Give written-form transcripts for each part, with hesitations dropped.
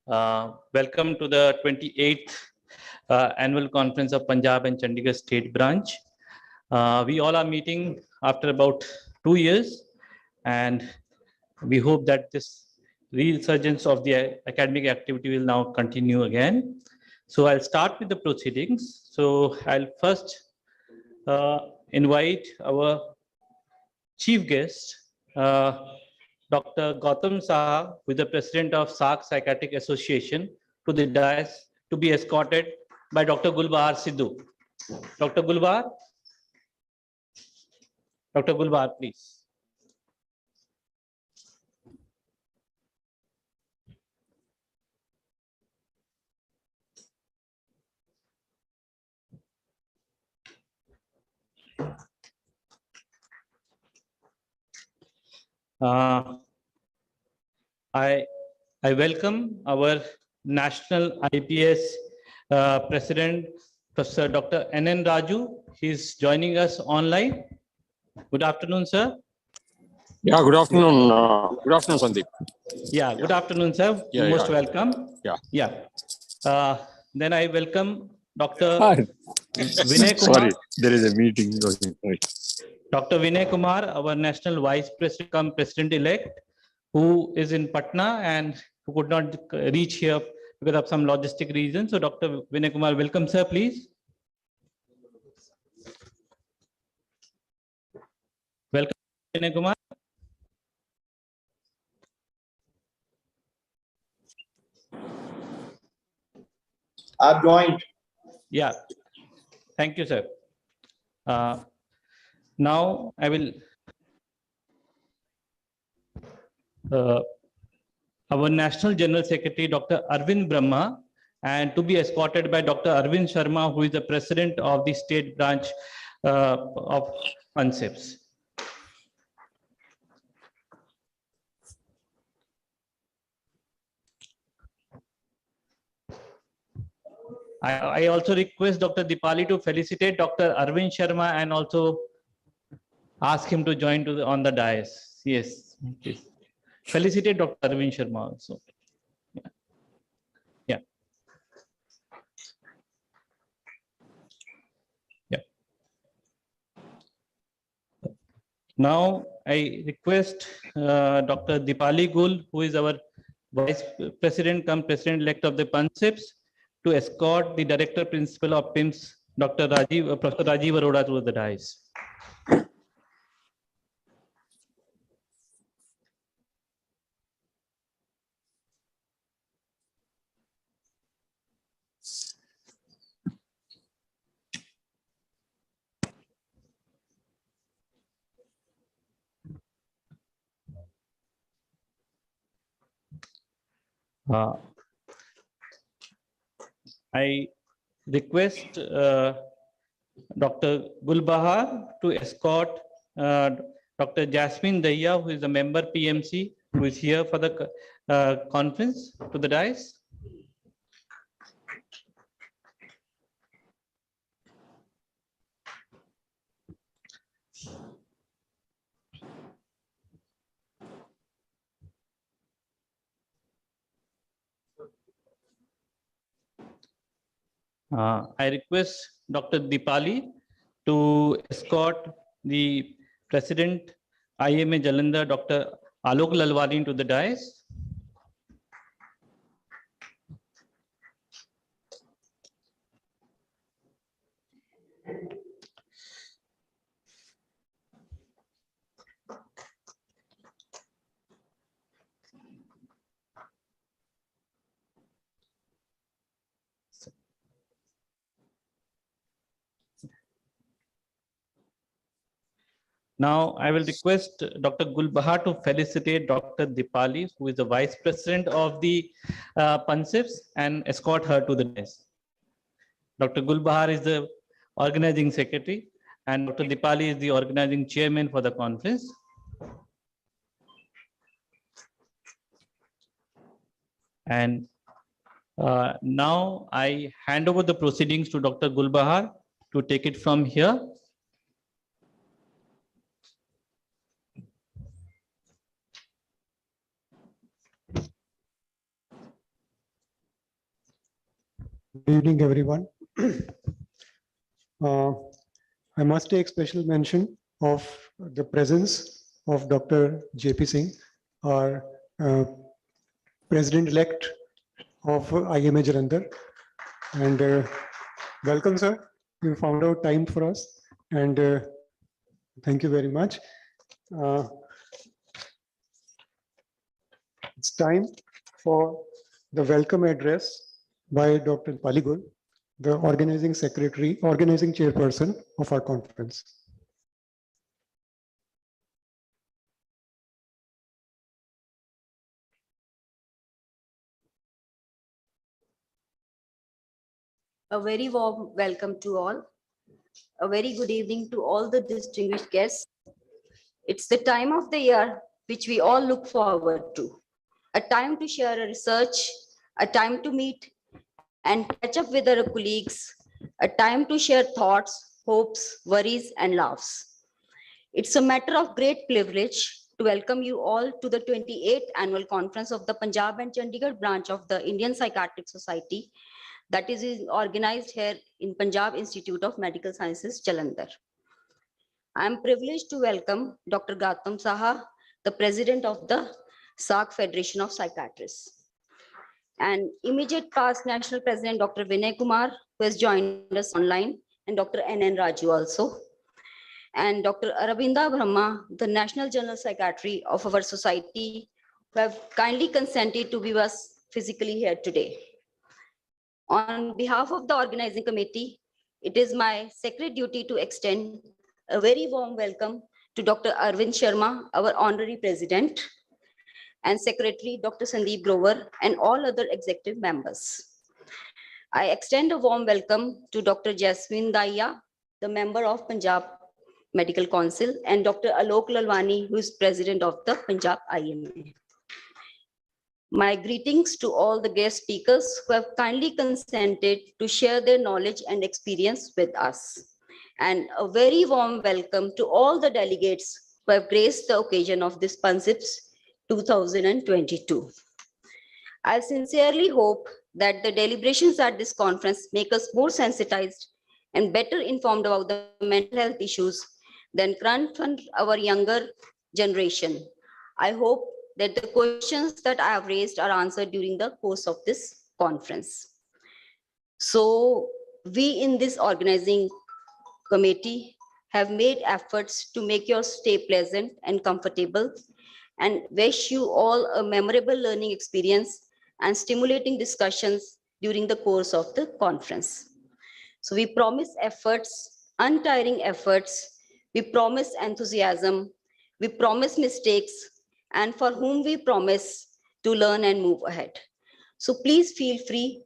Welcome to the 28th annual conference of Punjab and Chandigarh State Branch. We all are meeting after about 2 years, and we hope that this resurgence of the academic activity will now continue again. So I'll start with the proceedings. So I'll first invite our chief guest, Dr. Gautam Saha, who is the president of SARC Psychiatric Association, to the dais to be escorted by Dr. Gulbahar Sidhu. Dr. Gulbahar? Dr. Gulbahar, please. I welcome our National IPS President, Professor Dr. N.N. Raju. He's joining us online. Good afternoon, sir. Yeah, good afternoon. Good afternoon, Sandeep. Yeah, good afternoon, sir. Yeah, Most welcome. Yeah. Then I welcome Dr. Vinay Kumar. Sorry, there is a meeting. Dr. Vinay Kumar, our National Vice President, come President-elect, who is in Patna and who could not reach here because of some logistic reasons. So Dr. Vinay Kumar, welcome, sir, please. Welcome, Vinay Kumar. I've joined. Yeah, thank you, sir. Now I will our National General Secretary, Dr. Arvind Brahma, and to be escorted by Dr. Arvind Sharma, who is the president of the state branch of PUNJAB. I also request Dr. Dipali to felicitate Dr. Arvind Sharma and also ask him to join on the dais. Yes, please. Felicitate Dr. Arvind Sharma also. Yeah. Now I request Dr. Dipali Gul, who is our Vice President come President-elect of the PUNJAB, to escort the Director Principal of PIMS, Dr. Professor Rajiv Arora, to the dais. I request Dr. Gulbahar to escort Dr. Jasmine Daya, who is a member PMC, who is here for the conference, to the dais. I request Dr. Dipali to escort the President IMA Jalandhar, Dr. Alok Lalwani, to the dais. Now, I will request Dr. Gulbahar to felicitate Dr. Dipali, who is the Vice President of the PUNJAB, and escort her to the dais. Dr. Gulbahar is the organizing secretary, and Dr. Dipali is the organizing chairman for the conference. And now I hand over the proceedings to Dr. Gulbahar to take it from here. Good evening, everyone. I must take special mention of the presence of Dr. J.P. Singh, our President-elect of IMA Jalandhar. And welcome, sir. You found out time for us. And thank you very much. It's time for the welcome address by Dr. Paligul, the organizing chairperson of our conference. A very warm welcome to all. A very good evening to all the distinguished guests. It's the time of the year which we all look forward to. A time to share a research, a time to meet and catch up with our colleagues, a time to share thoughts, hopes, worries, and laughs. It's a matter of great privilege to welcome you all to the 28th annual conference of the Punjab and Chandigarh branch of the Indian Psychiatric Society that is organized here in Punjab Institute of Medical Sciences, Jalandhar. I am privileged to welcome Dr. Gautam Saha, the president of the SAC Federation of Psychiatrists, and immediate past national president, Dr. Vinay Kumar, who has joined us online, and Dr. N.N. Raju also, and Dr. Aravinda Brahma, the National General Secretary of our society, who have kindly consented to be with us physically here today. On behalf of the organizing committee, it is my sacred duty to extend a very warm welcome to Dr. Arvind Sharma, our honorary president, and secretary, Dr. Sandeep Grover, and all other executive members. I extend a warm welcome to Dr. Jasmine Daiya, the member of Punjab Medical Council, and Dr. Alok Lalwani, who is president of the Punjab IMA. My greetings to all the guest speakers who have kindly consented to share their knowledge and experience with us. And a very warm welcome to all the delegates who have graced the occasion of this PUNJAB 2022. I sincerely hope that the deliberations at this conference make us more sensitized and better informed about the mental health issues than confront our younger generation. I hope that the questions that I have raised are answered during the course of this conference. So we in this organizing committee have made efforts to make your stay pleasant and comfortable, and wish you all a memorable learning experience and stimulating discussions during the course of the conference. So we promise efforts, untiring efforts, we promise enthusiasm, we promise mistakes, and for whom we promise to learn and move ahead. So please feel free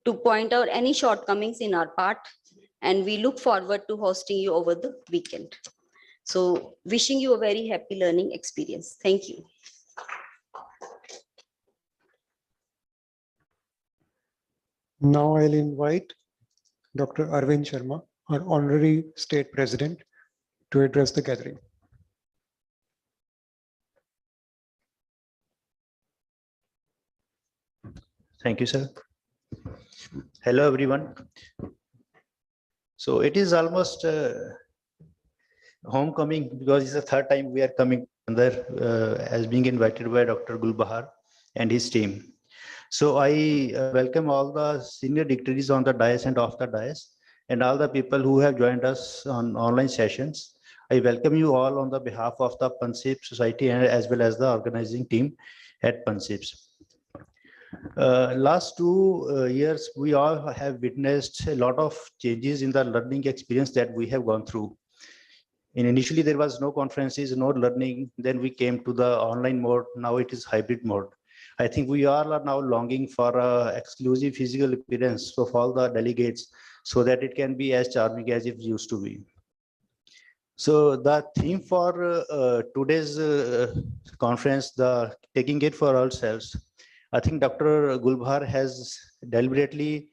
to point out any shortcomings in our part, and we look forward to hosting you over the weekend. So wishing you a very happy learning experience. Thank you. Now I'll invite Dr. Arvind Sharma, our honorary state president, to address the gathering. Thank you, sir. Hello, everyone. So it is almost homecoming because it's the third time we are coming under as being invited by Dr. Gulbahar and his team. So I welcome all the senior dignitaries on the dais and off the dais, and all the people who have joined us on online sessions. I welcome you all on the behalf of the PUNJAB Society and as well as the organizing team at PUNJAB. Last 2 years, we all have witnessed a lot of changes in the learning experience that we have gone through. And initially, there was no conferences, no learning. Then we came to the online mode. Now it is hybrid mode. I think we all are now longing for exclusive physical appearance of all the delegates so that it can be as charming as it used to be. So the theme for today's conference, the taking it for ourselves, I think Dr. Gulbahar has deliberately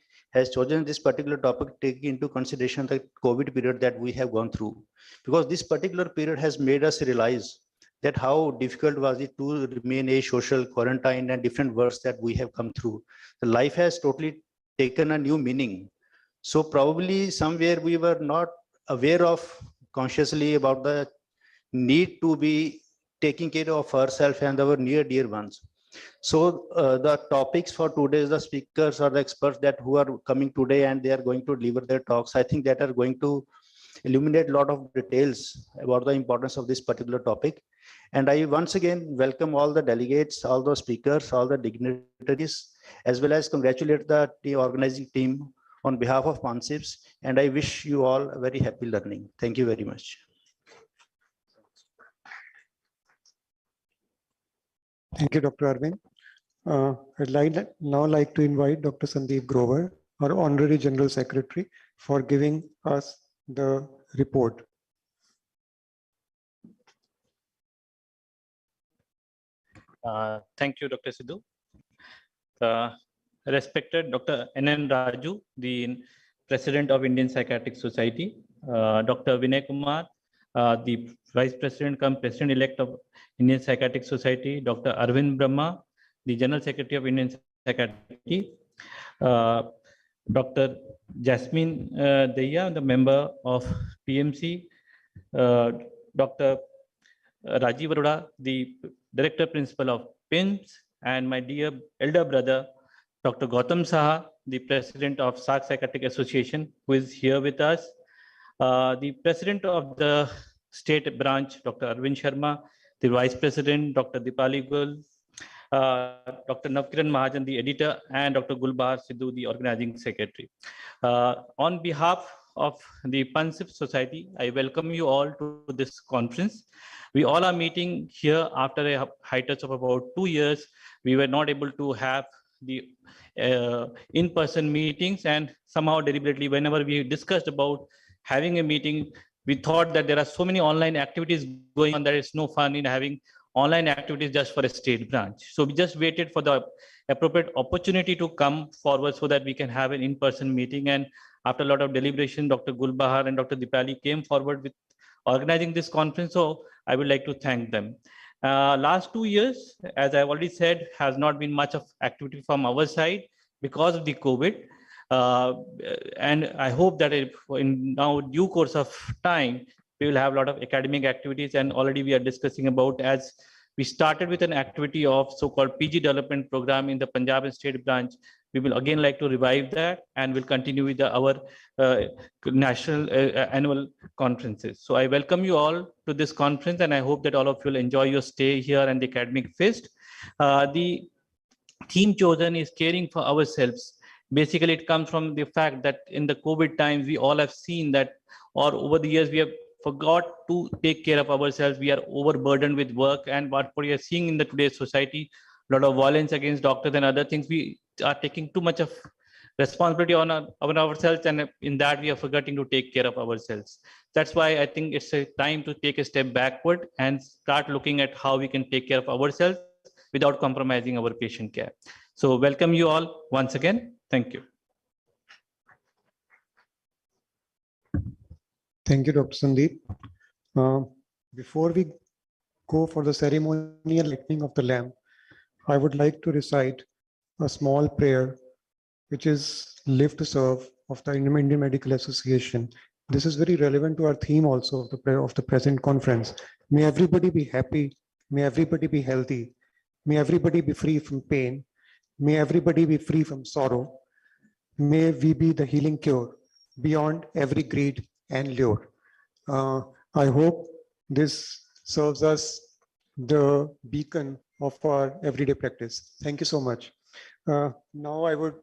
chosen this particular topic, taking into consideration the COVID period that we have gone through, because this particular period has made us realize that how difficult was it to remain a social quarantine and different works that we have come through. The life has totally taken a new meaning. So probably somewhere we were not aware of consciously about the need to be taking care of ourselves and our near dear ones. So the topics for today, the speakers or the experts that who are coming today and they are going to deliver their talks, I think that are going to illuminate a lot of details about the importance of this particular topic. And I once again welcome all the delegates, all the speakers, all the dignitaries, as well as congratulate the organizing team on behalf of PUNJAB. And I wish you all a very happy learning. Thank you very much. Thank you, Dr. Arvind. I'd now like to invite Dr. Sandeep Grover, our Honorary General Secretary, for giving us the report. Thank you, Dr. Sidhu. Respected Dr. N.N. Raju, the President of Indian Psychiatric Society, Dr. Vinay Kumar, the Vice President cum President-elect of Indian Psychiatric Society, Dr. Arvind Brahma, the General Secretary of Indian Psychiatric Society, Dr. Jasmine Daya, the member of PMC, Dr. Rajiv Arora, the Director Principal of PIMS, and my dear elder brother, Dr. Gautam Saha, the President of SARC Psychiatric Association, who is here with us, the President of the State Branch, Dr. Arvind Sharma, the Vice President, Dr. Dipali Gul, Dr. Navkiran Mahajan, the editor, and Dr. Gulbahar Sidhu, the organizing secretary. On behalf of the PUNJAB Society, I welcome you all to this conference. We all are meeting here after a hiatus of about 2 years. We were not able to have the in-person meetings, and somehow deliberately, whenever we discussed about having a meeting, we thought that there are so many online activities going on that it's no fun in having online activities just for a state branch. So we just waited for the appropriate opportunity to come forward so that we can have an in-person meeting. And after a lot of deliberation, Dr. Gulbahar and Dr. Dipali came forward with organizing this conference. So I would like to thank them. Last 2 years, as I've already said, has not been much of activity from our side because of the COVID. And I hope that in now due course of time, we will have a lot of academic activities, and already we are discussing about, as we started with an activity of so-called PG development program in the Punjab and State branch. We will again like to revive that and will continue with our national annual conferences. So I welcome you all to this conference, and I hope that all of you will enjoy your stay here and the academic fest. The theme chosen is caring for ourselves. Basically, it comes from the fact that in the COVID times, we all have seen that, or over the years, we have forgot to take care of ourselves. We are overburdened with work, and what we are seeing in the today's society, a lot of violence against doctors and other things. We are taking too much of responsibility on ourselves, and in that we are forgetting to take care of ourselves. That's why I think it's a time to take a step backward and start looking at how we can take care of ourselves without compromising our patient care. So welcome you all once again. Thank you. Thank you, Dr. Sandeep. Before we go for the ceremonial lighting of the lamp, I would like to recite a small prayer, which is Live to Serve of the Indian Medical Association. This is very relevant to our theme also of the prayer of the present conference. May everybody be happy. May everybody be healthy. May everybody be free from pain. May everybody be free from sorrow. May we be the healing cure beyond every greed and lure. I hope this serves us the beacon of our everyday practice. Thank you so much. Now I would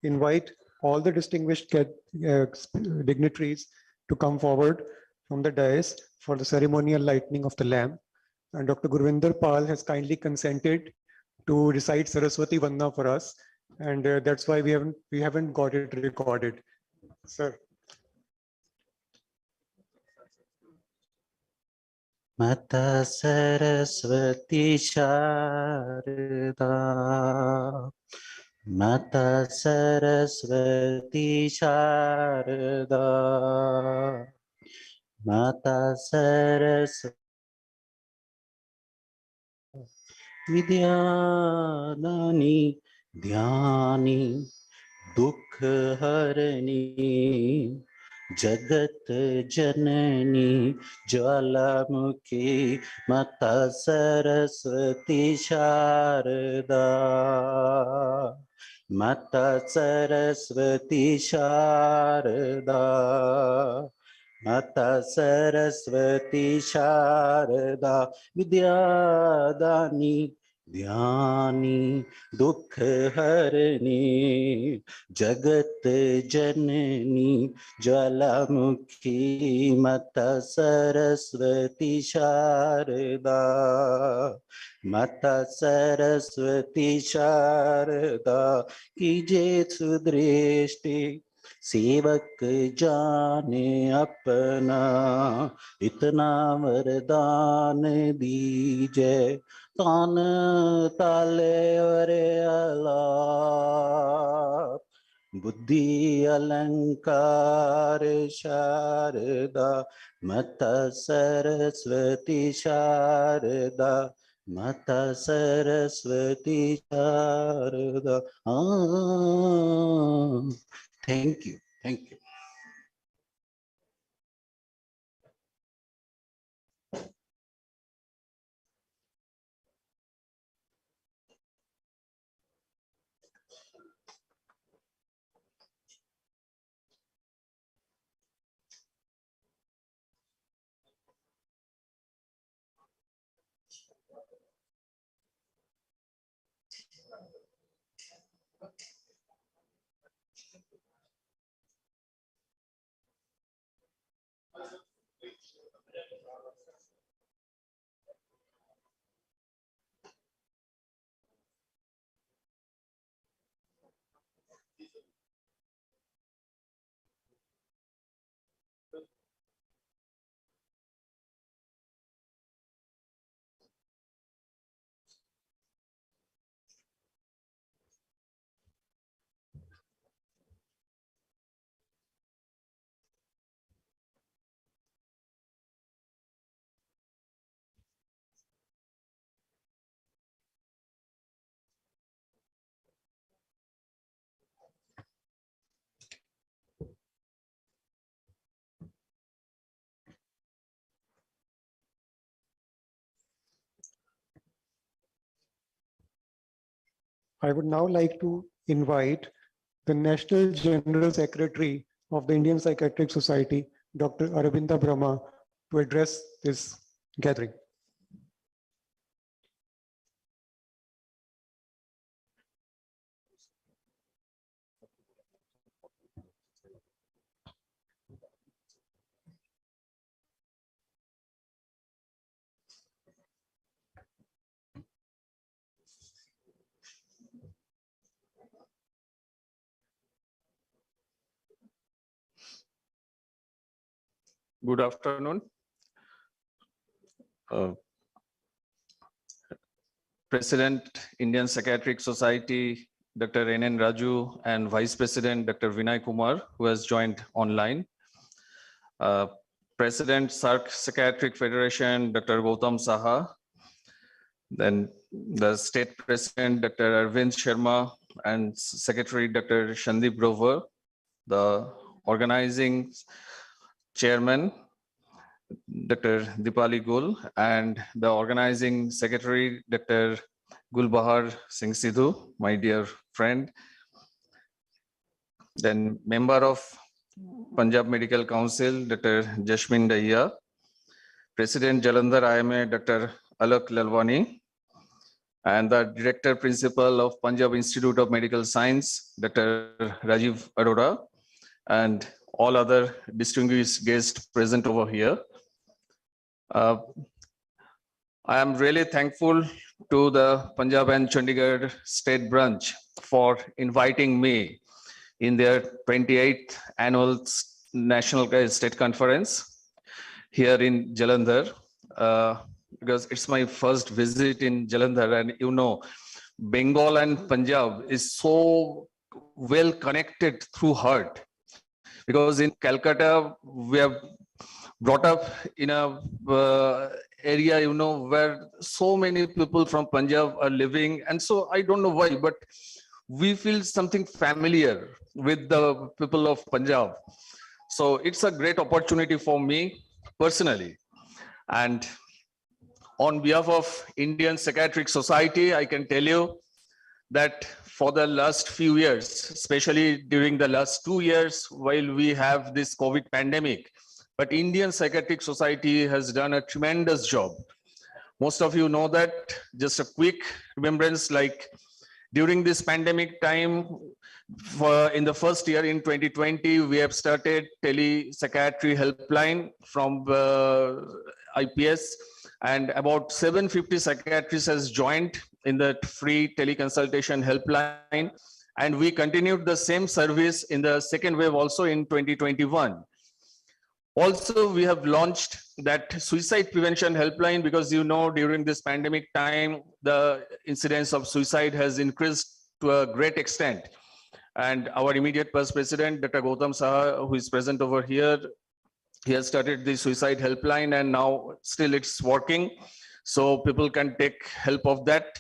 invite all the distinguished dignitaries to come forward from the dais for the ceremonial lighting of the lamp. And Dr. Gurvinder Pal has kindly consented to recite Saraswati Vandana for us, and that's why we haven't got it recorded. Sir. Mata Saraswati Sharada, Mata Saraswati Sharada, Mata Saraswati Vidyadani Dhyani दुख हरणी जगत जननी ज्वालामुखी माता सरस्वती शारदा माता सरस्वती शारदा माता सरस्वती शारदा विद्यादानी ध्यानी दुख हरणी जगत जननी ज्वालामुखी माता सरस्वती शारदा माता सरस्वती शारदा कीजे सुदृष्टि सेवक जाने अपना इतना वरदान दीजे तान ताले वरे अलाप बुद्धि अलंकार शारदा माता सरस्वती शारदा माता Saraswati Sharda thank you thank you I would now like to invite the National General Secretary of the Indian Psychiatric Society, Dr. Arvinda Brahma, to address this gathering. Good afternoon. President, Indian Psychiatric Society, Dr. N.N. Raju, and Vice President, Dr. Vinay Kumar, who has joined online. President, SARC Psychiatric Federation, Dr. Gautam Saha. Then the State President, Dr. Arvind Sharma, and Secretary, Dr. Chandip Grover. The organizing Chairman, Dr. Dipali Gul, and the organizing secretary, Dr. Gulbahar Singh Sidhu, my dear friend. Then member of Punjab Medical Council, Dr. Jasmin Daiya, President Jalandhar IMA, Dr. Alok Lalwani, and the Director Principal of Punjab Institute of Medical Science, Dr. Rajiv Arora, and all other distinguished guests present over here. I am really thankful to the Punjab and Chandigarh State Branch for inviting me in their 28th annual National State Conference here in Jalandhar, because it's my first visit in Jalandhar, and you know, Bengal and Punjab is so well connected through heart, because in Calcutta, we have brought up in a area, you know, where so many people from Punjab are living. And so I don't know why, but we feel something familiar with the people of Punjab. So it's a great opportunity for me personally. And on behalf of Indian Psychiatric Society, I can tell you that for the last few years, especially during the last 2 years, while we have this COVID pandemic, but Indian Psychiatric Society has done a tremendous job. Most of you know that. Just a quick remembrance, like during this pandemic time, in the first year in 2020, we have started tele-psychiatry helpline from IPS, and about 750 psychiatrists has joined in the free teleconsultation helpline. And we continued the same service in the second wave also in 2021. Also, we have launched that suicide prevention helpline because, during this pandemic time, the incidence of suicide has increased to a great extent. And our immediate past president, Dr. Gautam Saha, who is present over here, he has started the suicide helpline, and now still it's working. So people can take help of that.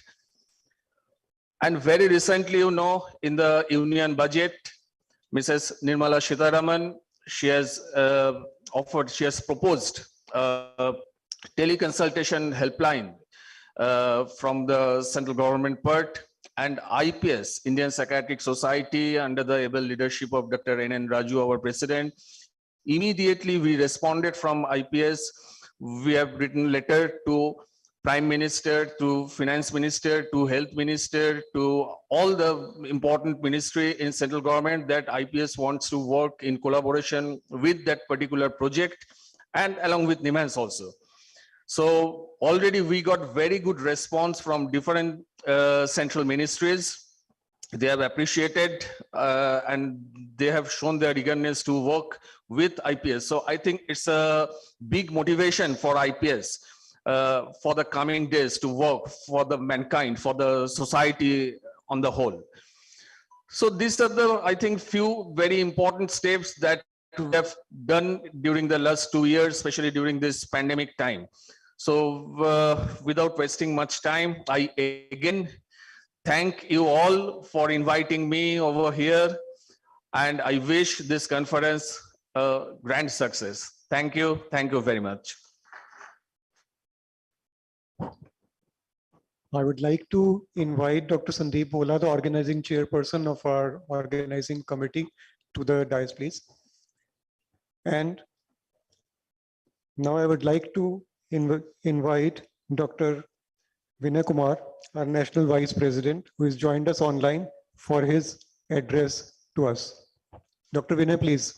And very recently, in the union budget, Mrs. Nirmala Sitharaman, she has proposed a teleconsultation helpline from the central government part, and IPS, Indian Psychiatric Society, under the able leadership of Dr. N. Raju, our president, immediately we responded from IPS. We have written letter to Prime Minister, to Finance Minister, to Health Minister, to all the important ministry in central government that IPS wants to work in collaboration with that particular project, and along with NIMHANS also. So already we got very good response from different central ministries. They have appreciated and they have shown their eagerness to work with IPS. So I think it's a big motivation for IPS for the coming days to work for the mankind, for the society on the whole. So these are the, I think, few very important steps that we have done during the last 2 years, especially during this pandemic time. So without wasting much time, I again thank you all for inviting me over here, and I wish this conference a grand success. Thank you very much. I would like to invite Dr. Sandeep Bhola, the organizing chairperson of our organizing committee, to the dais, please. And now I would like to invite Dr. Vinay Kumar, our National Vice President, who has joined us online for his address to us. Dr. Vinay, please.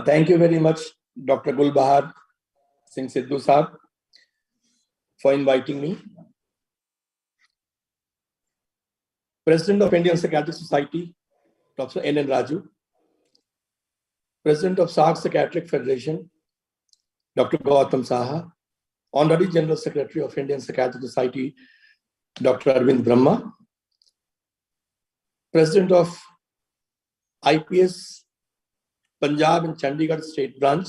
Thank you very much, Dr. Gulbahar Singh Sidhu Sahab, for inviting me. President of Indian Psychiatric Society, Dr. N. Raju. President of SARC Psychiatric Federation, Dr. Gautam Saha. Honorary General Secretary of Indian Psychiatric Society, Dr. Arvind Brahma. President of IPS Punjab and Chandigarh State Branch,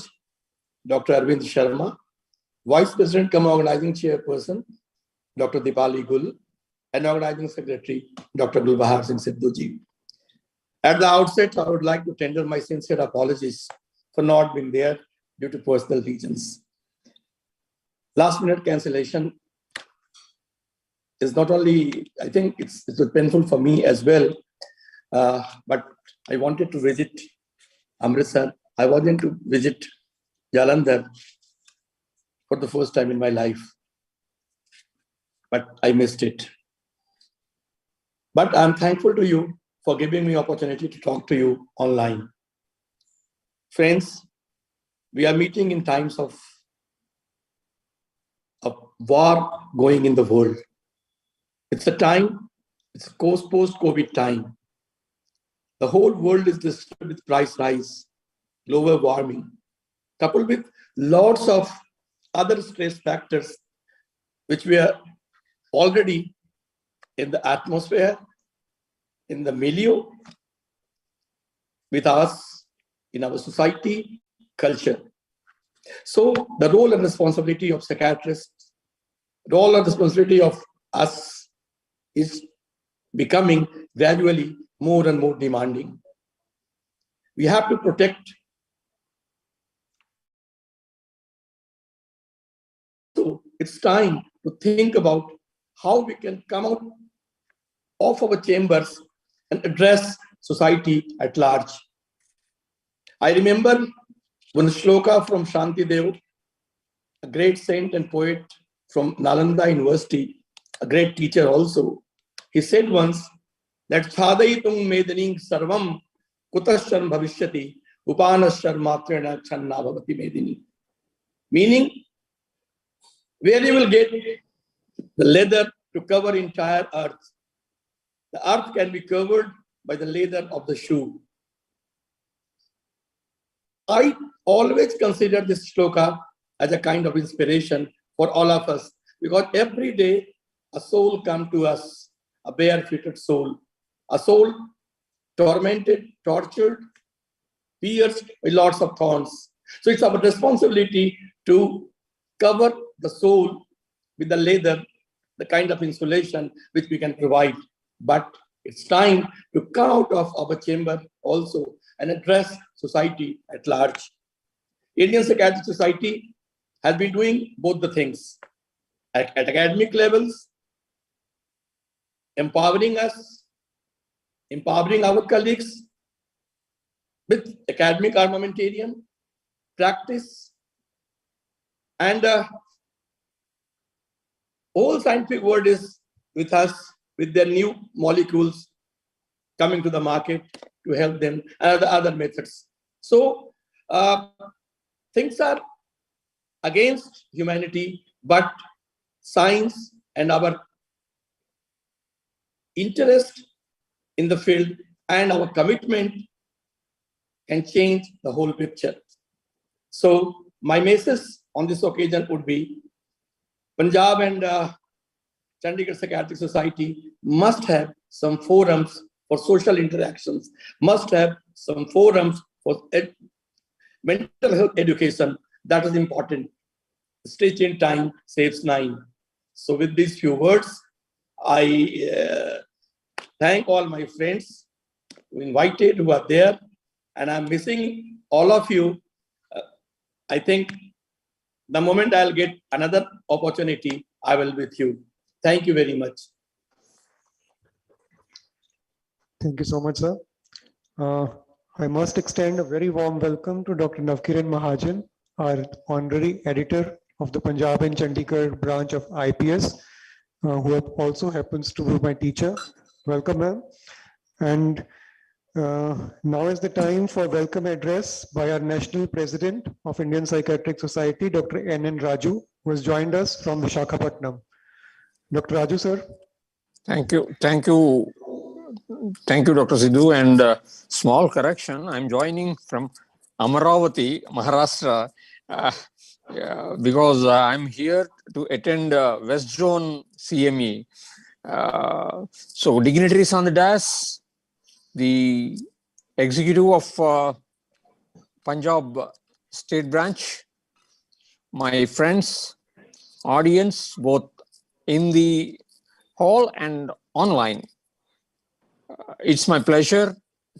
Dr. Arvind Sharma. Vice President cum Organizing Chairperson, Dr. Dipali Gul, and Organizing Secretary, Dr. Gulbahar Singh Sidhu ji. At the outset, I would like to tender my sincere apologies for not being there due to personal reasons. Last minute cancellation is not only, I think it's painful for me as well, but I wanted to visit Amritsar. I wanted to visit Jalandhar for the first time in my life, but I missed it. But I'm thankful to you for giving me opportunity to talk to you online. Friends, we are meeting in times of war going in the world. It's a time, it's post-COVID time. The whole world is disturbed with price rise, global warming, coupled with lots of other stress factors, which we are already in the atmosphere, in the milieu, with us, in our society, culture. So the role and responsibility of psychiatrists, role and responsibility of us is becoming gradually more and more demanding. We have to protect. So it's time to think about how we can come out of our chambers and address society at large. I remember one shloka from Shantidev, a great saint and poet from Nalanda University, a great teacher also. He said once that Chhadayitum Medining Sarvam Kutashar Bhavishyati Upanashar Matrena Channa Bhavati Medini. Meaning, where you will get the leather to cover entire earth. The earth can be covered by the leather of the shoe. I always consider this shloka as a kind of inspiration for all of us, because every day a soul comes to us, a barefooted soul, a soul tormented, tortured, pierced by lots of thorns. So it's our responsibility to cover the soul with the leather, the kind of insulation which we can provide. But it's time to come out of our chamber also and address society at large. Indian Psychiatric Society has been doing both the things. At academic levels, empowering us, empowering our colleagues with academic armamentarium, practice, and whole scientific world is with us with their new molecules coming to the market to help them and other methods. So things are against humanity, but science and our interest in the field and our commitment can change the whole picture. So my message on this occasion would be Punjab and Chandigarh Psychiatric Society must have some forums for social interactions, must have some forums for mental health education. That is important. Stitch in time saves 9. So with these few words, I thank all my friends who invited, who are there, and I'm missing all of you. I think the moment I'll get another opportunity, I will be with you. Thank you very much. Thank you so much, sir. I must extend a very warm welcome to Dr. Navkiran Mahajan, our honorary editor of the Punjab and Chandigarh branch of IPS, who also happens to be my teacher. Welcome, ma'am. And now is the time for welcome address by our National President of Indian Psychiatric Society, Dr. N.N. Raju, who has joined us from Visakhapatnam. Dr. Raju, sir. Thank you. Thank you. Thank you, Dr. Sidhu. And small correction, I'm joining from Amaravati, Maharashtra, because I'm here to attend West Zone CME. So dignitaries on the dais, the executive of Punjab State Branch, my friends, audience, both in the hall and online. It's my pleasure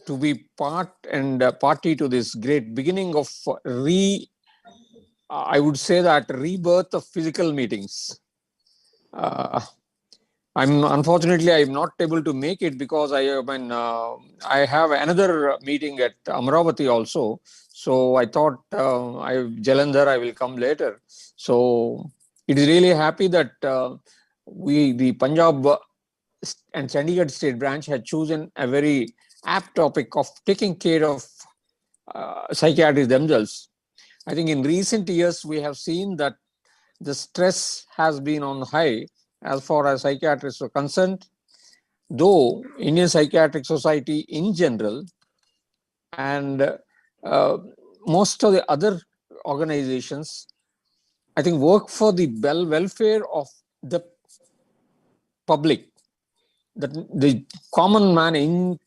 to be part and party to this great beginning of I would say that rebirth of physical meetings. Unfortunately, I'm not able to make it because I have another meeting at Amaravati also. So I thought Jalandhar, I will come later. So it is really happy that the Punjab and Chandigarh State Branch had chosen a very apt topic of taking care of psychiatrists themselves. I think in recent years, we have seen that the stress has been on high as far as psychiatrists are concerned, though Indian Psychiatric Society in general and most of the other organizations, I think, work for the welfare of the public, the common man in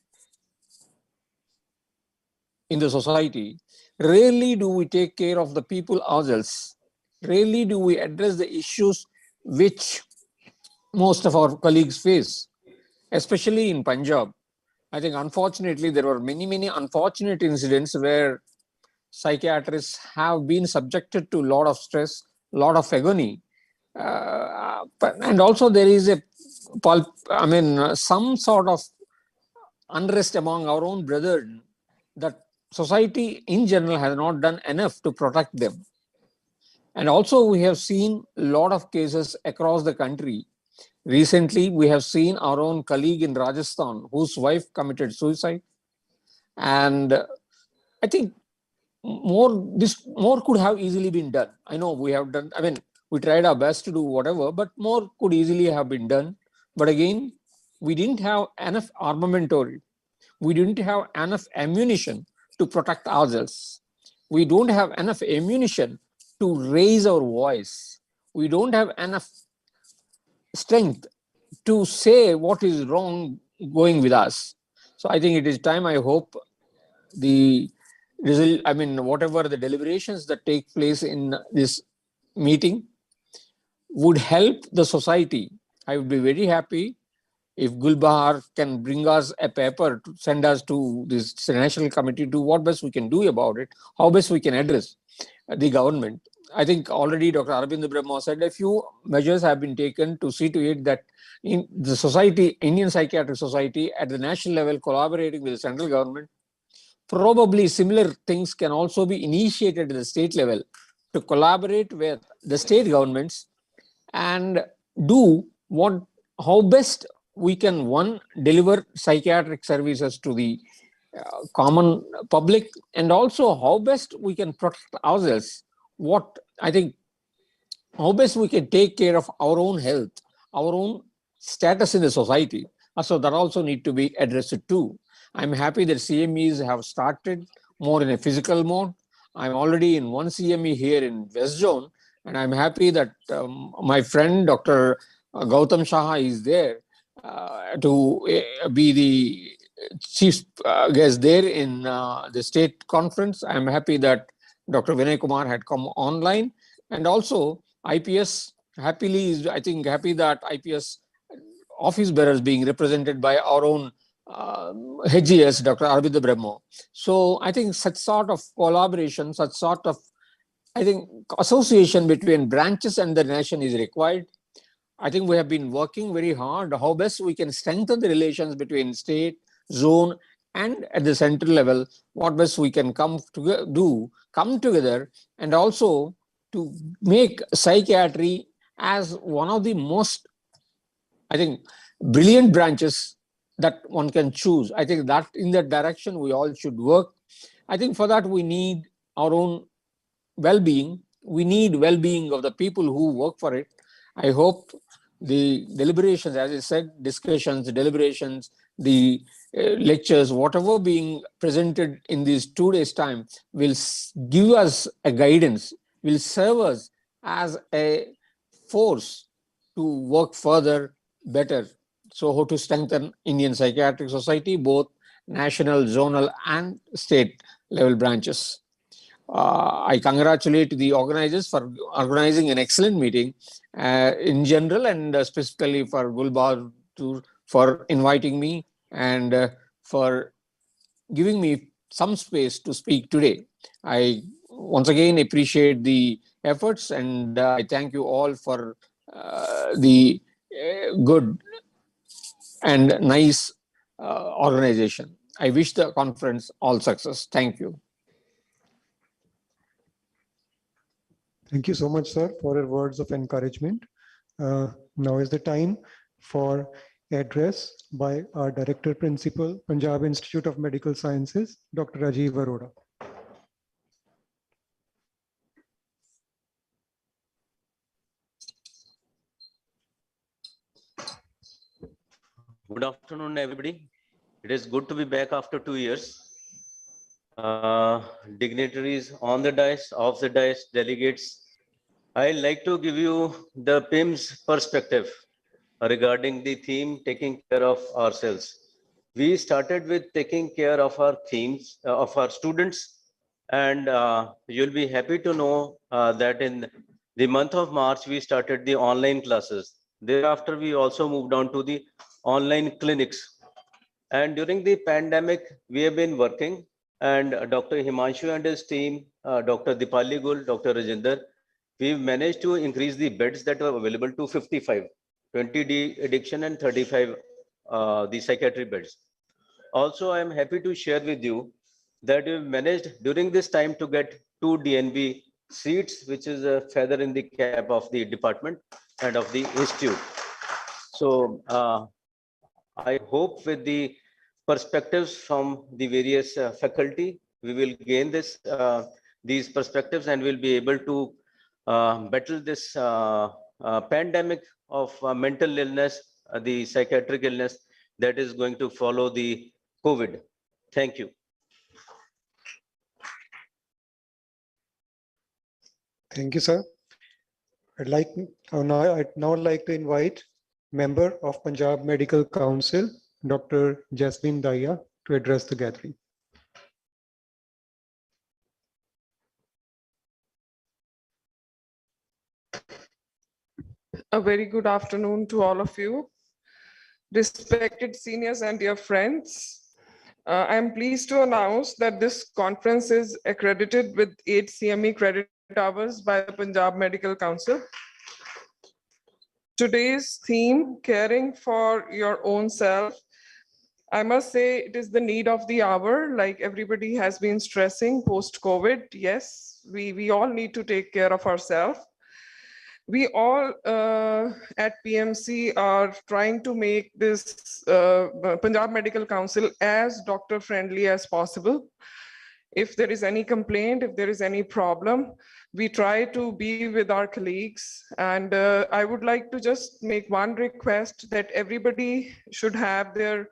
the society. Rarely do we take care of the people ourselves. Rarely do we address the issues which most of our colleagues face, especially in Punjab. I think unfortunately there were many unfortunate incidents where psychiatrists have been subjected to a lot of stress, a lot of agony. And also there is some sort of unrest among our own brethren that society in general has not done enough to protect them. And also we have seen a lot of cases across the country. Recently, we have seen our own colleague in Rajasthan whose wife committed suicide. And I think more could have easily been done. I know we have done, we tried our best to do whatever, but more could easily have been done. But again, we didn't have enough armamentary. We didn't have enough ammunition to protect ourselves. We don't have enough ammunition to raise our voice. We don't have enough strength to say what is wrong going with us. So I think it is time, I hope the result, whatever the deliberations that take place in this meeting would help the society. I would be very happy if Gulbahar can bring us a paper to send us to this national committee to what best we can do about it, how best we can address the government. I think already Dr. Arvind Brahma said a few measures have been taken to see to it that in the society, Indian Psychiatric Society at the national level collaborating with the central government, probably similar things can also be initiated at the state level to collaborate with the state governments and do how best we can, one, deliver psychiatric services to the common public, and also how best we can protect ourselves. How best we can take care of our own health, our own status in the society. So that also need to be addressed too. I'm happy that CMEs have started more in a physical mode. I'm already in one CME here in West Zone, and I'm happy that my friend Dr. Gautam Shah is there to be the chief guest there in the state conference. I'm happy that Dr. Vinay Kumar had come online, and also IPS happy that IPS office bearers being represented by our own HGS, Dr. Arvind Brahma. So I think such sort of collaboration, such sort of association between branches and the nation is required. I think we have been working very hard how best we can strengthen the relations between state, zone, and at the central level, what best we can come together, and also to make psychiatry as one of the most, brilliant branches that one can choose. I think that in that direction we all should work. I think for that we need our own well-being. We need well-being of the people who work for it. I hope the deliberations, as I said, discussions, deliberations, the lectures, whatever being presented in these 2 days' time will give us a guidance, will serve us as a force to work further better. So how to strengthen Indian Psychiatric Society, both national, zonal, and state level branches. I congratulate the organizers for organizing an excellent meeting in general, and specifically for Gulbahar for inviting me and for giving me some space to speak today. I once again appreciate the efforts, and I thank you all for the good and nice organization. I wish the conference all success. Thank you. Thank you so much, sir, for your words of encouragement. Now is the time for address by our Director Principal, Punjab Institute of Medical Sciences, Dr. Rajiv Arora. Good afternoon, everybody. It is good to be back after 2 years. Dignitaries on the dais, off the dais, delegates. I'd like to give you the PIMS perspective regarding the theme, taking care of ourselves. We started with taking care of our themes, of our students, and you'll be happy to know that in the month of March, we started the online classes. Thereafter, we also moved on to the online clinics. And during the pandemic, we have been working, and Dr. Himanshu and his team, Dr. Dipali Gul, Dr. Rajinder, we've managed to increase the beds that are available to 55, 20 de-addiction and 35 the psychiatry beds. Also, I am happy to share with you that we've managed during this time to get 2 DNB seats, which is a feather in the cap of the department and of the institute. So I hope with the perspectives from the various faculty, we will gain these perspectives and will be able to battle this pandemic of mental illness, the psychiatric illness that is going to follow the COVID. Thank you. Thank you, sir. I'd now like to invite member of Punjab Medical Council, Dr. Jasmine Daya, to address the gathering. A very good afternoon to all of you. Respected seniors and dear friends, I am pleased to announce that this conference is accredited with 8 CME credit hours by the Punjab Medical Council. Today's theme, caring for your own self, I must say it is the need of the hour, like everybody has been stressing post-COVID. Yes, we all need to take care of ourselves. We all at PMC are trying to make this Punjab Medical Council as doctor friendly as possible. If there is any complaint, if there is any problem, we try to be with our colleagues. And I would like to just make one request that everybody should have their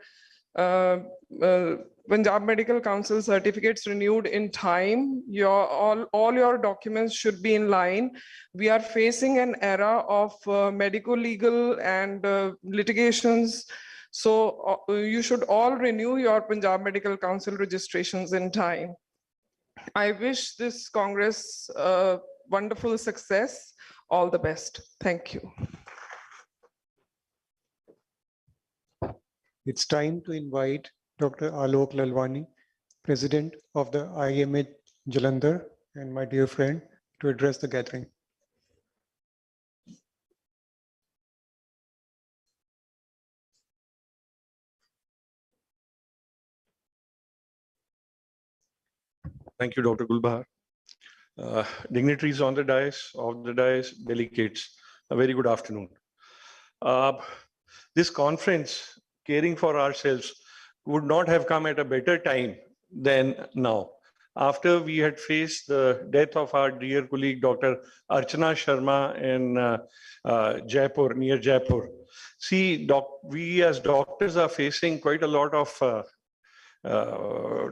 Punjab Medical Council certificates renewed in time. All your documents should be in line. We are facing an era of medical, legal and litigations. So you should all renew your Punjab Medical Council registrations in time. I wish this Congress wonderful success. All the best. Thank you. It's time to invite Dr. Alok Lalwani, President of the IMA Jalandhar, and my dear friend, to address the gathering. Thank you, Dr. Gulbahar. Dignitaries on the dais, delegates, a very good afternoon. This conference, Caring for Ourselves, would not have come at a better time than now. After we had faced the death of our dear colleague, Dr. Archana Sharma in Jaipur, near Jaipur. See, we as doctors are facing quite a lot of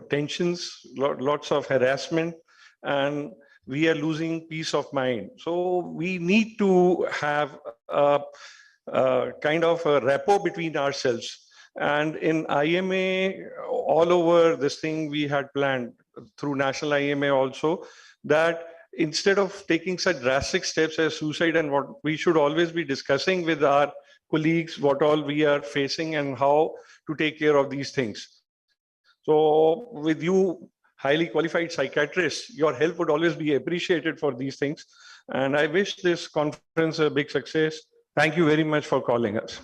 tensions, lots of harassment, and we are losing peace of mind. So we need to have a kind of a rapport between ourselves. And in IMA, all over this thing we had planned through National IMA also, that instead of taking such drastic steps as suicide, and what we should always be discussing with our colleagues, what all we are facing and how to take care of these things. So with you, highly qualified psychiatrists, your help would always be appreciated for these things. And I wish this conference a big success. Thank you very much for calling us.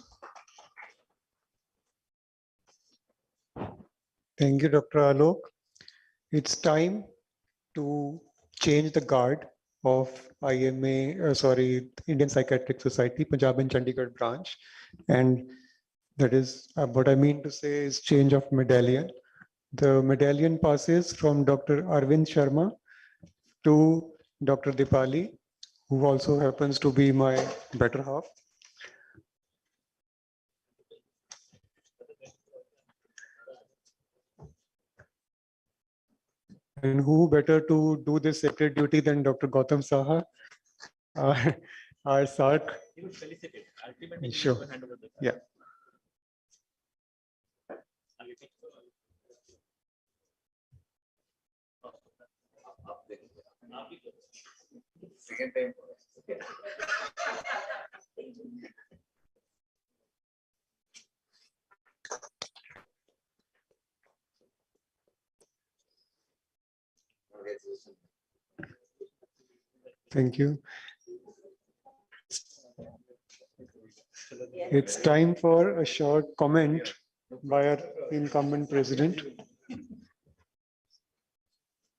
Thank you, Dr. Alok. It's time to change the guard of Indian Psychiatric Society, Punjab and Chandigarh branch. And that is what I mean to say is change of medallion. The medallion passes from Dr. Arvind Sharma to Dr. Dipali, who also happens to be my better half. And who better to do this sacred duty than Dr. Gautam Saha, our SARC. You would felicitate it. Ultimately, Sure. hand over the Yeah. Second time. Thank you. It's time for a short comment by our incumbent president.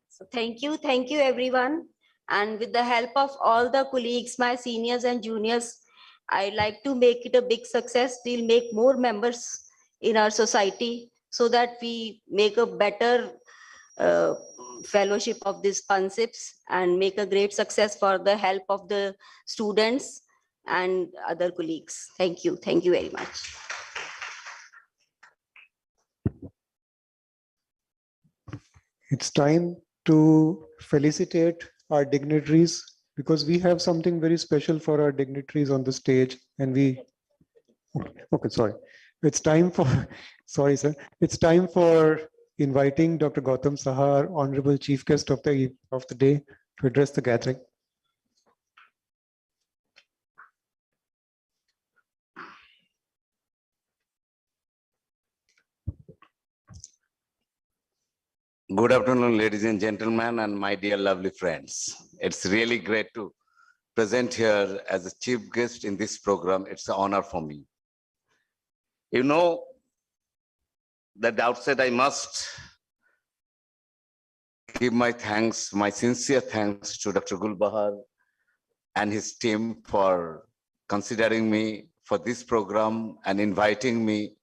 So thank you everyone. And with the help of all the colleagues, my seniors and juniors, I like to make it a big success. We'll make more members in our society so that we make a better fellowship of these concepts and make a great success for the help of the students and other colleagues. Thank you very much. It's time to felicitate our dignitaries because we have something very special for our dignitaries on the stage and okay, sorry. It's time for, sorry, sir. It's time for inviting Dr. Gautam Saha, our Honorable Chief Guest of the day, to address the gathering. Good afternoon, ladies and gentlemen, and my dear lovely friends. It's really great to present here as a chief guest in this program. It's an honor for me. You know, at the outset, I must give my thanks, my sincere thanks to Dr. Gulbahar and his team for considering me for this program and inviting me.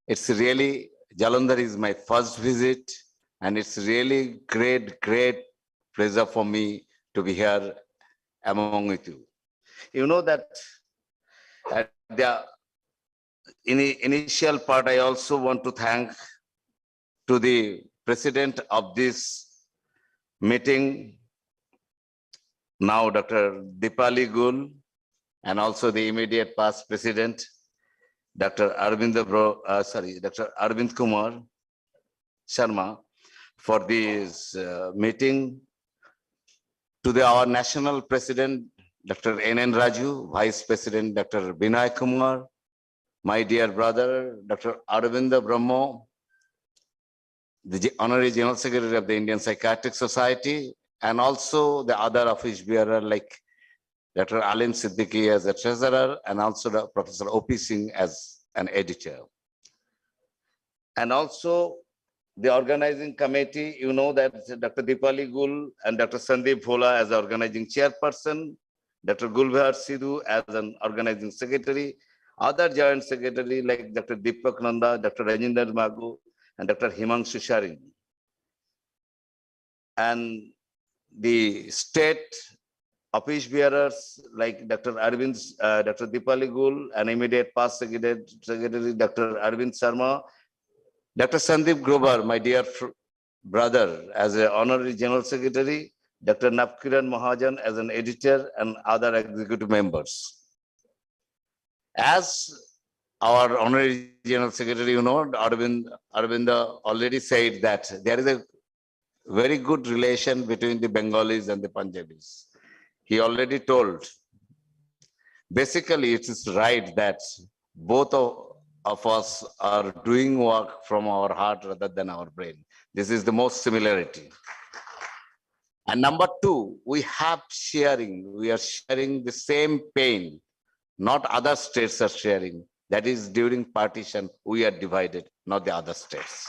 It's really, Jalandhar is my first visit, and it's really great pleasure for me to be here among with you. You know that at the initial part, I also want to thank to the president of this meeting, now Dr. Dipali Gul, and also the immediate past president, Dr. Arvind Kumar Sharma, for this meeting, to our national president, Dr. N.N. Raju, vice president, Dr. Binay Kumar, my dear brother, Dr. Arvind Brahmo, the honorary general secretary of the Indian Psychiatric Society, and also the other office bearer like Dr. Alim Siddiqui as a treasurer, and also Professor O.P. Singh as an editor. And also the organizing committee, you know that Dr. Dipali Gul and Dr. Sandeep Bhola as organizing chairperson, Dr. Gulbhar Sidhu as an organizing secretary, other joint secretary like Dr. Deepak Nanda, Dr. Rajinder Magu, and Dr. Himanshu Sharin. And the state office bearers like Dr. Dr. Dipali Gul, and immediate past secretary Dr. Arvind Sharma, Dr. Sandeep Grover, my dear brother, as an honorary general secretary, Dr. Navkiran Mahajan as an editor, and other executive members. As our honorary general secretary, you know, Arvinda already said that there is a very good relation between the Bengalis and the Punjabis. He already told. Basically, it is right that both of us are doing work from our heart rather than our brain. This is the most similarity. And number two, we are sharing the same pain, not other states are sharing. That is, during partition, we are divided, not the other states.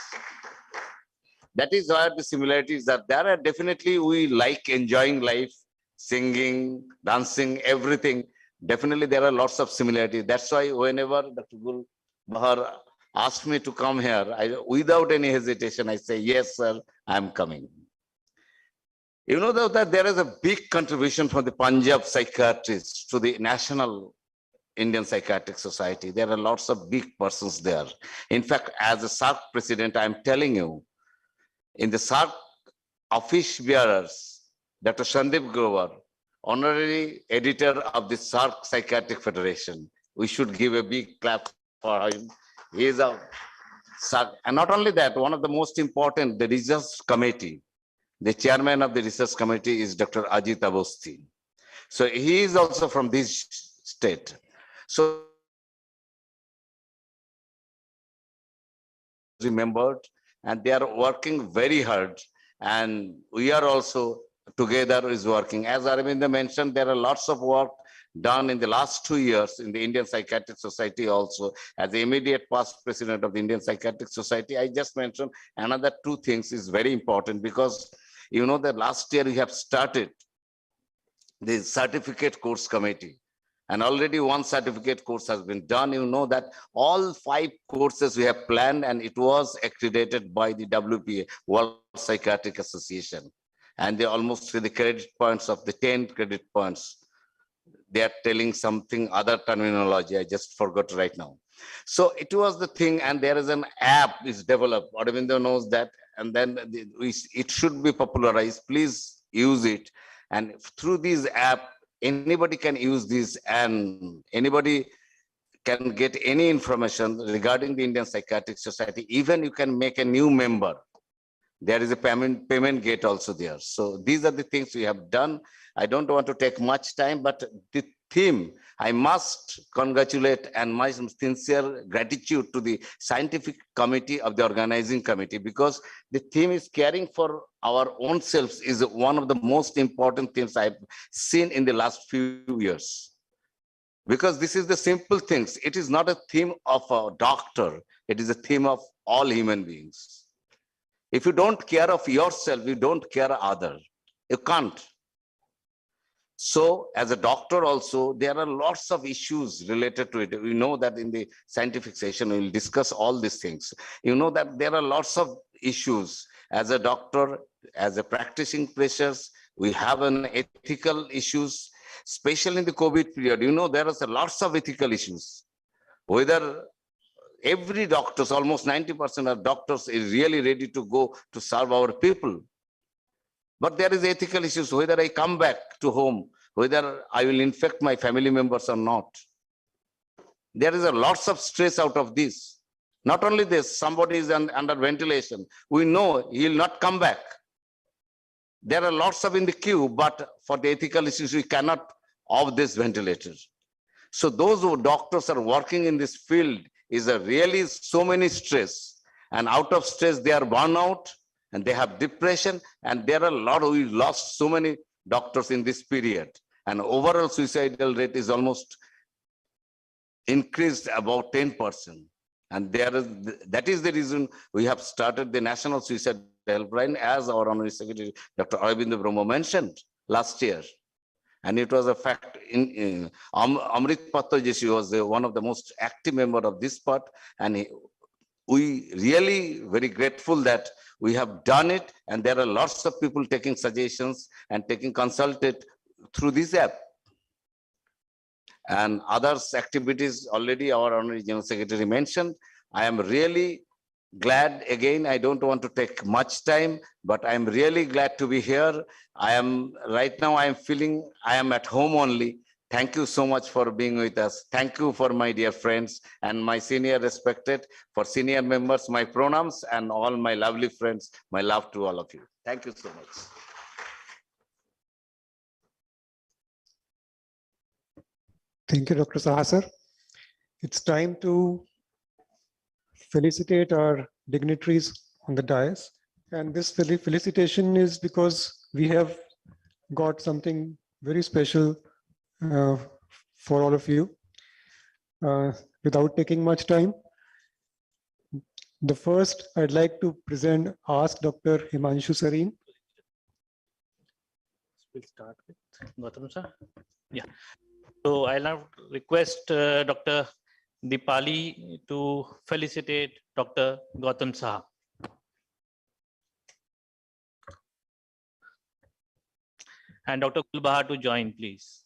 That is why the similarities are there. Are definitely, we like enjoying life, singing, dancing, everything. Definitely, there are lots of similarities. That's why whenever Dr. Gul Bahar asked me to come here, without any hesitation, I say, yes, sir, I'm coming. You know that there is a big contribution from the Punjab psychiatrists to the National Indian Psychiatric Society. There are lots of big persons there. In fact, as a SARC president, I'm telling you, in the SARC office bearers, Dr. Sandeep Grover, honorary editor of the SARC Psychiatric Federation, we should give a big clap for him. He is a SARC. And not only that, one of the most important, the research committee, the chairman of the research committee is Dr. Ajit Abosti. So he is also from this state. So remembered, and they are working very hard. and we are also together is working. As Aravinda mentioned, there are lots of work done in the last 2 years in the Indian Psychiatric Society also. As the immediate past president of the Indian Psychiatric Society, I just mentioned another 2 things is very important, because you know that last year we have started the certificate course committee, and already 1 certificate course has been done. You know that all 5 courses we have planned, and it was accredited by the WPA, World Psychiatric Association. And they almost the credit points of the 10 credit points, they are telling something other terminology. I just forgot right now. So it was the thing, and there is an app is developed. Aravinda knows that, and then it should be popularized. Please use it. And through this app, anybody can use this, and anybody can get any information regarding the Indian Psychiatric Society. Even you can make a new member. There is a payment gate also there. So these are the things we have done. I don't want to take much time, but the theme, I must congratulate and my sincere gratitude to the scientific committee of the organizing committee, because the theme is caring for our own selves is one of the most important things I've seen in the last few years. Because this is the simple things. It is not a theme of a doctor. It is a theme of all human beings. If you don't care of yourself, you don't care others. You can't. So as a doctor also, there are lots of issues related to it. We know that in the scientific session, we will discuss all these things. You know that there are lots of issues. As a doctor, as a practicing pressures, we have an ethical issues, especially in the COVID period. You know, there are lots of ethical issues. Whether every doctors, almost 90% of doctors is really ready to go to serve our people. But there is ethical issues, whether I come back to home, whether I will infect my family members or not. There is a lots of stress out of this. Not only this, somebody is under ventilation. We know he will not come back. There are lots of in the queue, but for the ethical issues, we cannot off this ventilator. So those who doctors are working in this field is a really so many stress, and out of stress they are burnout and they have depression, and there are a lot of, we lost so many doctors in this period, and overall suicidal rate is almost increased about 10%. And there is, that is the reason we have started the National Suicide Helpline, as our Honorary Secretary Dr. Aravind Brahma mentioned last year. And it was a fact in Amrit Pattaji was one of the most active member of this part, and we really very grateful that we have done it, and there are lots of people taking suggestions and taking consulted through this app. And others activities already our Honorary General Secretary mentioned. I am really glad, again, I don't want to take much time, but I'm really glad to be here. I am, right now I am feeling I am at home only. Thank you so much for being with us. Thank you for my dear friends and my senior respected, for senior members, my pronouns, and all my lovely friends, my love to all of you. Thank you so much. Thank you, Dr. Saha, sir. It's time to felicitate our dignitaries on the dais. And this felicitation is because we have got something very special for all of you. Without taking much time, the first I'd like to present, ask Dr. Himanshu Sareen. We'll start with Gautam sir. Yeah. So I'll now request Dr. Dipali to felicitate Dr. Gautam Saha. And Dr. Kulbahar to join, please.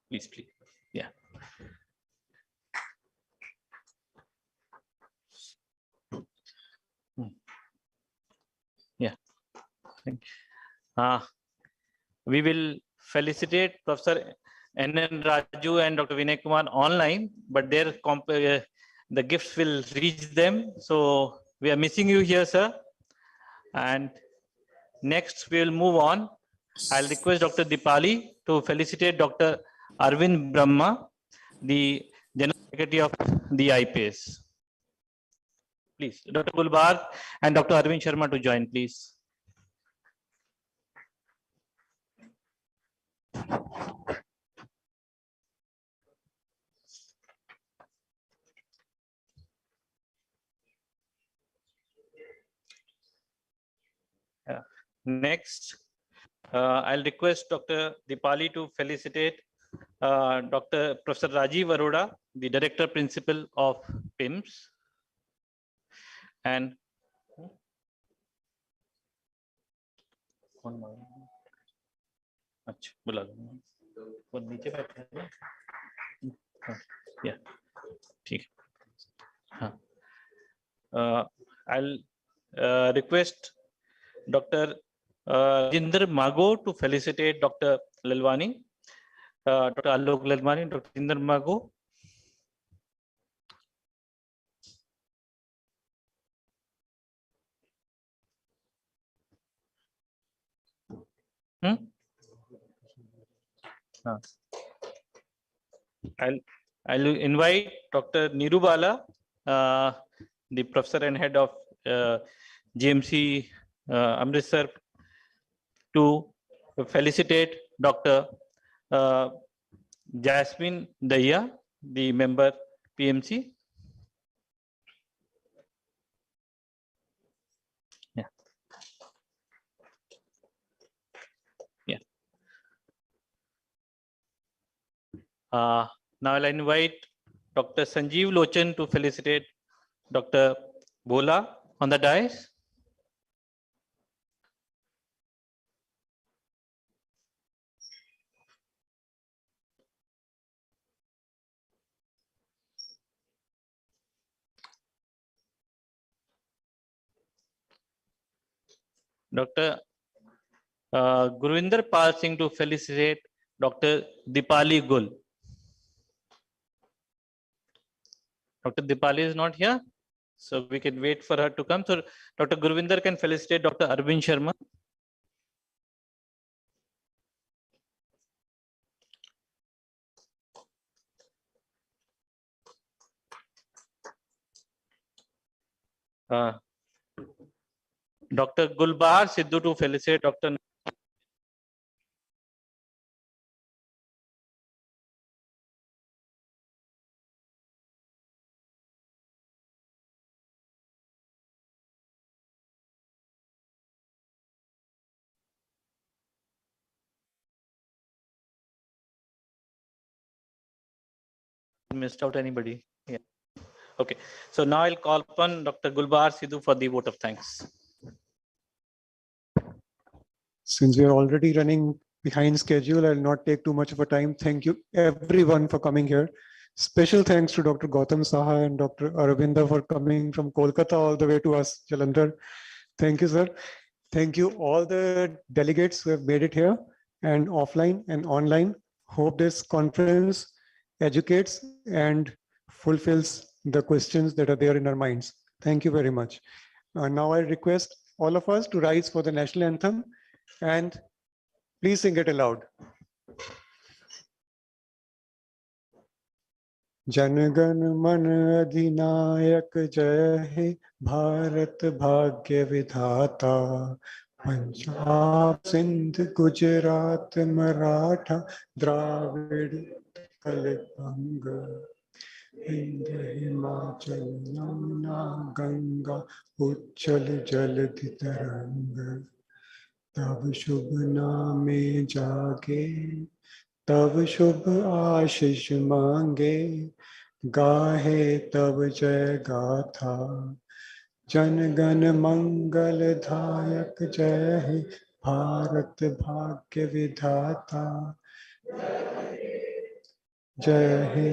Please. Yeah. Yeah. Thank you. We will felicitate Professor N.N. Raju and Dr. Vinay Kumar online, but their the gifts will reach them. So we are missing you here, sir. And next we will move on. I'll request Dr. Dipali to felicitate Dr. Arvind Brahma, the General Secretary of the IPS. Please, Dr. Gulbar and Dr. Arvind Sharma to join, please. Next, I'll request Dr. Dipali to felicitate Dr. Professor Rajiv Arora, the Director Principal of PIMS. And अच्छा बुला लो वो नीचे बैठे हैं ना या ठीक हाँ I'll request Dr. Jinder Mago to felicitate Dr. Lalwani, Dr. Alok Lalwani, Dr. Jinder Mago. I'll invite Dr. Nirubala, the professor and head of GMC Amritsar, to felicitate Dr. Jasmine Daya, the member PMC. Yeah. Yeah. Now I'll invite Dr. Sanjeev Lochan to felicitate Dr. Bola on the dais. Dr. Gurvinder Pal Singh to felicitate Dr. Dipali Gul. Dr. Dipali is not here, so we can wait for her to come. So Dr. Gurvinder can felicitate Dr. Arvind Sharma. Dr. Gulbahar Sidhu to felicitate Dr. Missed out anybody? Yeah. Okay. So now I'll call upon Dr. Gulbahar Sidhu for the vote of thanks. Since we are already running behind schedule, I'll not take too much of a time. Thank you everyone for coming here. Special thanks to Dr. Gautam Saha and Dr. Aravinda for coming from Kolkata all the way to us, Jalandhar. Thank you, sir. Thank you all the delegates who have made it here and offline and online. Hope this conference educates and fulfills the questions that are there in our minds. Thank you very much. Now I request all of us to rise for the national anthem and please sing it aloud. जनगण मन अधिनायक जय हे भारत भाग्य विधाता पंजाब सिंध गुजरात मराठा द्राविड़ उत्कल बंग हिंद हिमाचल यमुना गंगा उच्चल जलधि तरंग तब शुभ नामे जागे तब शुभ आशीष मांगे गाहे तब जय गाथा जन गण मंगल दायक जय हे भारत भाग्य विधाता जय हे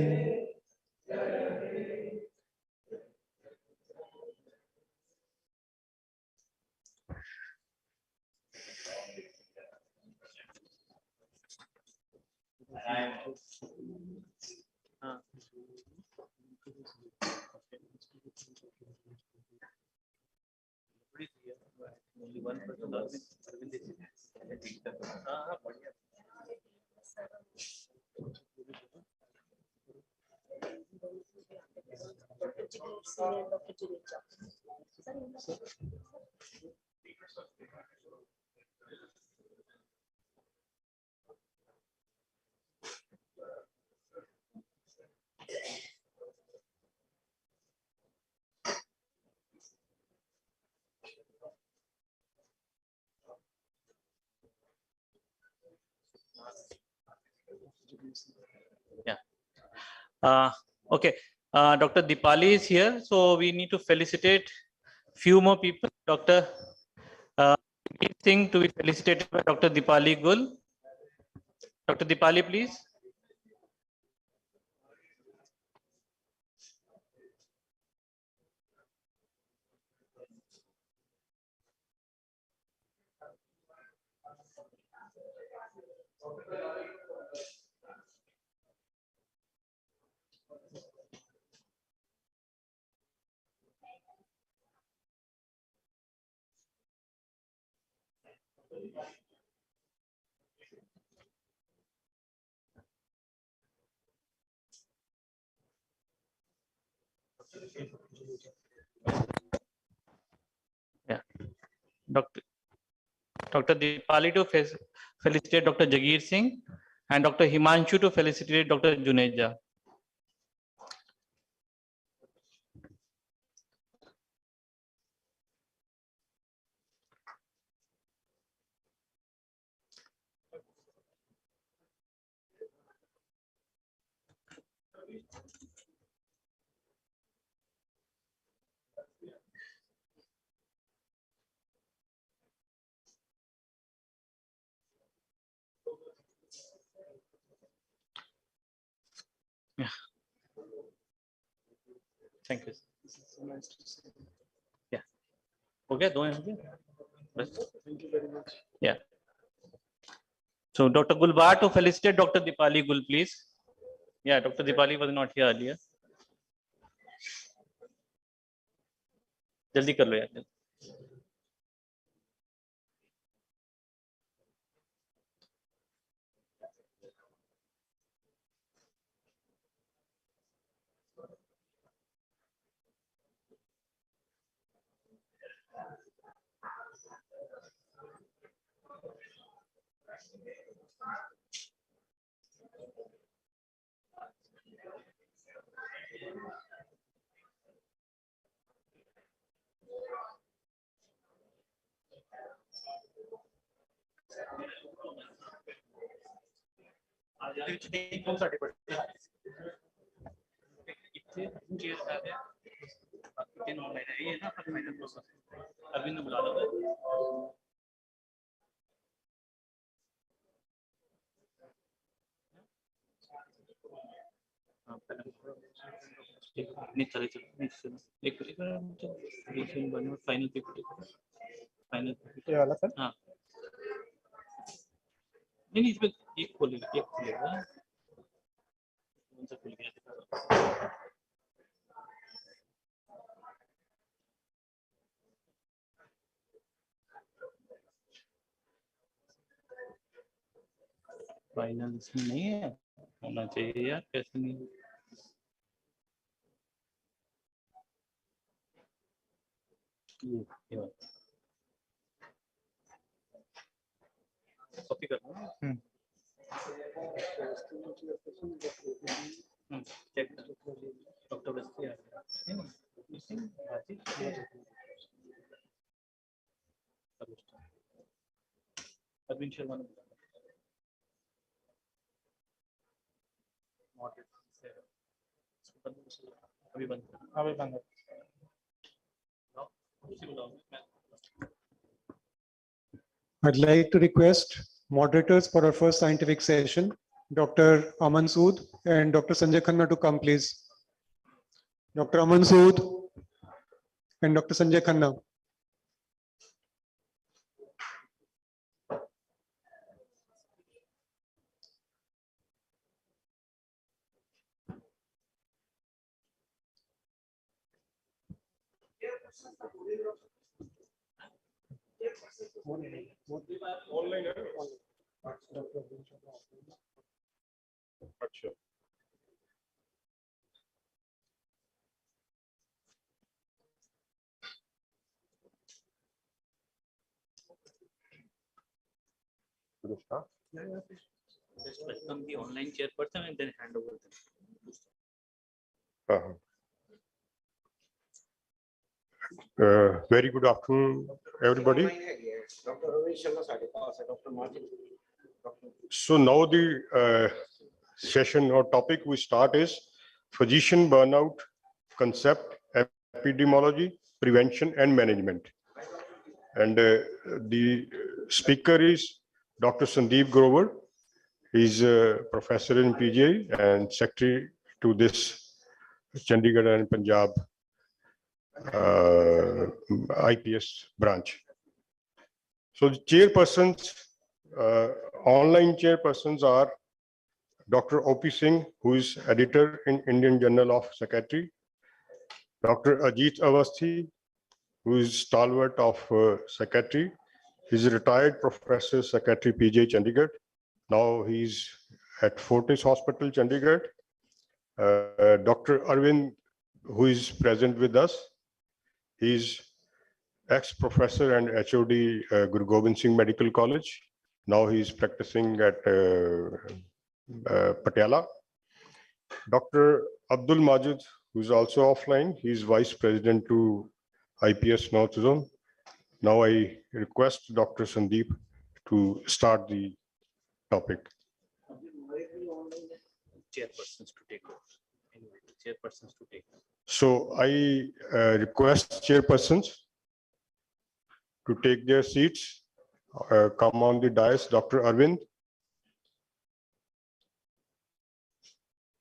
Yeah. Okay. Dr. Dipali is here, so we need to felicitate few more people. Dr. Singh to be felicitated by Dr. Dipali Gul. Dr. Dipali, please. Yeah. Dr. Dipali to felicitate Dr. Jagir Singh and Dr. Himanshu to felicitate Dr. Juneja. Yeah. Thank you. Yeah. Okay, thank you very much. Yeah. So Dr. Gulbar to felicitate Dr. Dipali Gul, please. Yeah, Dr. Dipali was not here earlier. जल्दी कर लो यार. अरविंद बुला लो. Final final हाँ नहीं इसमें एक खोलेगा कौन सा खुल गया फाइनल इसमें नहीं है होना चाहिए यार कैसे नहीं कॉपी कर चेक डॉक्टर बस्ती आ गया अरविंद शर्मा ने अभी बंद I'd like to request moderators for our first scientific session, Dr. Aman Sood and Dr. Sanjay Khanna to come, please. Dr. Aman Sood and Dr. Sanjay Khanna. अच्छा Just welcome the online chairperson and then hand over them. Very good afternoon, everybody. So now the session or topic we start is physician burnout concept, epidemiology, prevention and management. And the speaker is Dr. Sandeep Grover. He's a professor in PGI and secretary to this Chandigarh and Punjab IPS branch. So the chairpersons, online chairpersons are Dr. O.P. Singh, who is editor in Indian Journal of Psychiatry, Dr. Ajit Awasthi, who is stalwart of psychiatry. He's a retired professor, psychiatry, PJ Chandigarh. Now he's at Fortis Hospital, Chandigarh. Dr. Arvind, who is present with us, he's ex-professor and HOD Guru Gobind Singh Medical College. Now he's practicing at Patiala. Dr. Abdul Majid, who's also offline, he's vice president to IPS North Zone. Now I request Dr. Sandeep to start the topic. Chairpersons to take over. Anyway, chairpersons to take over. So I request chairpersons to take their seats. Come on the dais, Dr. Arvind.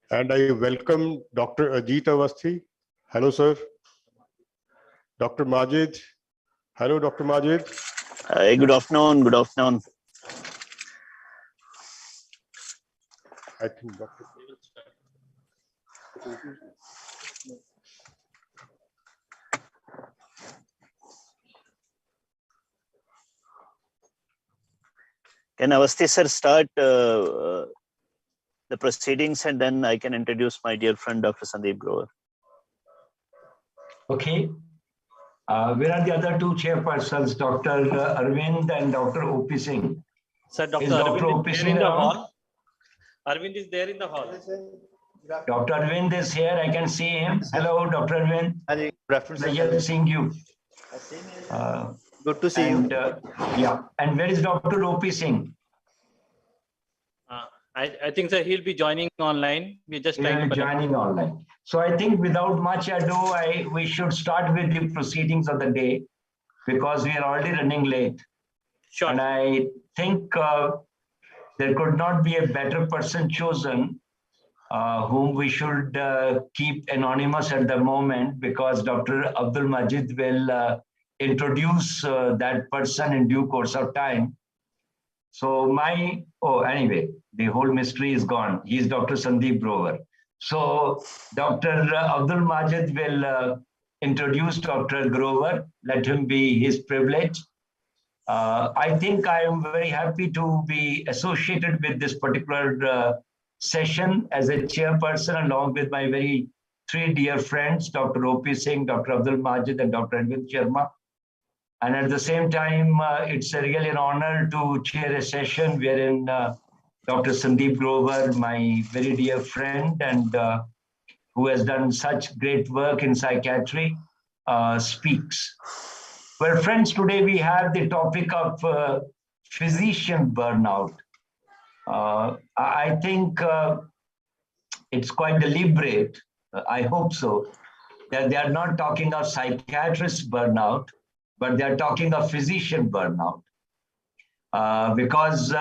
And I welcome Dr. Ajit Awasthi. Hello, sir. Dr. Majid. Hello, Dr. Majid. Good afternoon. Good afternoon. I think Dr. Can Awasthi sir start the proceedings, and then I can introduce my dear friend Dr. Sandeep Grover. Okay. Where are the other two chairpersons, Dr. Arvind and Dr. O.P. Singh? Sir, Dr. Is Arvind is there in the around? hall. Arvind is there in the hall. Dr. Arvind is here. I can see him. Hello, Dr. Arvind. Pleasure seeing you. Good to see you. Yeah. And where is Dr. O.P. Singh? I think, sir, he'll be joining online. We're just trying to joining online. So I think without much ado, we should start with the proceedings of the day because we are already running late. Sure. And I think there could not be a better person chosen whom we should keep anonymous at the moment, because Dr. Abdul Majid will introduce that person in due course of time. So anyway, the whole mystery is gone. He's Dr. Sandeep Grover. So Dr. Abdul Majid will introduce Dr. Grover. Let him be his privilege. I think I am very happy to be associated with this particular session as a chairperson, along with my three dear friends, Dr. O.P. Singh, Dr. Abdul Majid, and Dr. Arvind Sharma. And at the same time, it's really an honor to chair a session wherein Dr. Sandeep Grover, my very dear friend, and who has done such great work in psychiatry, speaks. Well, friends, today we have the topic of physician burnout. I think it's quite deliberate, I hope so, that they are not talking of psychiatrist burnout, but they are talking of physician burnout. Because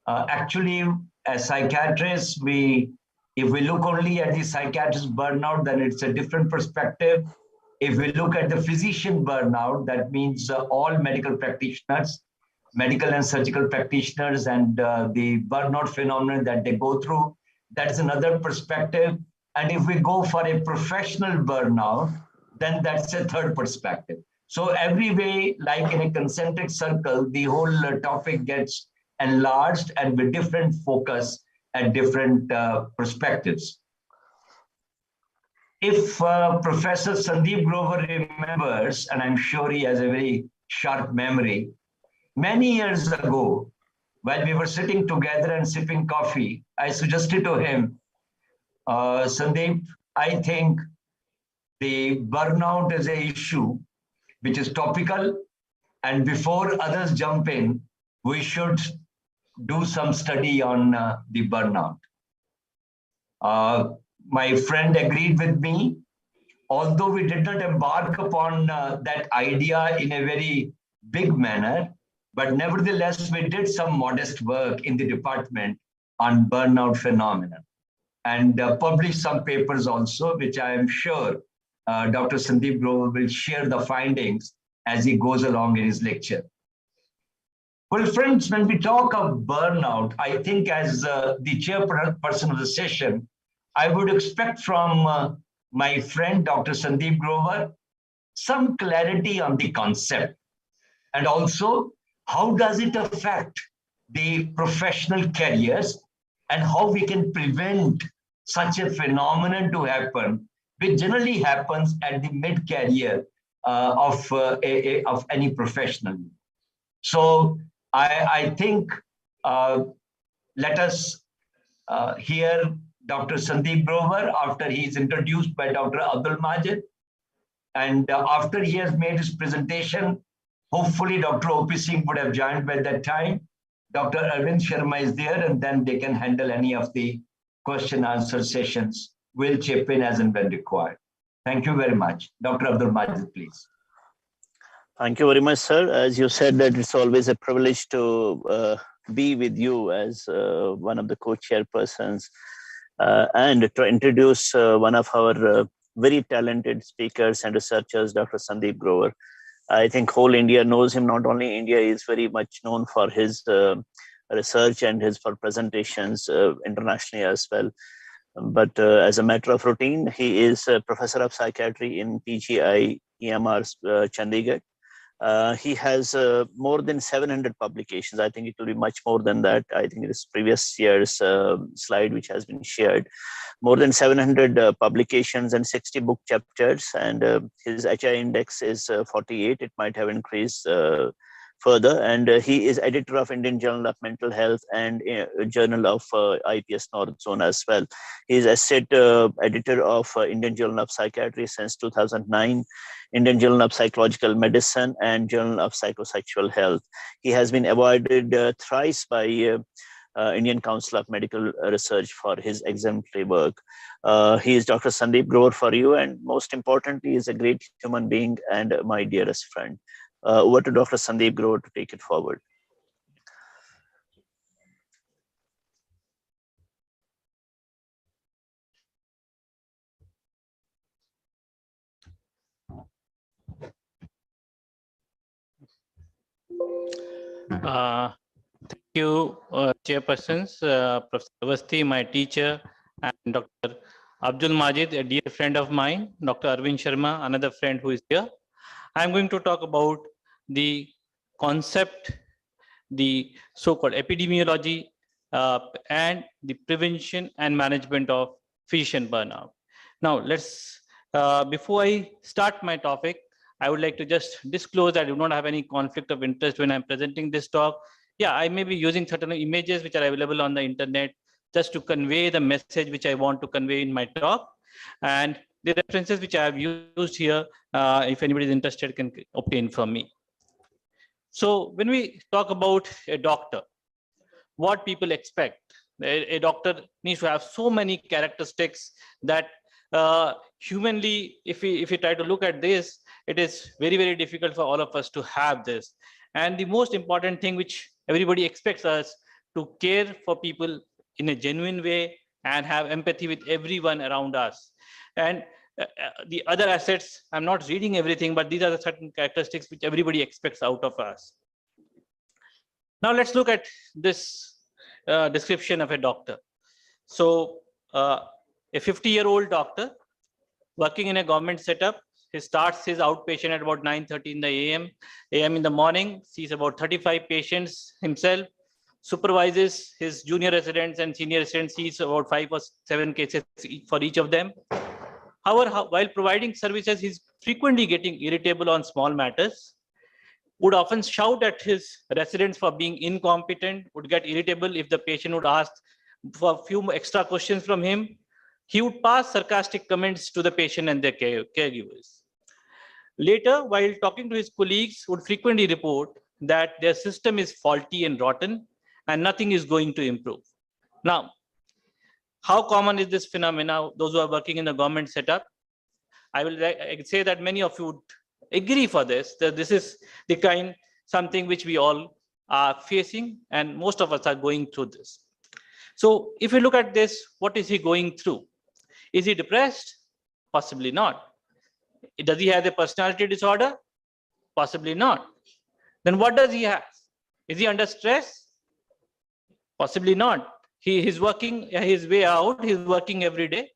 actually, as psychiatrists, if we look only at the psychiatrist burnout, then it's a different perspective. If we look at the physician burnout, that means all medical practitioners, medical and surgical practitioners, and the burnout phenomenon that they go through, that's another perspective. And if we go for a professional burnout, then that's a third perspective. So every way, like in a concentric circle, the whole topic gets enlarged and with different focus and different perspectives. If Professor Sandeep Grover remembers, and I'm sure he has a very sharp memory, many years ago, while we were sitting together and sipping coffee, I suggested to him, Sandeep, I think the burnout is an issue which is topical, and before others jump in, we should do some study on the burnout. My friend agreed with me, although we did not embark upon that idea in a very big manner, but nevertheless, we did some modest work in the department on burnout phenomenon and published some papers also, which I am sure Dr. Sandeep Grover will share the findings as he goes along in his lecture. Well, friends, when we talk of burnout, I think as the chairperson of the session, I would expect from my friend, Dr. Sandeep Grover, some clarity on the concept. And also, how does it affect the professional careers and how we can prevent such a phenomenon to happen, which generally happens at the mid-career of any professional. So I think let us hear Dr. Sandeep Grover after he is introduced by Dr. Abdul Majid. And after he has made his presentation, hopefully Dr. O.P. Singh would have joined by that time. Dr. Arvind Sharma is there, and then they can handle any of the question answer sessions. We'll chip in as and when required. Thank you very much. Dr. Abdul Majid, please. Thank you very much, sir. As you said, that it's always a privilege to be with you as one of the co-chairpersons and to introduce one of our very talented speakers and researchers, Dr. Sandeep Grover. I think whole India knows him. Not only India, is very much known for his research and his for presentations internationally as well. But as a matter of routine, he is a professor of psychiatry in PGI EMR Chandigarh. He has more than 700 publications. I think it will be much more than that. I think it is previous year's slide which has been shared. More than 700 publications and 60 book chapters, and his HI index is 48. It might have increased further, and he is editor of Indian Journal of Mental Health and Journal of IPS North Zone as well. He is asset editor of Indian Journal of Psychiatry since 2009, Indian Journal of Psychological Medicine, and Journal of Psychosexual Health. He has been awarded thrice by Indian Council of Medical Research for his exemplary work. He is Dr. Sandeep Grover for you, and most importantly, he is a great human being and my dearest friend. Over to Dr. Sandeep Grover to take it forward. Thank you, chairpersons, Professor Avasti, my teacher, and Dr. Abdul Majid, a dear friend of mine, Dr. Arvind Sharma, another friend who is here. I'm going to talk about the concept, the so-called epidemiology, and the prevention and management of physician burnout. Now, before I start my topic, I would like to just disclose that I do not have any conflict of interest when I'm presenting this talk. Yeah, I may be using certain images which are available on the internet just to convey the message which I want to convey in my talk. And the references which I have used here, if anybody is interested, can obtain from me. So when we talk about a doctor, what people expect, a doctor needs to have so many characteristics that humanly, if we try to look at this, it is very, very difficult for all of us to have this. And the most important thing which everybody expects us to care for people in a genuine way and have empathy with everyone around us. And the other assets, I'm not reading everything, but these are the certain characteristics which everybody expects out of us. Now let's look at this description of a doctor. So a 50-year-old doctor working in a government setup, he starts his outpatient at about 9:30 in the AM in the morning, sees about 35 patients himself, supervises his junior residents and senior residents, sees about 5 or 7 cases for each of them. However, while providing services, he's frequently getting irritable on small matters, would often shout at his residents for being incompetent, would get irritable if the patient would ask for a few extra questions from him. He would pass sarcastic comments to the patient and their caregivers. Later, while talking to his colleagues, would frequently report that their system is faulty and rotten and nothing is going to improve. Now, How common is this phenomena, those who are working in the government setup? I will say that many of you would agree for this, that this is the something which we all are facing, and most of us are going through this. So if you look at this, what is he going through? Is he depressed? Possibly not. Does he have a personality disorder? Possibly not. Then what does he have? Is he under stress? Possibly not. He is working his way out, he's working every day.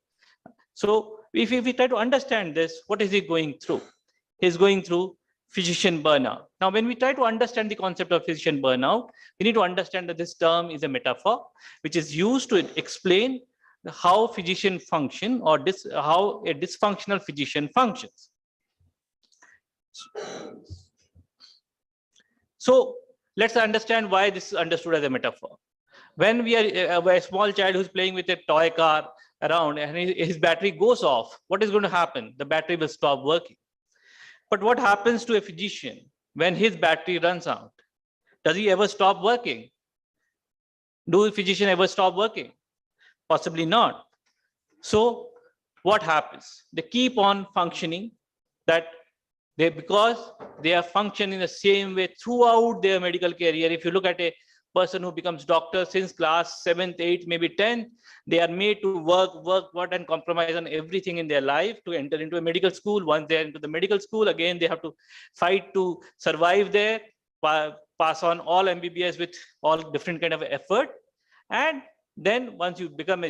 So if we try to understand this, what is he going through? He's going through physician burnout. Now, when we try to understand the concept of physician burnout, we need to understand that this term is a metaphor, which is used to explain how physician function, or how a dysfunctional physician functions. So let's understand why this is understood as a metaphor. When we are a small child who's playing with a toy car around and his battery goes off, what is going to happen? The battery will stop working. But what happens to a physician when his battery runs out? Does he ever stop working? Do a physician ever stop working? Possibly not. So what happens? They keep on functioning, because they are functioning the same way throughout their medical career. If you look at a person who becomes doctor since class 7th, 8th, maybe 10th, they are made to work, and compromise on everything in their life to enter into a medical school. Once they're into the medical school, again, they have to fight to survive there, pass on all MBBS with all different kind of effort. And then once you become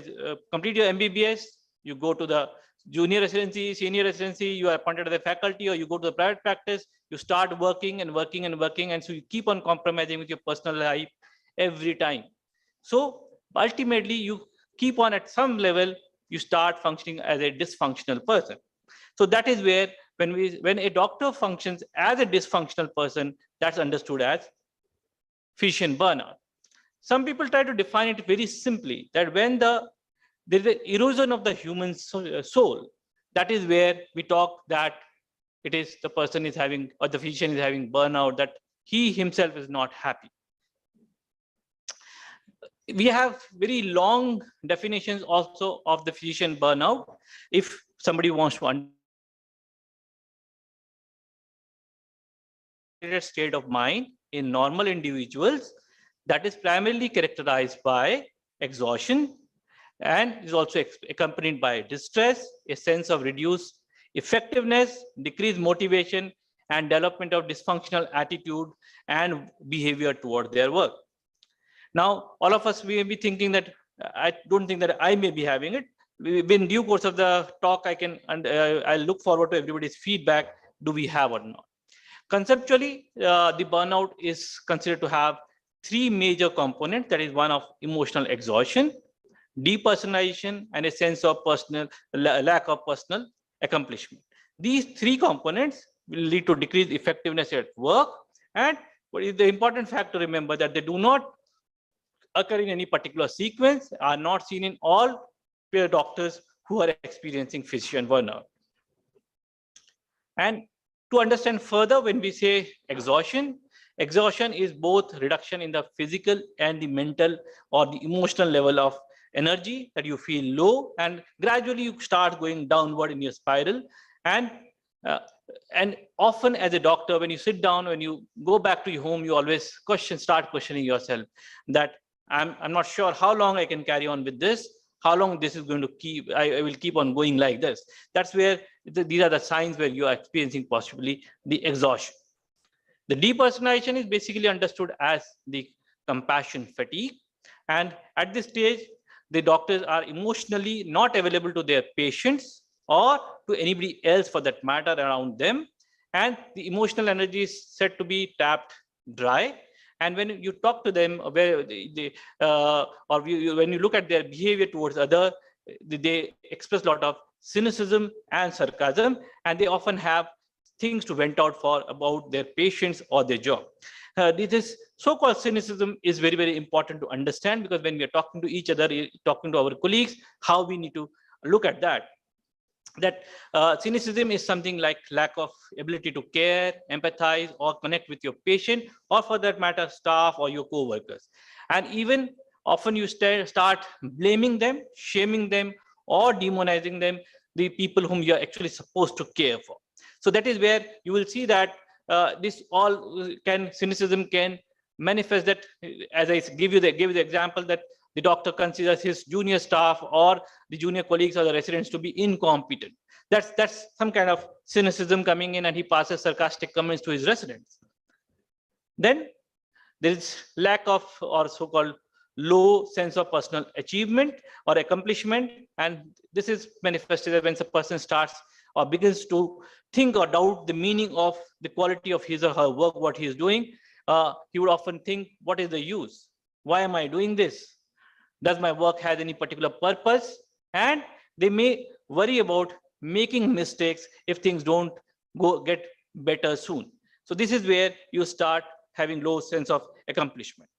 complete your MBBS, you go to the junior residency, senior residency, you are appointed as a faculty, or you go to the private practice, you start working and working and working. And so you keep on compromising with your personal life every time. So ultimately, you keep on at some level, you start functioning as a dysfunctional person. So that is where when a doctor functions as a dysfunctional person, that's understood as physician burnout. Some people try to define it very simply, that when there is an erosion of the human soul, that is where we talk that it is the person is having, or the physician is having burnout, that he himself is not happy. We have very long definitions also of the physician burnout. If somebody wants to understand state of mind in normal individuals, that is primarily characterized by exhaustion, and is also accompanied by distress, a sense of reduced effectiveness, decreased motivation, and development of dysfunctional attitude and behavior toward their work. Now, all of us, we may be thinking that I don't think that I may be having it. In due course of the talk, I'll look forward to everybody's feedback. Do we have or not? Conceptually, the burnout is considered to have three major components. That is one of emotional exhaustion, depersonalization, and a sense of lack of personal accomplishment. These three components will lead to decreased effectiveness at work. And what is the important fact to remember, that they do not occur in any particular sequence, are not seen in all peer doctors who are experiencing physician burnout. And to understand further, when we say exhaustion is both reduction in the physical and the mental or the emotional level of energy, that you feel low, and gradually you start going downward in your spiral. And often as a doctor, when you sit down, when you go back to your home, you always start questioning yourself that I'm not sure how long I can carry on with this, how long this is going to keep, I will keep on going like this. That's where these are the signs where you are experiencing possibly the exhaustion. The depersonalization is basically understood as the compassion fatigue. And at this stage, the doctors are emotionally not available to their patients or to anybody else for that matter around them. And the emotional energy is said to be tapped dry. And when you talk to them, when you look at their behavior towards others, they express a lot of cynicism and sarcasm, and they often have things to vent out about their patients or their job. This so-called cynicism is very, very important to understand, because when we are talking to each other, talking to our colleagues, how we need to look at that. Cynicism is something like lack of ability to care, empathize, or connect with your patient, or for that matter, staff or your co-workers. And even often you start blaming them, shaming them, or demonizing them, the people whom you are actually supposed to care for. So that is where you will see that this all cynicism can manifest that, as I give you the example, that the doctor considers his junior staff or the junior colleagues or the residents to be incompetent. That's some kind of cynicism coming in, and he passes sarcastic comments to his residents. Then there is lack of or so-called low sense of personal achievement or accomplishment, and this is manifested when a person starts or begins to think or doubt the meaning of the quality of his or her work, what he is doing. He would often think, what is the use? Why am I doing this? Does my work have any particular purpose? And they may worry about making mistakes if things don't get better soon. So this is where you start having low sense of accomplishment.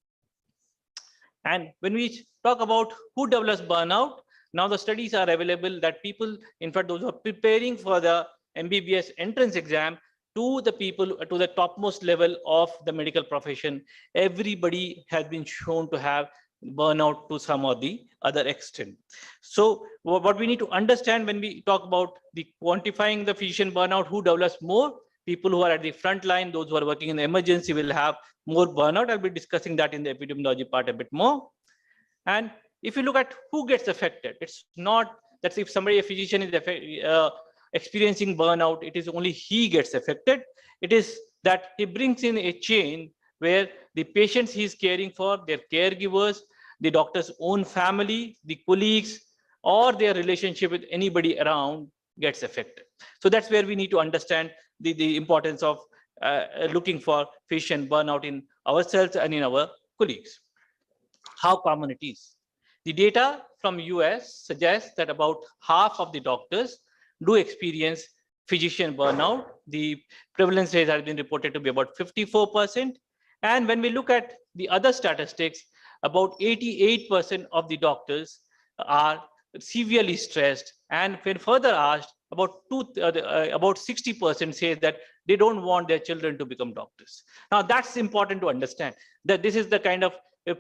And when we talk about who develops burnout, now the studies are available that people, in fact, those who are preparing for the MBBS entrance exam, to the people to the topmost level of the medical profession, everybody has been shown to have burnout to some or the other extent. So what we need to understand when we talk about the quantifying the physician burnout, who develops more, people who are at the front line, those who are working in the emergency will have more burnout. I'll be discussing that in the epidemiology part a bit more. And if you look at who gets affected, it's not that if somebody, a physician is experiencing burnout, it is only he gets affected. It is that he brings in a chain where the patients he is caring for, their caregivers, the doctor's own family, the colleagues, or their relationship with anybody around gets affected. So that's where we need to understand the importance of looking for physician burnout in ourselves and in our colleagues. How common it is. The data from US suggests that about half of the doctors do experience physician burnout. The prevalence rate has been reported to be about 54%. And when we look at the other statistics, about 88% of the doctors are severely stressed. And when further asked, about 60% say that they don't want their children to become doctors. Now that's important to understand, that this is the kind of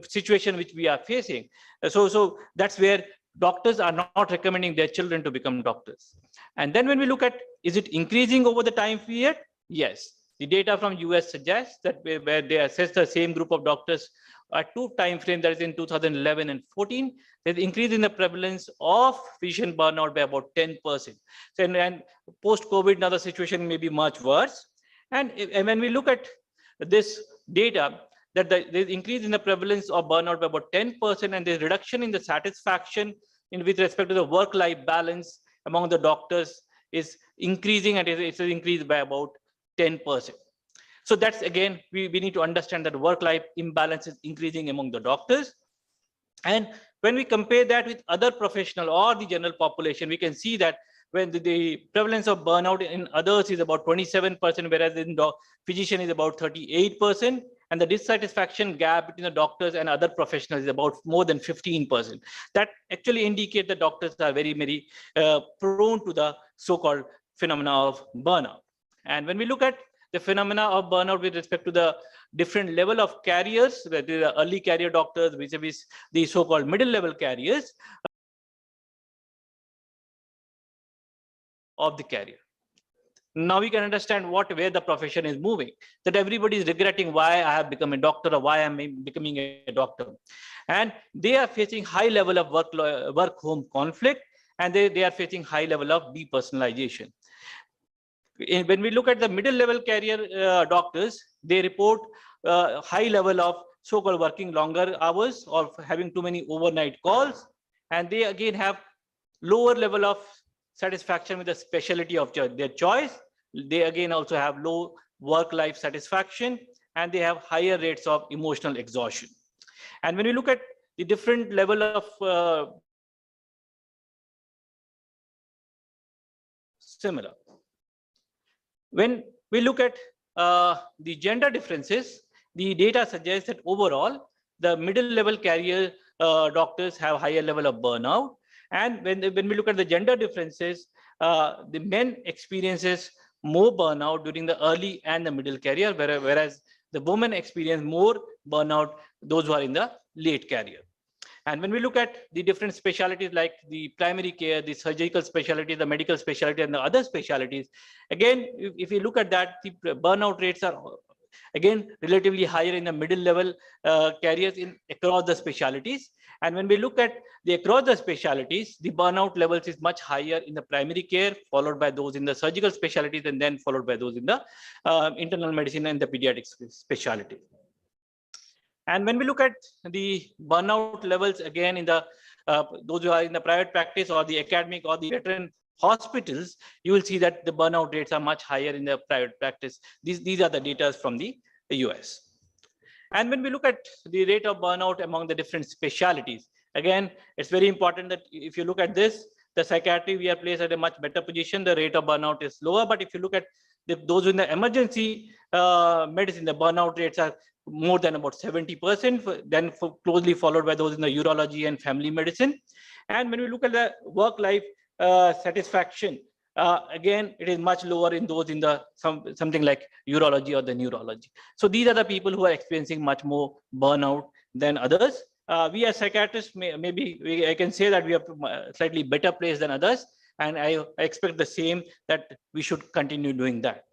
situation which we are facing. So that's where doctors are not recommending their children to become doctors. And then when we look at, is it increasing over the time period? Yes. The data from US suggests that where they assess the same group of doctors at two time frames, that is in 2011 and 14, there's increase in the prevalence of physician burnout by about 10%. So, and post-COVID, now the situation may be much worse. And when we look at this data, that there's increase in the prevalence of burnout by about 10%, and there's reduction in the satisfaction with respect to the work-life balance among the doctors is increasing, and it's increased by about 10%. So that's, again, we need to understand that work-life imbalance is increasing among the doctors. And when we compare that with other professional or the general population, we can see that when the prevalence of burnout in others is about 27%, whereas in physician is about 38%. And the dissatisfaction gap between the doctors and other professionals is about more than 15%. That actually indicates that doctors are very, very prone to the so-called phenomena of burnout. And when we look at the phenomena of burnout with respect to the different level of carriers, whether the early carrier doctors vis-a-vis the so-called middle level carriers of the carrier. Now we can understand where the profession is moving, that everybody is regretting why I have become a doctor or why I'm becoming a doctor. And they are facing high level of work-home conflict, and they are facing high level of depersonalization. When we look at the middle level carrier doctors, they report high level of so-called working longer hours or having too many overnight calls. And they again have lower level of satisfaction with the specialty of their choice. They again also have low work-life satisfaction, and they have higher rates of emotional exhaustion. And when we look at the different level of similar. When we look at the gender differences, the data suggests that overall, the middle level carrier doctors have higher level of burnout. And when we look at the gender differences, the men experiences more burnout during the early and the middle carrier, whereas the women experience more burnout, those who are in the late carrier. And when we look at the different specialties like the primary care, the surgical specialty, the medical specialty, and the other specialties, again, if you look at that, the burnout rates are again relatively higher in the middle level carriers across the specialties. And when we look at the across the specialties, the burnout levels is much higher in the primary care, followed by those in the surgical specialties, and then followed by those in the internal medicine and the pediatric specialty. And when we look at the burnout levels again in the those who are in the private practice or the academic or the veteran hospitals, you will see that the burnout rates are much higher in the private practice. These are the data from the US. And when we look at the rate of burnout among the different specialties, again, it's very important that if you look at this, the psychiatry, we are placed at a much better position. The rate of burnout is lower. But if you look at those in the emergency medicine, the burnout rates are more than about 70%, then closely followed by those in the urology and family medicine. And when we look at the work-life satisfaction, again, it is much lower in those in the something like urology or the neurology. So these are the people who are experiencing much more burnout than others. We as psychiatrists, maybe I can say that we are slightly better placed than others, and I expect the same, that we should continue doing that.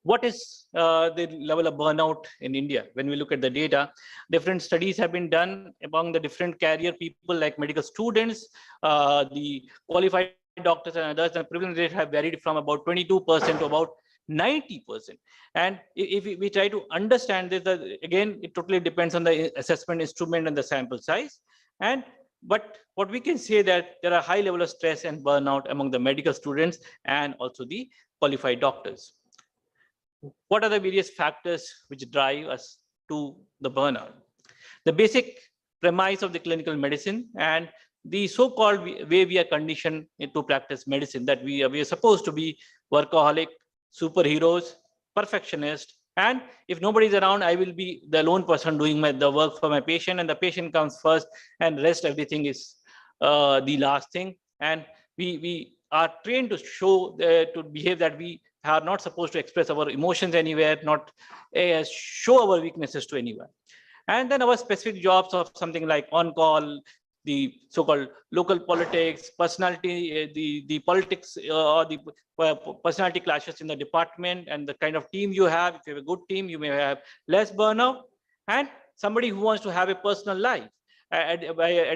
What is the level of burnout in India? When we look at the data, different studies have been done among the different career people like medical students, the qualified doctors and others, and prevalence rates have varied from about 22% to about 90%. And if we try to understand this, again, it totally depends on the assessment instrument and the sample size. But what we can say that there are high level of stress and burnout among the medical students and also the qualified doctors. What are the various factors which drive us to the burnout? The basic premise of the clinical medicine and the so-called way we are conditioned to practice medicine, that we are supposed to be workaholic, superheroes, perfectionist, and if nobody is around, I will be the lone person doing the work for my patient, and the patient comes first, and rest everything is the last thing. And we are trained to show to behave that we are not supposed to express our emotions anywhere, not show our weaknesses to anyone. And then our specific jobs of something like on-call, the so-called local politics, personality, the politics or the personality clashes in the department, and the kind of team you have. If you have a good team, you may have less burnout. And somebody who wants to have a personal life at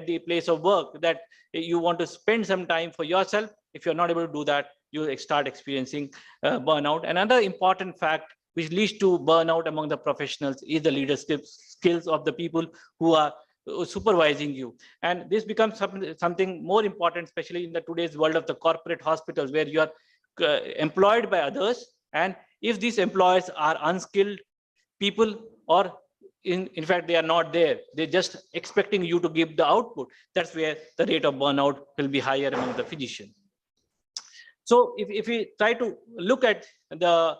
the place of work, that you want to spend some time for yourself. If you're not able to do that, you start experiencing burnout. Another important fact which leads to burnout among the professionals is the leadership skills of the people who are supervising you. And this becomes something more important, especially in the today's world of the corporate hospitals, where you are employed by others. And if these employees are unskilled people, or in fact they are not there, they're just expecting you to give the output, that's where the rate of burnout will be higher among the physicians. So if we try to look at the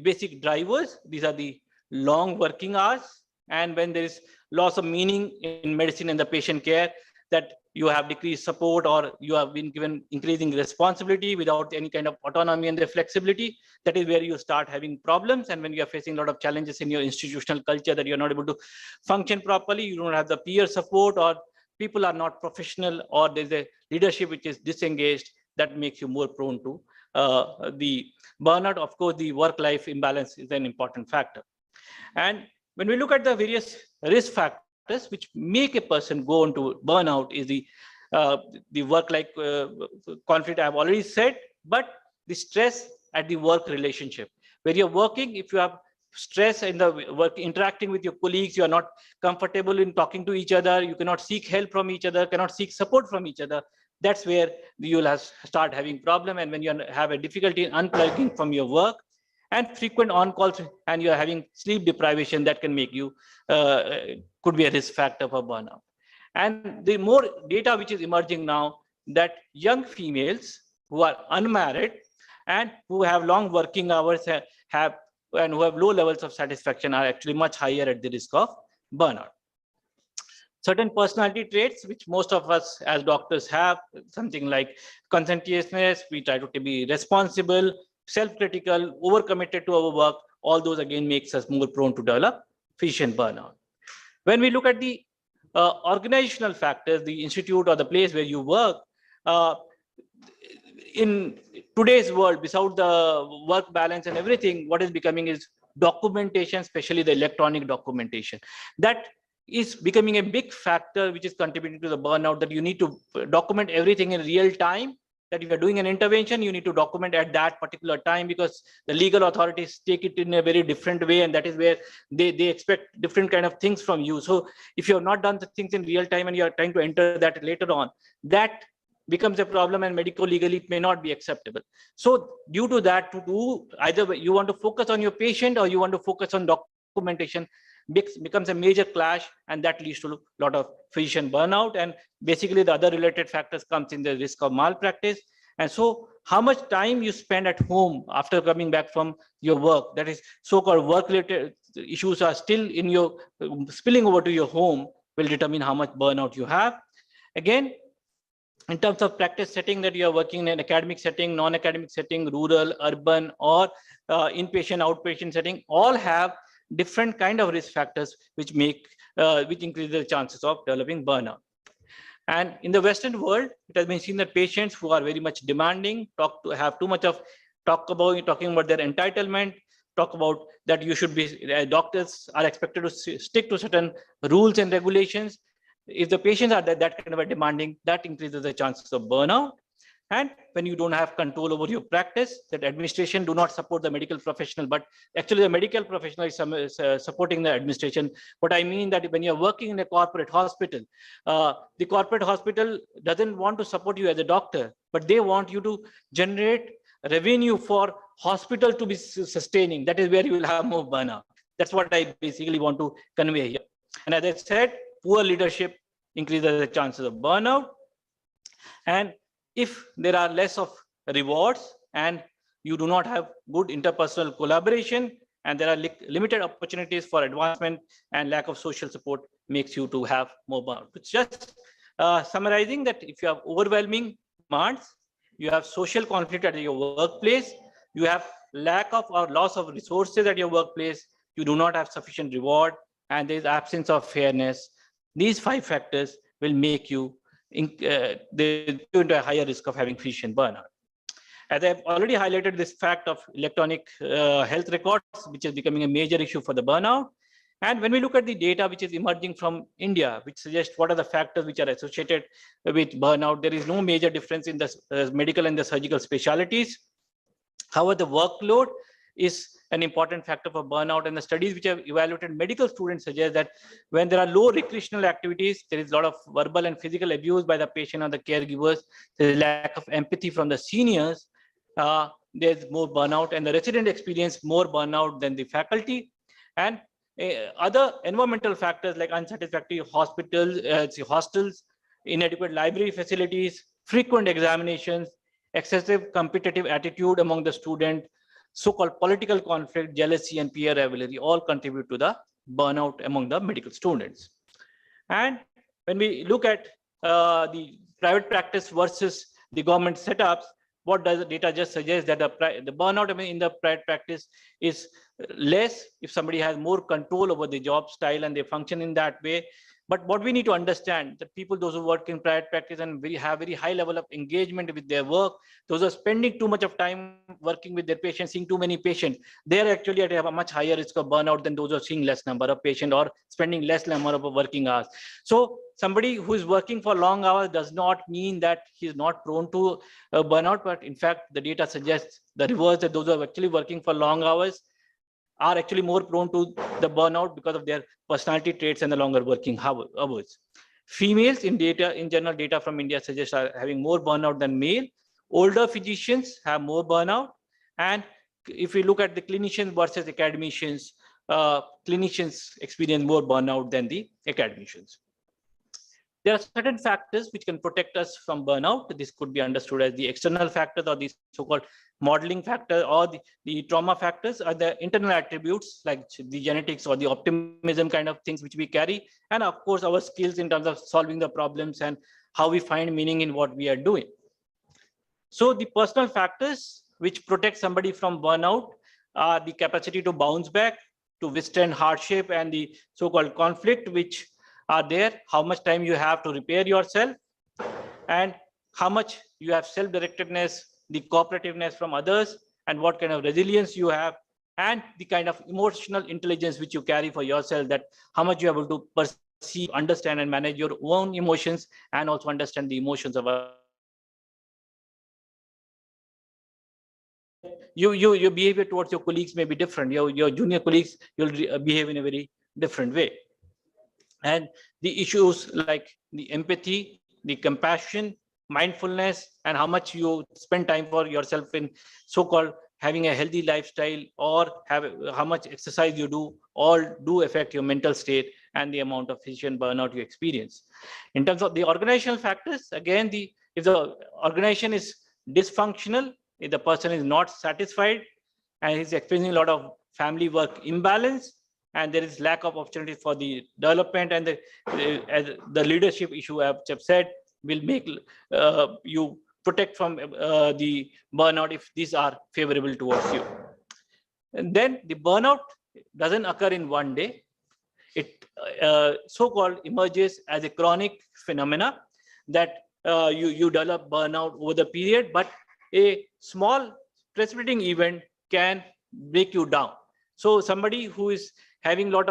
basic drivers, these are the long working hours, and when there is loss of meaning in medicine and the patient care, that you have decreased support, or you have been given increasing responsibility without any kind of autonomy and the flexibility, that is where you start having problems. And when you are facing a lot of challenges in your institutional culture, that you're not able to function properly, you don't have the peer support, or people are not professional, or there's a leadership which is disengaged, that makes you more prone to the burnout. Of course, the work-life imbalance is an important factor. And when we look at the various risk factors which make a person go into burnout, is the work-life conflict I've already said, but the stress at the work relationship. Where you're working, if you have stress in the work, interacting with your colleagues, you are not comfortable in talking to each other, you cannot seek help from each other, cannot seek support from each other, that's where you will start having problem. And when you have a difficulty in unplugging from your work, and frequent on-calls, and you're having sleep deprivation, that can make you, could be a risk factor for burnout. And the more data which is emerging now, that young females who are unmarried and who have long working hours and who have low levels of satisfaction are actually much higher at the risk of burnout. Certain personality traits which most of us as doctors have, something like conscientiousness, we try to be responsible, self-critical, overcommitted to our work, all those again makes us more prone to develop physician burnout. When we look at the organizational factors, the institute or the place where you work. In today's world, without the work balance and everything, what is becoming is documentation, especially the electronic documentation. That is becoming a big factor which is contributing to the burnout, that you need to document everything in real time, that if you're doing an intervention, you need to document at that particular time, because the legal authorities take it in a very different way, and that is where they expect different kind of things from you. So if you have not done the things in real time and you are trying to enter that later on, that becomes a problem, and medico-legally it may not be acceptable. So due to that, to do either you want to focus on your patient or you want to focus on documentation, becomes a major clash, and that leads to a lot of physician burnout. And basically the other related factors comes in the risk of malpractice. And so how much time you spend at home after coming back from your work, that is so-called work-related issues, are still in your spilling over to your home, will determine how much burnout you have. Again, in terms of practice setting, that you are working in an academic setting, non-academic setting, rural, urban, or inpatient, outpatient setting, all have different kind of risk factors which increase the chances of developing burnout. And in the Western world, it has been seen that patients who are very much demanding, have too much of talking about their entitlement, talk about that you should be, doctors are expected to stick to certain rules and regulations. If the patients are that kind of a demanding, that increases the chances of burnout. And when you don't have control over your practice, that administration do not support the medical professional, but actually the medical professional is supporting the administration. What I mean that when you're working in a corporate hospital, the corporate hospital doesn't want to support you as a doctor, but they want you to generate revenue for hospital to be sustaining. That is where you will have more burnout. That's what I basically want to convey here. And as I said, poor leadership increases the chances of burnout. And if there are less of rewards and you do not have good interpersonal collaboration, and there are limited opportunities for advancement, and lack of social support makes you to have more burnout. It's just summarizing that if you have overwhelming demands, you have social conflict at your workplace, you have lack of or loss of resources at your workplace, you do not have sufficient reward, and there is absence of fairness. These 5 factors will make you into a higher risk of having physician burnout. As I've already highlighted this fact of electronic health records, which is becoming a major issue for the burnout. And when we look at the data which is emerging from India, which suggests what are the factors which are associated with burnout, there is no major difference in the medical and the surgical specialties. However, the workload is an important factor for burnout, and the studies which have evaluated medical students suggest that when there are low recreational activities, there is a lot of verbal and physical abuse by the patient or the caregivers, there is lack of empathy from the seniors, there's more burnout, and the resident experience more burnout than the faculty. And other environmental factors like unsatisfactory hostels, inadequate library facilities, frequent examinations, excessive competitive attitude among the student, so-called political conflict, jealousy, and peer rivalry all contribute to the burnout among the medical students. And when we look at the private practice versus the government setups, what does the data just suggest? That the burnout in the private practice is less if somebody has more control over the job style and they function in that way. But what we need to understand that people, those who work in private practice and have very high level of engagement with their work, those are spending too much of time working with their patients, seeing too many patients, they're actually at a much higher risk of burnout than those who are seeing less number of patients or spending less number of working hours. So somebody who is working for long hours does not mean that he is not prone to burnout, but in fact, the data suggests the reverse, that those who are actually working for long hours are actually more prone to the burnout because of their personality traits and the longer working hours. Females in general data from India suggests are having more burnout than male. Older physicians have more burnout. And if we look at the clinicians versus academicians, clinicians experience more burnout than the academicians. There are certain factors which can protect us from burnout. This could be understood as the external factors or the so-called modeling factor, or the trauma factors are the internal attributes like the genetics or the optimism kind of things which we carry. And of course, our skills in terms of solving the problems and how we find meaning in what we are doing. So the personal factors which protect somebody from burnout are the capacity to bounce back, to withstand hardship, and the so-called conflict which are there, how much time you have to repair yourself, and how much you have self-directedness, the cooperativeness from others, and what kind of resilience you have, and the kind of emotional intelligence which you carry for yourself, that how much you are able to perceive, understand, and manage your own emotions, and also understand the emotions of others. Your behavior towards your colleagues may be different. Your junior colleagues, you'll behave in a very different way. And the issues like the empathy, the compassion, mindfulness, and how much you spend time for yourself in so-called having a healthy lifestyle, or how much exercise you do, all do affect your mental state and the amount of physician burnout you experience. In terms of the organizational factors, again, if the organization is dysfunctional, if the person is not satisfied and he's experiencing a lot of family work imbalance, and there is lack of opportunity for the development, and the leadership issue I have said will make you protect from the burnout if these are favorable towards you. And then the burnout doesn't occur in one day. It so-called emerges as a chronic phenomena that you develop burnout over the period, but a small precipitating event can break you down. So somebody who is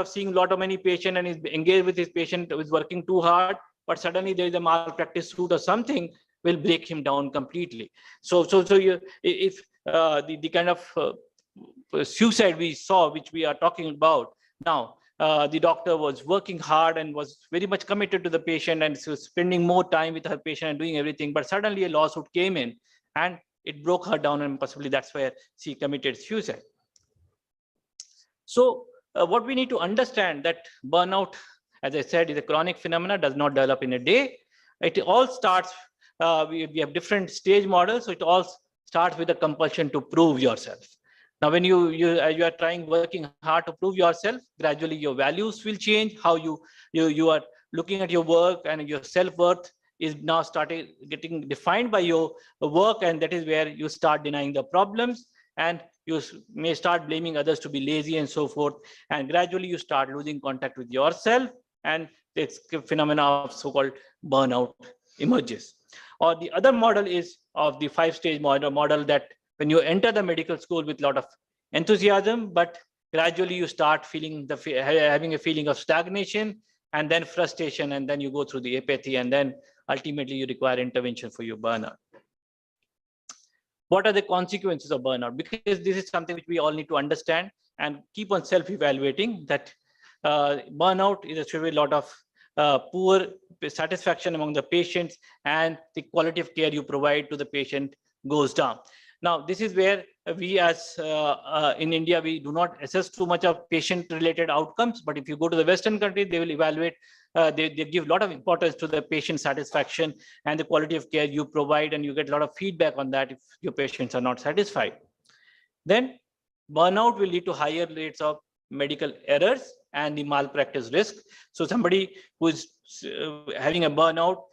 seeing a lot of many patients and is engaged with his patient, is working too hard, but suddenly there is a malpractice suit or something, will break him down completely. If the kind of suicide we saw, which we are talking about now, the doctor was working hard and was very much committed to the patient and was spending more time with her patient and doing everything, but suddenly a lawsuit came in and it broke her down, and possibly that's where she committed suicide. So what we need to understand that burnout, as I said, is a chronic phenomena, does not develop in a day. It all starts, we have different stage models, so it all starts with a compulsion to prove yourself. Now, when you are working hard to prove yourself, gradually your values will change, how you are looking at your work, and your self-worth is now started getting defined by your work, and that is where you start denying the problems, and you may start blaming others to be lazy and so forth, and gradually you start losing contact with yourself, and this phenomena of so-called burnout emerges. Or the other model is of the 5-stage model that when you enter the medical school with a lot of enthusiasm, but gradually you start having a feeling of stagnation, and then frustration, and then you go through the apathy, and then ultimately you require intervention for your burnout. What are the consequences of burnout? Because this is something which we all need to understand and keep on self-evaluating, that burnout is actually a lot of poor satisfaction among the patients, and the quality of care you provide to the patient goes down. Now, this is where we as in India, we do not assess too much of patient-related outcomes, but if you go to the Western countries, they will evaluate, they give a lot of importance to the patient satisfaction and the quality of care you provide, and you get a lot of feedback on that if your patients are not satisfied. Then burnout will lead to higher rates of medical errors and the malpractice risk. So somebody who is having a burnout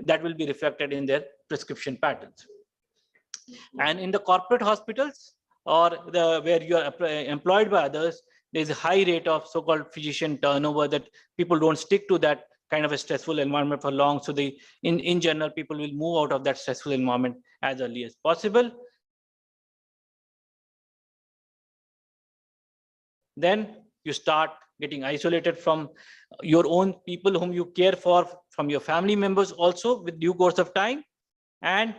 that will be reflected in their prescription patterns. And in the corporate hospitals, or where you are employed by others, there is a high rate of so-called physician turnover, that people don't stick to that kind of a stressful environment for long. So in general, people will move out of that stressful environment as early as possible. Then you start getting isolated from your own people whom you care for, from your family members also with due course of time. And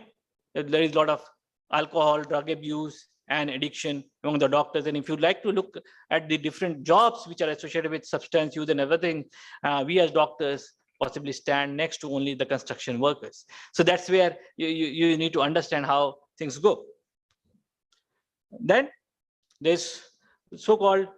there is a lot of alcohol, drug abuse, and addiction among the doctors. And if you'd like to look at the different jobs which are associated with substance use and everything, we as doctors possibly stand next to only the construction workers. So that's where you need to understand how things go. Then there's so-called,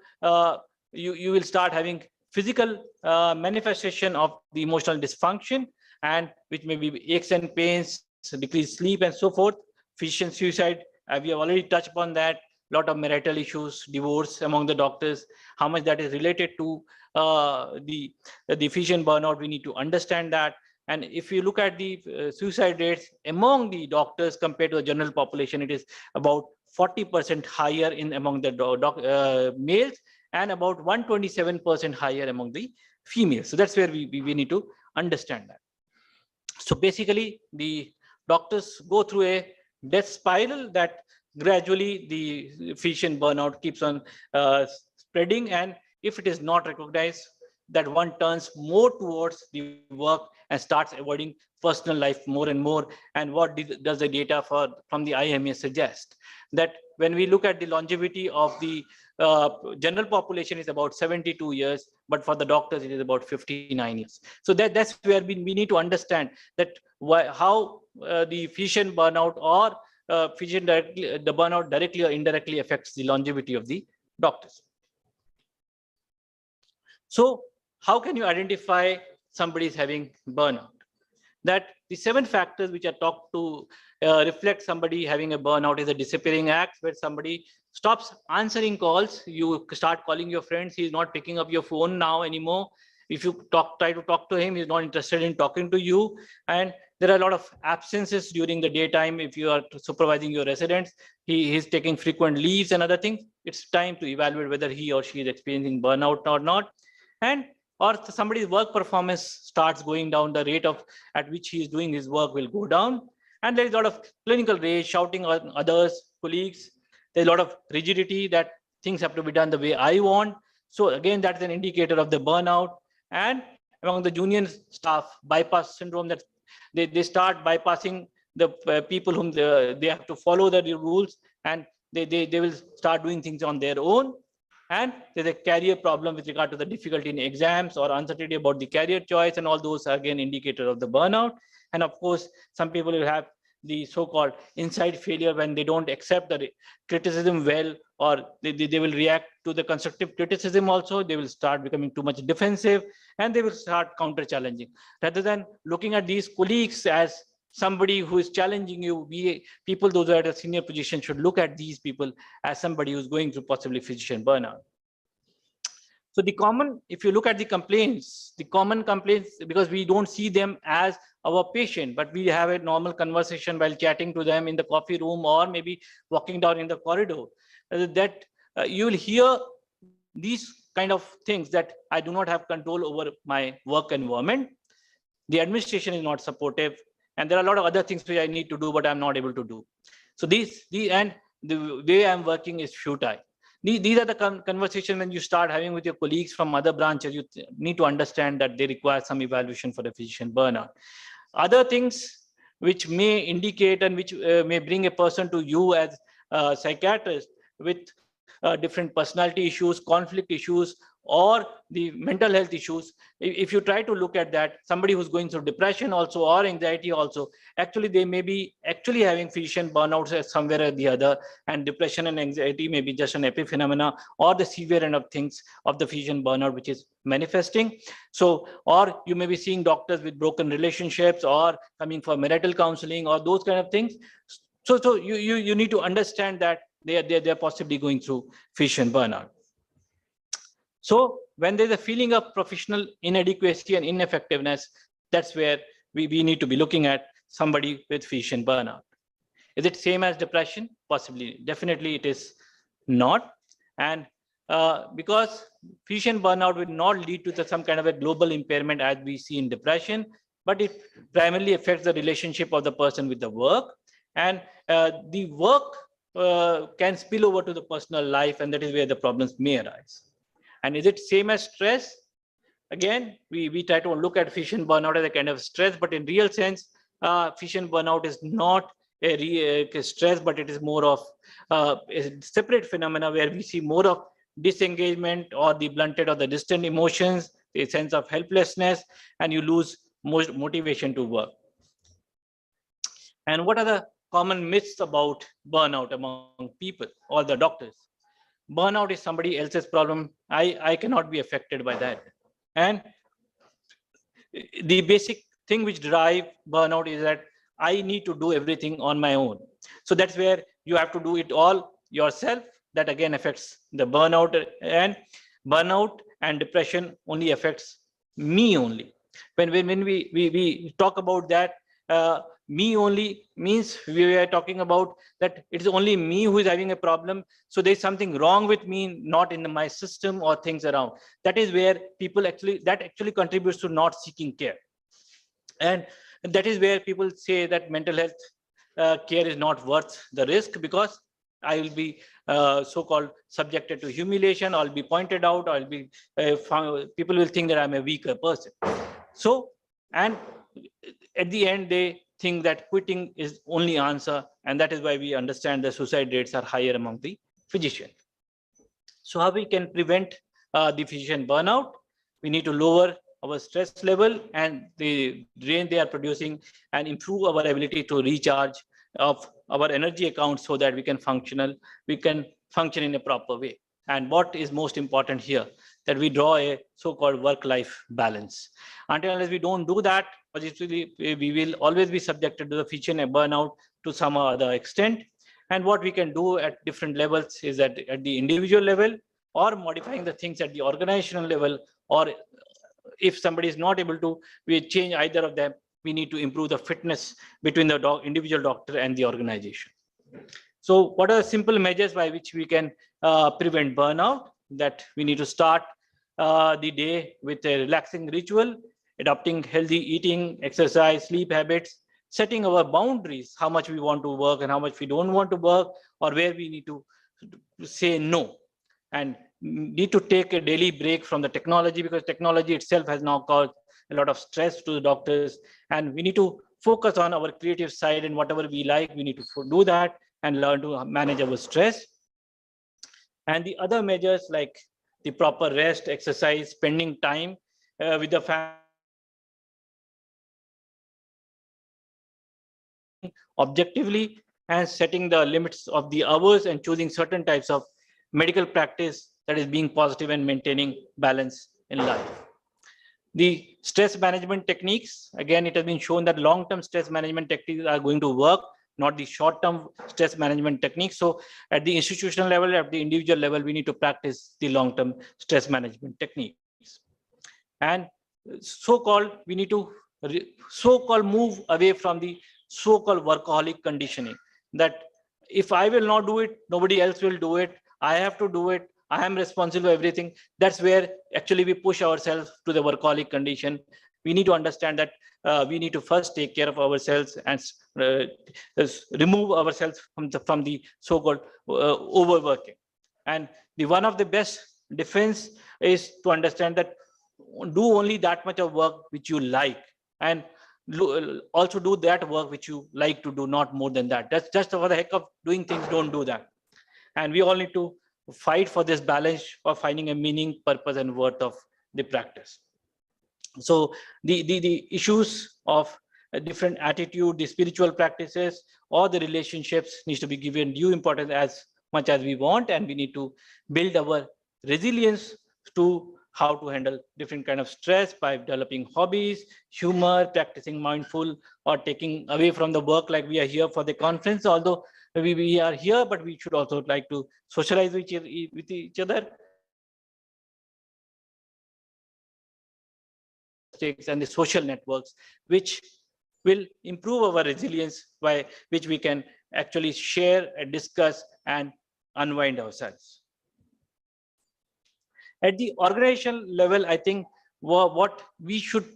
you will start having physical manifestation of the emotional dysfunction, and which may be aches and pains, decreased sleep, and so forth. Physician suicide, we have already touched upon that. A lot of marital issues, divorce among the doctors, how much that is related to the physician burnout, we need to understand that. And if you look at the suicide rates among the doctors compared to the general population, it is about 40% higher among the males and about 127% higher among the females. So that's where we need to understand that. So basically, the doctors go through a death spiral that gradually the physician burnout keeps on spreading, and if it is not recognized, that one turns more towards the work and starts avoiding personal life more and more. And what does the data from the IMA suggest? That when we look at the longevity of the general population is about 72 years, but for the doctors it is about 59 years. So that's where we need to understand that how the physician burnout or the burnout directly or indirectly affects the longevity of the doctors. So how can you identify somebody is having burnout? That the 7 factors which are talked to reflect somebody having a burnout is a disappearing act, where somebody stops answering calls. You start calling your friends, he's not picking up your phone now anymore. If you try to talk to him, he's not interested in talking to you. And there are a lot of absences during the daytime. If you are supervising your residents, he's taking frequent leaves and other things. It's time to evaluate whether he or she is experiencing burnout or not. And or somebody's work performance starts going down, the rate at which he is doing his work will go down. And there is a lot of clinical rage, shouting on others, colleagues. There's a lot of rigidity, that things have to be done the way I want. So again, that's an indicator of the burnout. And among the junior staff, bypass syndrome, that they start bypassing the people whom they have to follow the rules, and they will start doing things on their own. And there's a career problem with regard to the difficulty in exams or uncertainty about the career choice, and all those are again indicators of the burnout. And of course, some people will have the so-called inside failure when they don't accept the criticism well, or they will react to the constructive criticism also. They will start becoming too much defensive, and they will start counter-challenging. Rather than looking at these colleagues as somebody who is challenging you, people, those who are at a senior position, should look at these people as somebody who's going through possibly physician burnout. So if you look at the common complaints, because we don't see them as our patient, but we have a normal conversation while chatting to them in the coffee room or maybe walking down in the corridor, that you will hear these kind of things, that I do not have control over my work environment. The administration is not supportive. And there are a lot of other things which I need to do, but I'm not able to do. So and the way I'm working is futile. These are the conversations when you start having with your colleagues from other branches. You need to understand that they require some evaluation for the physician burnout. Other things which may indicate and which may bring a person to you as a psychiatrist with different personality issues, conflict issues, or the mental health issues. If you try to look at that, somebody who's going through depression also or anxiety also, actually they may be actually having physician burnouts somewhere or the other, and depression and anxiety may be just an epiphenomena or the severe end of things of the physician burnout which is manifesting. So, or you may be seeing doctors with broken relationships or coming for marital counseling or those kind of things. So you need to understand that they're possibly going through physician burnout. So when there's a feeling of professional inadequacy and ineffectiveness, that's where we need to be looking at somebody with physician burnout. Is it same as depression? Possibly. Definitely it is not. And because physician burnout will not lead to some kind of a global impairment as we see in depression, but it primarily affects the relationship of the person with the work. And the work can spill over to the personal life, and that is where the problems may arise. And is it same as stress? Again, we try to look at physician burnout as a kind of stress, but in real sense, physician burnout is not a stress, but it is more of a separate phenomena where we see more of disengagement or the blunted or the distant emotions, a sense of helplessness, and you lose motivation to work. And what are the common myths about burnout among people or the doctors? Burnout is somebody else's problem. I cannot be affected by that. And the basic thing which drives burnout is that I need to do everything on my own. So that's where you have to do it all yourself. That again affects the burnout, and burnout and depression only affects me only. When we talk about that, me only means we are talking about that it is only me who is having a problem. So there's something wrong with me, not in my system or things around. That is where people that actually contributes to not seeking care. And that is where people say that mental health care is not worth the risk, because I will be so-called subjected to humiliation, I'll be pointed out, I'll be people will think that I'm a weaker person. So, and at the end, they think that quitting is only answer, and that is why we understand the suicide rates are higher among the physicians. So how we can prevent the physician burnout? We need to lower our stress level and the drain they are producing, and improve our ability to recharge of our energy accounts so that we can function in a proper way. And what is most important here, that we draw a so-called work-life balance. Until unless we don't do that, obviously we will always be subjected to the physician burnout to some other extent. And what we can do at different levels is that at the individual level, or modifying the things at the organizational level, or if somebody is not able to, we change either of them, we need to improve the fitness between the individual doctor and the organization. So what are the simple measures by which we can prevent burnout? That we need to start the day with a relaxing ritual, adopting healthy eating, exercise, sleep habits, setting our boundaries, how much we want to work and how much we don't want to work, or where we need to say no, and need to take a daily break from the technology, because technology itself has now caused a lot of stress to the doctors, and we need to focus on our creative side, and whatever we like, we need to do that and learn to manage our stress. And the other measures like the proper rest, exercise, spending time with the family, objectively, and setting the limits of the hours, and choosing certain types of medical practice that is being positive and maintaining balance in life. The stress management techniques, again, it has been shown that long-term stress management techniques are going to work, not the short-term stress management techniques. So at the institutional level, at the individual level, we need to practice the long-term stress management techniques. And so-called, we need to so-called move away from the so-called workaholic conditioning, that if I will not do it, nobody else will do it, I have to do it, I am responsible for everything. That's where actually we push ourselves to the workaholic condition. We need to understand that we need to first take care of ourselves and remove ourselves from the so-called overworking. And the one of the best defense is to understand that do only that much of work which you like, and also do that work which you like to do, not more than that. That's just for the heck of doing things, don't do that. And we all need to fight for this balance of finding a meaning, purpose, and worth of the practice. So the issues of a different attitude, the spiritual practices, or the relationships needs to be given due importance as much as we want, and we need to build our resilience to how to handle different kind of stress by developing hobbies, humor, practicing mindful, or taking away from the work, like we are here for the conference. Although we are here, but we should also like to socialize with each other. And the social networks, which will improve our resilience, by which we can actually share and discuss and unwind ourselves. At the organizational level, I think what we should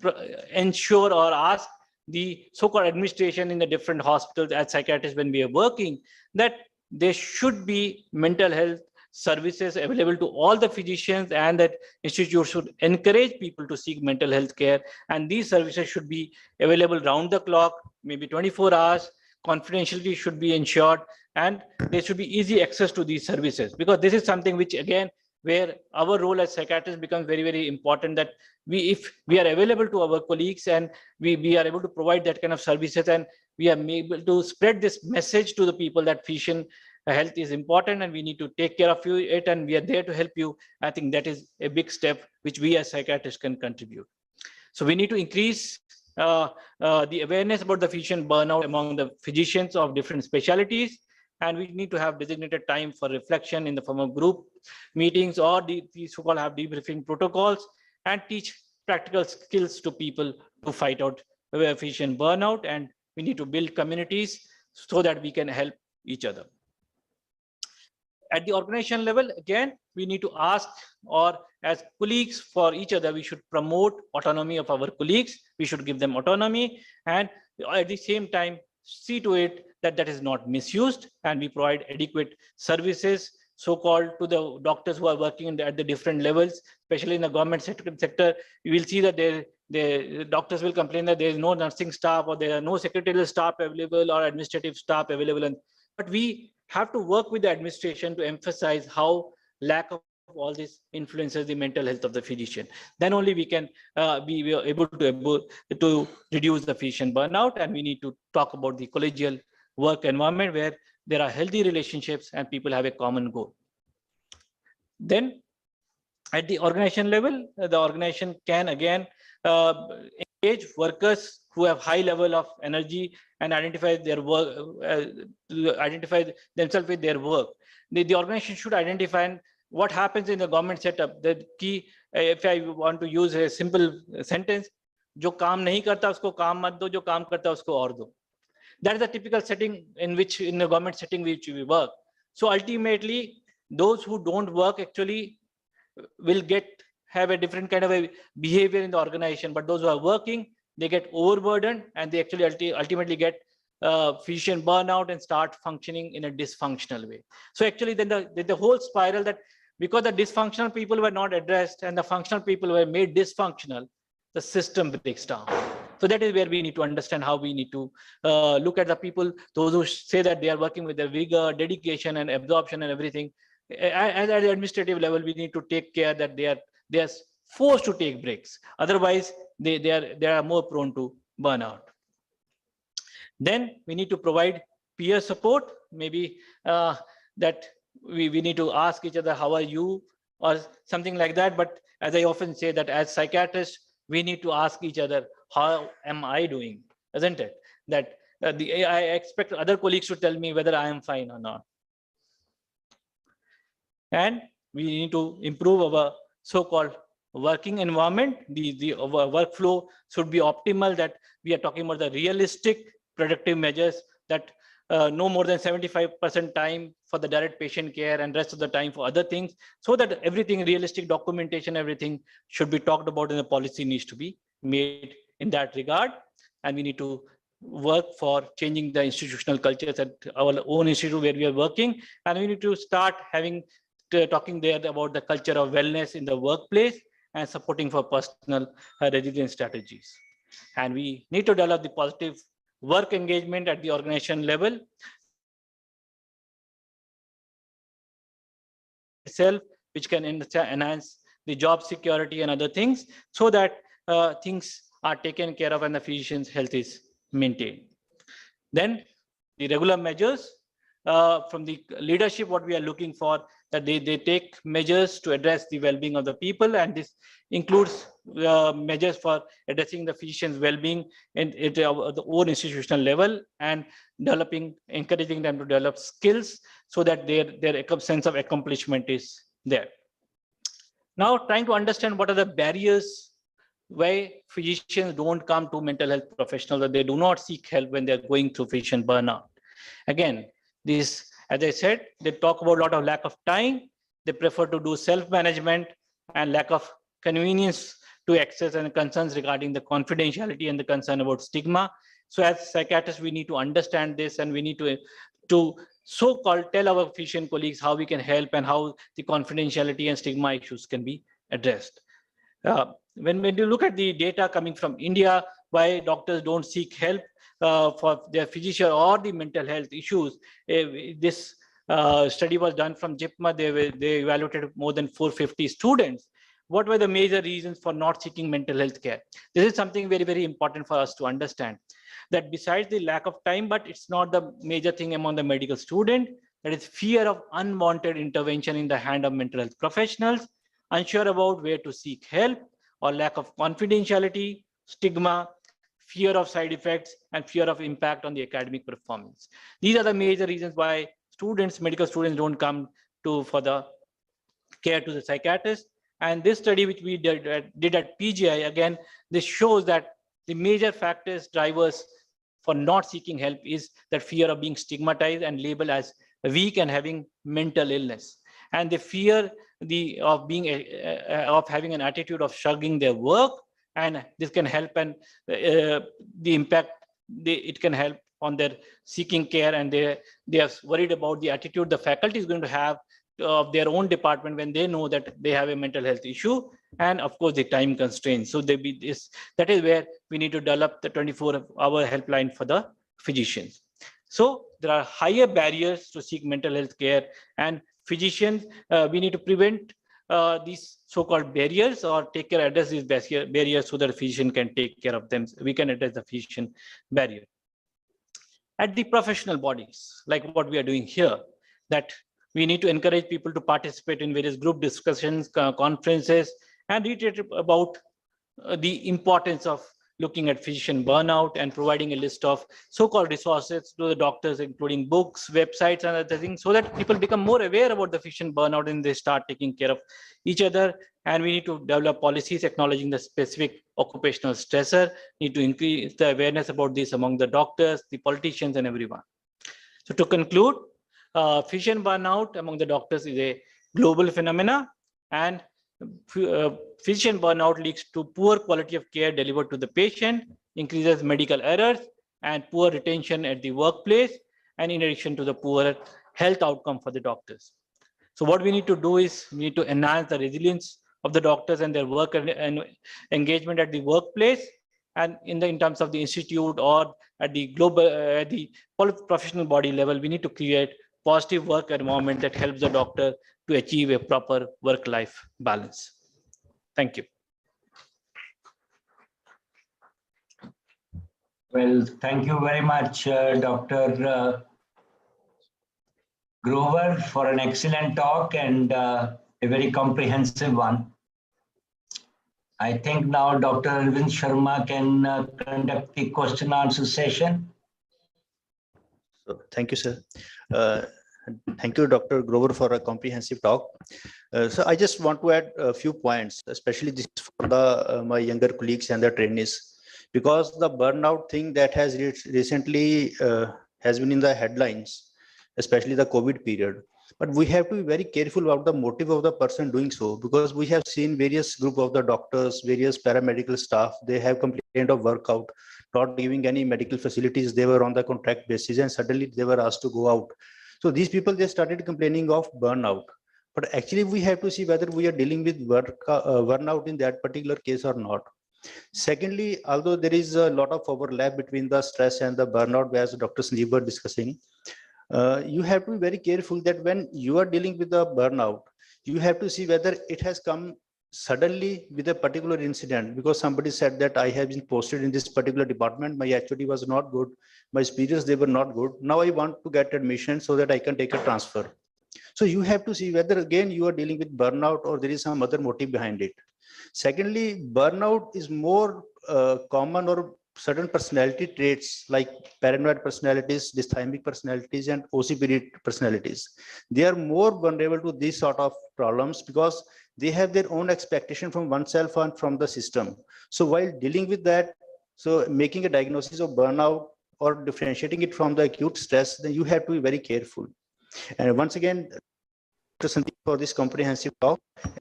ensure or ask the so-called administration in the different hospitals as psychiatrists when we are working, that there should be mental health services available to all the physicians, and that institutes should encourage people to seek mental health care. And these services should be available round the clock, maybe 24 hours. Confidentiality should be ensured, and there should be easy access to these services, because this is something which, again, where our role as psychiatrists becomes very, very important, that if we are available to our colleagues and we are able to provide that kind of services, and we are able to spread this message to the people that physician health is important and we need to take care of it, and we are there to help you. I think that is a big step which we as psychiatrists can contribute. So we need to increase the awareness about the physician burnout among the physicians of different specialties. And we need to have designated time for reflection in the form of group meetings, or the so-called have debriefing protocols, and teach practical skills to people to fight out physician burnout, and we need to build communities so that we can help each other. At the organization level, again, we need to ask, or as colleagues for each other, we should promote autonomy of our colleagues. We should give them autonomy, and at the same time, see to it that that is not misused, and we provide adequate services, so-called, to the doctors who are working at the different levels, especially in the government sector. You will see that the doctors will complain that there is no nursing staff, or there are no secretarial staff available, or administrative staff available. But we have to work with the administration to emphasize how lack of all this influences the mental health of the physician. Then only we can be able to reduce the physician burnout. And we need to talk about the collegial work environment where there are healthy relationships and people have a common goal. Then at the organization level, the organization can again engage workers who have high level of energy and identify their work, identify themselves with their work. The organization should identify what happens in the government setup. The key, if I want to use a simple sentence, जो काम नहीं करता उसको काम मत दो, जो काम करता उसको और दो. That is a typical setting in the government setting which we work. So ultimately, those who don't work actually will have a different kind of a behavior in the organization, but those who are working, they get overburdened, and they actually ultimately get physician burnout and start functioning in a dysfunctional way. So actually then the whole spiral, that because the dysfunctional people were not addressed and the functional people were made dysfunctional, the system breaks down. So that is where we need to understand how we need to look at the people, those who say that they are working with their vigor, dedication, and absorption and everything. At the administrative level, we need to take care that they are forced to take breaks. Otherwise, they are more prone to burnout. Then we need to provide peer support. Maybe that we need to ask each other, how are you, or something like that. But as I often say, that as psychiatrists, we need to ask each other, how am I doing? Isn't it? That I expect other colleagues to tell me whether I am fine or not. And we need to improve our so-called working environment. Our workflow should be optimal, that we are talking about the realistic productive measures, that no more than 75% time for the direct patient care and rest of the time for other things, so that everything, realistic documentation, everything should be talked about, and the policy needs to be made in that regard. And we need to work for changing the institutional cultures at our own institute where we are working. And we need to start talking there about the culture of wellness in the workplace and supporting for personal resilience strategies. And we need to develop the positive work engagement at the organization level itself, which can enhance the job security and other things, so that things are taken care of and the physician's health is maintained. Then the regular measures from the leadership, what we are looking for, that they take measures to address the well-being of the people, and this includes measures for addressing the physician's well-being at the own institutional level, and encouraging them to develop skills so that their sense of accomplishment is there. Now, trying to understand what are the barriers why physicians don't come to mental health professionals, or they do not seek help when they're going through physician burnout. Again, this, as I said, they talk about a lot of lack of time. They prefer to do self-management, and lack of convenience to access, and concerns regarding the confidentiality and the concern about stigma. So as psychiatrists, we need to understand this, and we need to so-called tell our physician colleagues how we can help and how the confidentiality and stigma issues can be addressed. When you look at the data coming from India, why doctors don't seek help for their physician or the mental health issues, this study was done from JIPMA. They evaluated more than 450 students. What were the major reasons for not seeking mental health care? This is something very, very important for us to understand, that besides the lack of time, but it's not the major thing among the medical student, that is fear of unwanted intervention in the hand of mental health professionals, unsure about where to seek help, or lack of confidentiality, stigma, fear of side effects, and fear of impact on the academic performance. These are the major reasons why medical students don't come for the care to the psychiatrist. And this study which we did at PGI, again, this shows that the major factors, drivers for not seeking help is that fear of being stigmatized and labeled as weak and having mental illness. And they fear of having an attitude of shrugging their work, and this can help, and the impact it can help on their seeking care, and they are worried about the attitude the faculty is going to have of their own department when they know that they have a mental health issue, and of course the time constraints. So that is where we need to develop the 24-hour helpline for the physicians. So there are higher barriers to seek mental health care, and physicians, we need to prevent these so-called barriers, or address these barriers so that the physician can take care of them. We can address the physician barrier. At the professional bodies, like what we are doing here, that we need to encourage people to participate in various group discussions, conferences, and reiterate about the importance of looking at physician burnout and providing a list of so-called resources to the doctors, including books, websites, and other things, so that people become more aware about the physician burnout and they start taking care of each other. And we need to develop policies acknowledging the specific occupational stressor, need to increase the awareness about this among the doctors, the politicians, and everyone. So to conclude, physician burnout among the doctors is a global phenomena, and physician burnout leads to poor quality of care delivered to the patient, increases medical errors, and poor retention at the workplace, and in addition to the poor health outcome for the doctors. So what we need to do is we need to enhance the resilience of the doctors and their work and engagement at the workplace, and in terms of the institute or at the global at the professional body level, we need to create positive work environment that helps the doctor to achieve a proper work-life balance. Thank you. Well, thank you very much, Dr. Grover, for an excellent talk and a very comprehensive one. I think now Dr. Arvind Sharma can conduct the question answer session. So, thank you, sir. Thank you, Dr. Grover, for a comprehensive talk. So I just want to add a few points, especially this for my younger colleagues and the trainees, because the burnout thing that has recently has been in the headlines, especially the COVID period. But we have to be very careful about the motive of the person doing so, because we have seen various group of the doctors, various paramedical staff, they have complained of workout, not giving any medical facilities. They were on the contract basis and suddenly they were asked to go out. So these people, they started complaining of burnout. But actually we have to see whether we are dealing with burnout in that particular case or not. Secondly, although there is a lot of overlap between the stress and the burnout, as Dr. Sanjeev were discussing, you have to be very careful that when you are dealing with the burnout, you have to see whether it has come suddenly with a particular incident, because somebody said that I have been posted in this particular department, my HOD was not good, my superiors, they were not good, now I want to get admission so that I can take a transfer. So you have to see whether again you are dealing with burnout or there is some other motive behind it. Secondly, burnout is more common, or certain personality traits like paranoid personalities, dysthymic personalities, and OCPD personalities. They are more vulnerable to these sort of problems because they have their own expectation from oneself and from the system. So while dealing with that, so making a diagnosis of burnout or differentiating it from the acute stress, then you have to be very careful. And once again, Dr. Sandeep, for this comprehensive talk.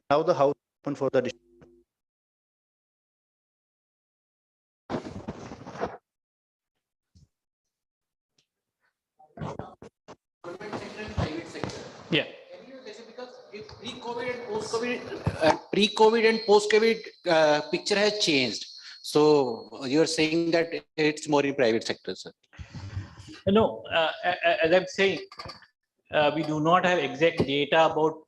Now the house is open for the discussion. Yeah. Pre-COVID and post-COVID picture has changed. So you're saying that it's more in private sector, sir? No, as I'm saying, we do not have exact data about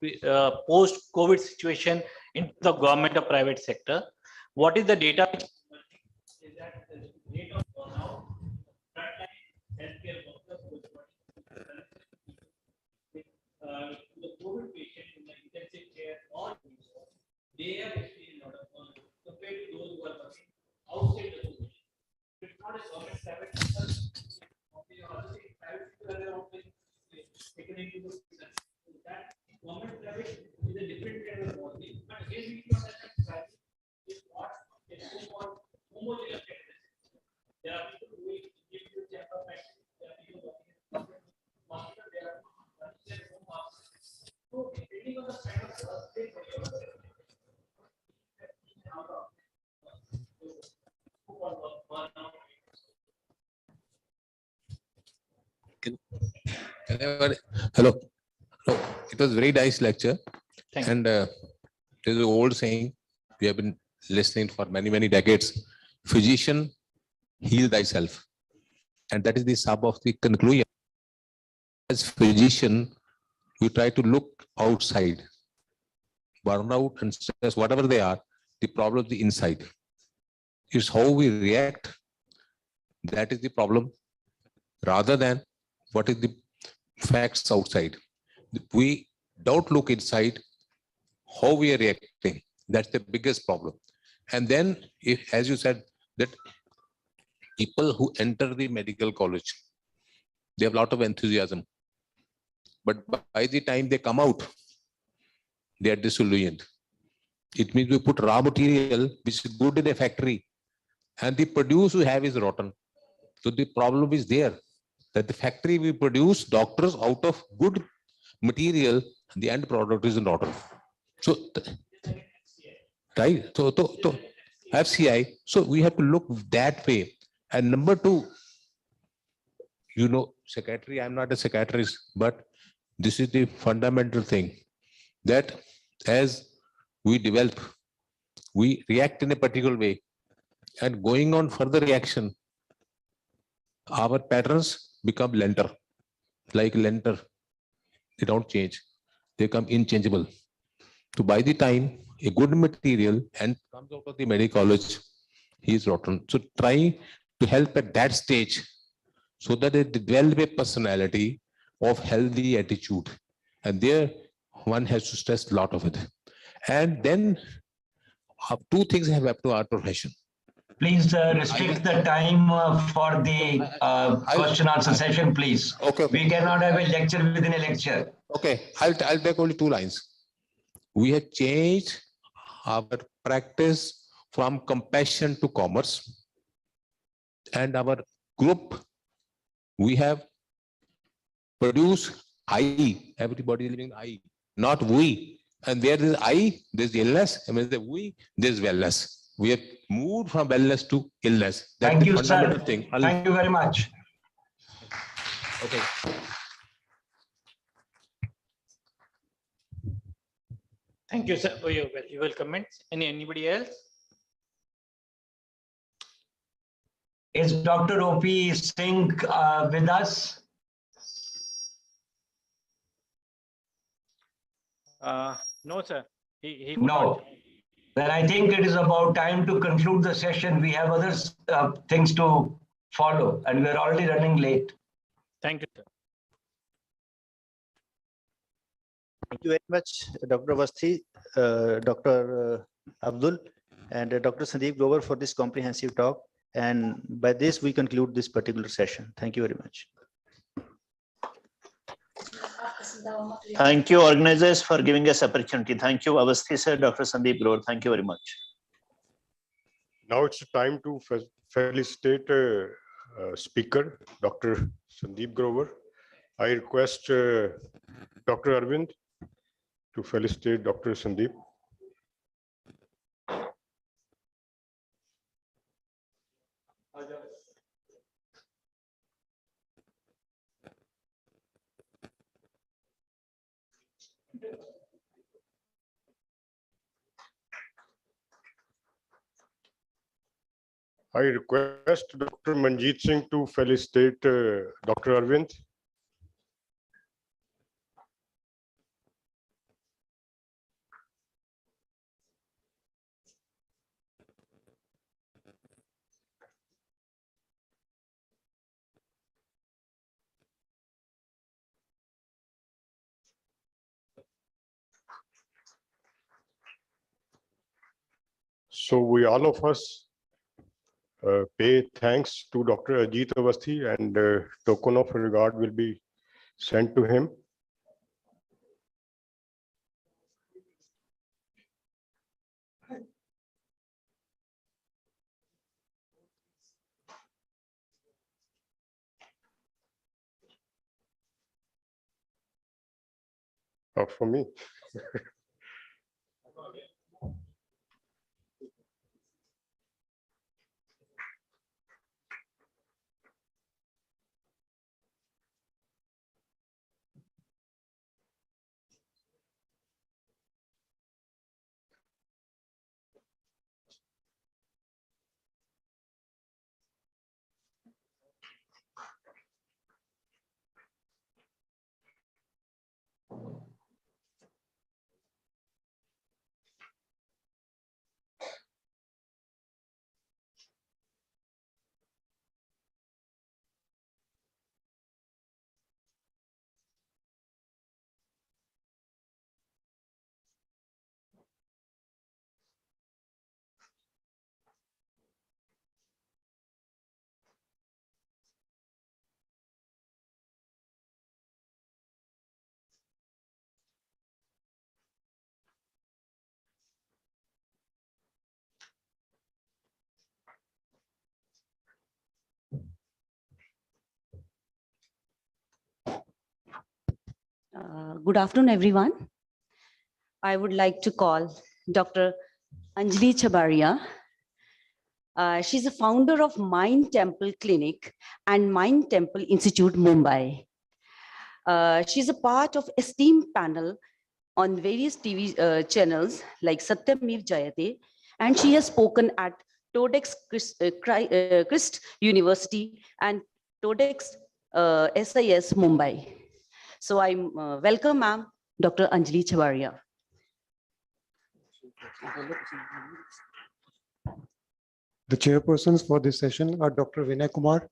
post-COVID situation in the government or private sector. What is the data? Is that the rate of burnout, frontline healthcare workers, the COVID patient in the intensive care, or they have experienced a lot of burnout compared to those who are working outside the COVID. It's not a government private sector. Taken into consideration. That government private is a different kind of body, but again we know that private is not a so-called homogeneous. There are people who give you Hello. Hello. It was very nice lecture. Thank and there's an old saying we have been listening for many, many decades. Physician, heal thyself. And that is the sum of the conclusion. As physician, we try to look outside. Burnout and stress, whatever they are, the problem is the inside. It's how we react. That is the problem, rather than what is the facts outside. We don't look inside how we are reacting. That's the biggest problem. And then, if, as you said, that people who enter the medical college, they have a lot of enthusiasm. But by the time they come out, they are disillusioned. It means we put raw material, which is good in a factory, and the produce we have is rotten. So the problem is there, that the factory we produce doctors out of good material, the end product is rotten. So, right? So FCI, so we have to look that way. And number two, you know, secretary, I'm not a psychiatrist, but this is the fundamental thing, that as we develop, we react in a particular way, and going on further reaction, our patterns become lenter, like lenter. They don't change, they become inchangeable. So by the time a good material and comes out of the medical college, he is rotten. So try to help at that stage, so that they develop a personality of healthy attitude. And there one has to stress a lot of it. And then two things have happened to our profession. Please restrict the time for the question answer session, please. Okay. We cannot have a lecture within a lecture. Okay, I'll take only 2 lines. We have changed our practice from compassion to commerce. And our group, we have produced I. Everybody is living I, not we. And where there is I, there is illness. And where there is we, there is wellness. We have moved from wellness to illness. That's Thank the you, fundamental sir. thing. Thank you very much. Okay. Thank you, sir, for your valuable comments. Anybody else? Is Dr. O.P. Singh with us? No, sir. He could No. not. Then I think it is about time to conclude the session. We have other things to follow, and we're already running late. Thank you, sir. Thank you very much, Dr. Avasthi, Dr. Abdul, and Dr. Sandeep Grover for this comprehensive talk. And by this, we conclude this particular session. Thank you very much. Thank you, organizers, for giving us opportunity. Thank you, Avasthi sir, Dr. Sandeep Grover. Thank you very much. Now it's time to felicitate speaker, Dr. Sandeep Grover. I request Dr. Arvind to felicitate Dr. Sandeep. I request Dr. Manjeet Singh to felicitate Dr. Arvind. So we all of us pay thanks to Dr. Ajit Avasthi, and token of regard will be sent to him. For me. Good afternoon, everyone. I would like to call Dr. Anjali Chabaria. She's a founder of Mind Temple Clinic and Mind Temple Institute, Mumbai. She's a part of esteemed panel on various TV channels like Satyamev Jayate, and she has spoken at TODEX Christ University and TODEX SIS Mumbai. So I welcome ma'am, Dr. Anjali Chabaria. The chairpersons for this session are Dr. Vinay Kumar,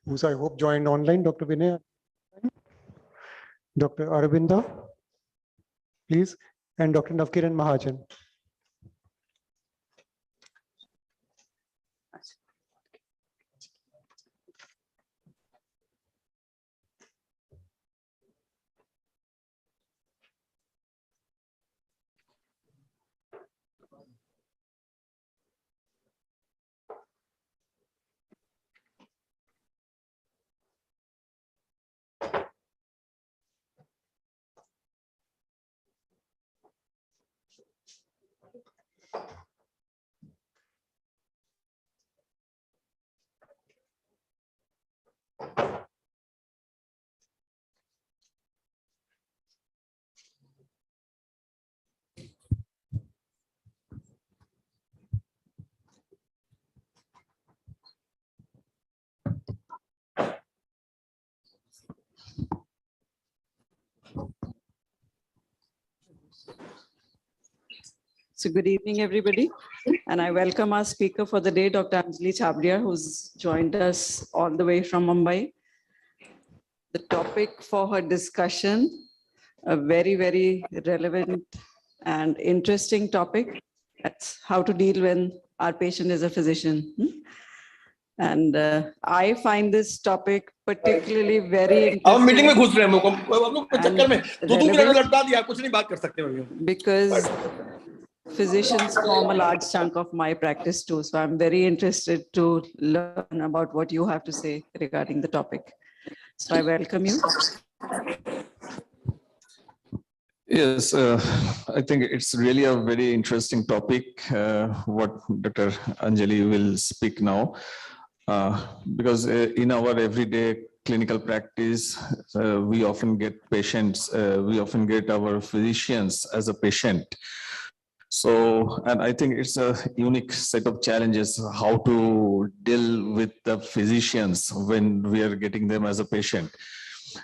who's I hope joined online. Dr. Vinay, Dr. Arvinda, please, and Dr. Navkiran Mahajan. So good evening, everybody. And I welcome our speaker for the day, Dr. Anjali Chabaria, who's joined us all the way from Mumbai. The topic for her discussion, a very, very relevant and interesting topic. That's how to deal when our patient is a physician. And I find this topic particularly very interesting. Because physicians form a large chunk of my practice too. So I'm very interested to learn about what you have to say regarding the topic. So I welcome you. Yes, I think it's really a very interesting topic, what Dr. Anjali will speak now, because in our everyday clinical practice, we often get patients, we often get our physicians as a patient. So, and I think it's a unique set of challenges, how to deal with the physicians when we are getting them as a patient.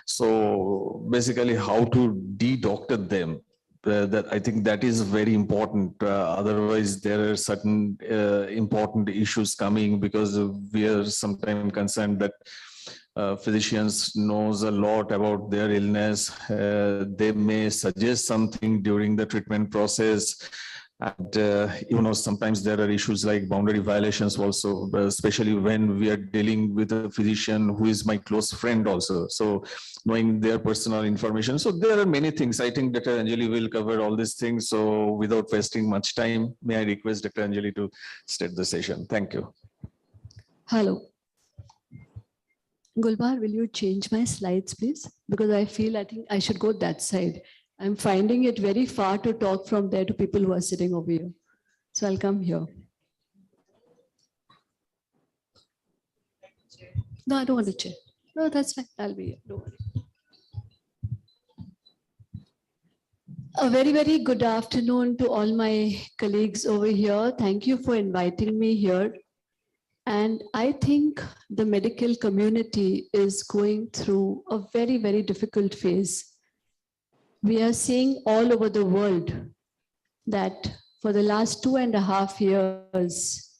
So basically how to de-doctor them, that I think that is very important. Otherwise there are certain important issues coming, because we are sometimes concerned that physicians knows a lot about their illness. They may suggest something during the treatment process. And sometimes there are issues like boundary violations also, especially when we are dealing with a physician who is my close friend also. So knowing their personal information. So there are many things. I think Dr. Anjali will cover all these things. So without wasting much time, may I request Dr. Anjali to start the session. Thank you. Hello. Gulbar, will you change my slides, please? Because I think I should go that side. I'm finding it very far to talk from there to people who are sitting over here. So I'll come here. No, I don't want to chair. No, that's fine. I'll be here. Don't worry. A very, very good afternoon to all my colleagues over here. Thank you for inviting me here. And I think the medical community is going through a very, very difficult phase. We are seeing all over the world that for the last 2.5 years,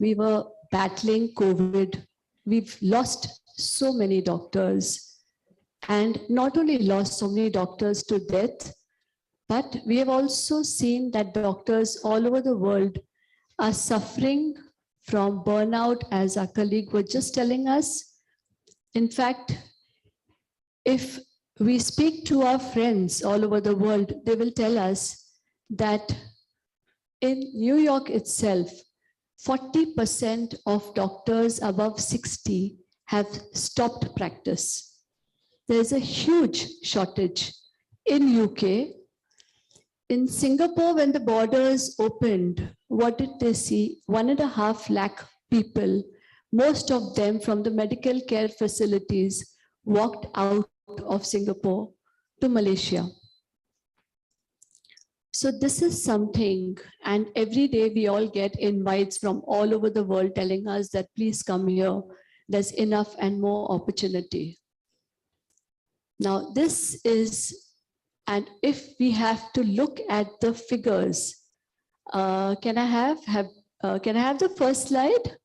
we were battling COVID. We've lost so many doctors, and not only lost so many doctors to death, but we have also seen that doctors all over the world are suffering from burnout, as our colleague was just telling us. In fact, if we speak to our friends all over the world, they will tell us that in New York itself, 40% of doctors above 60 have stopped practice. There's a huge shortage in UK. In Singapore, when the borders opened, what did they see? 1.5 lakh people, most of them from the medical care facilities, walked out of Singapore to Malaysia. So this is something, and every day we all get invites from all over the world telling us that please come here, there's enough and more opportunity. Now this is, and if we have to look at the figures, can I have the first slide?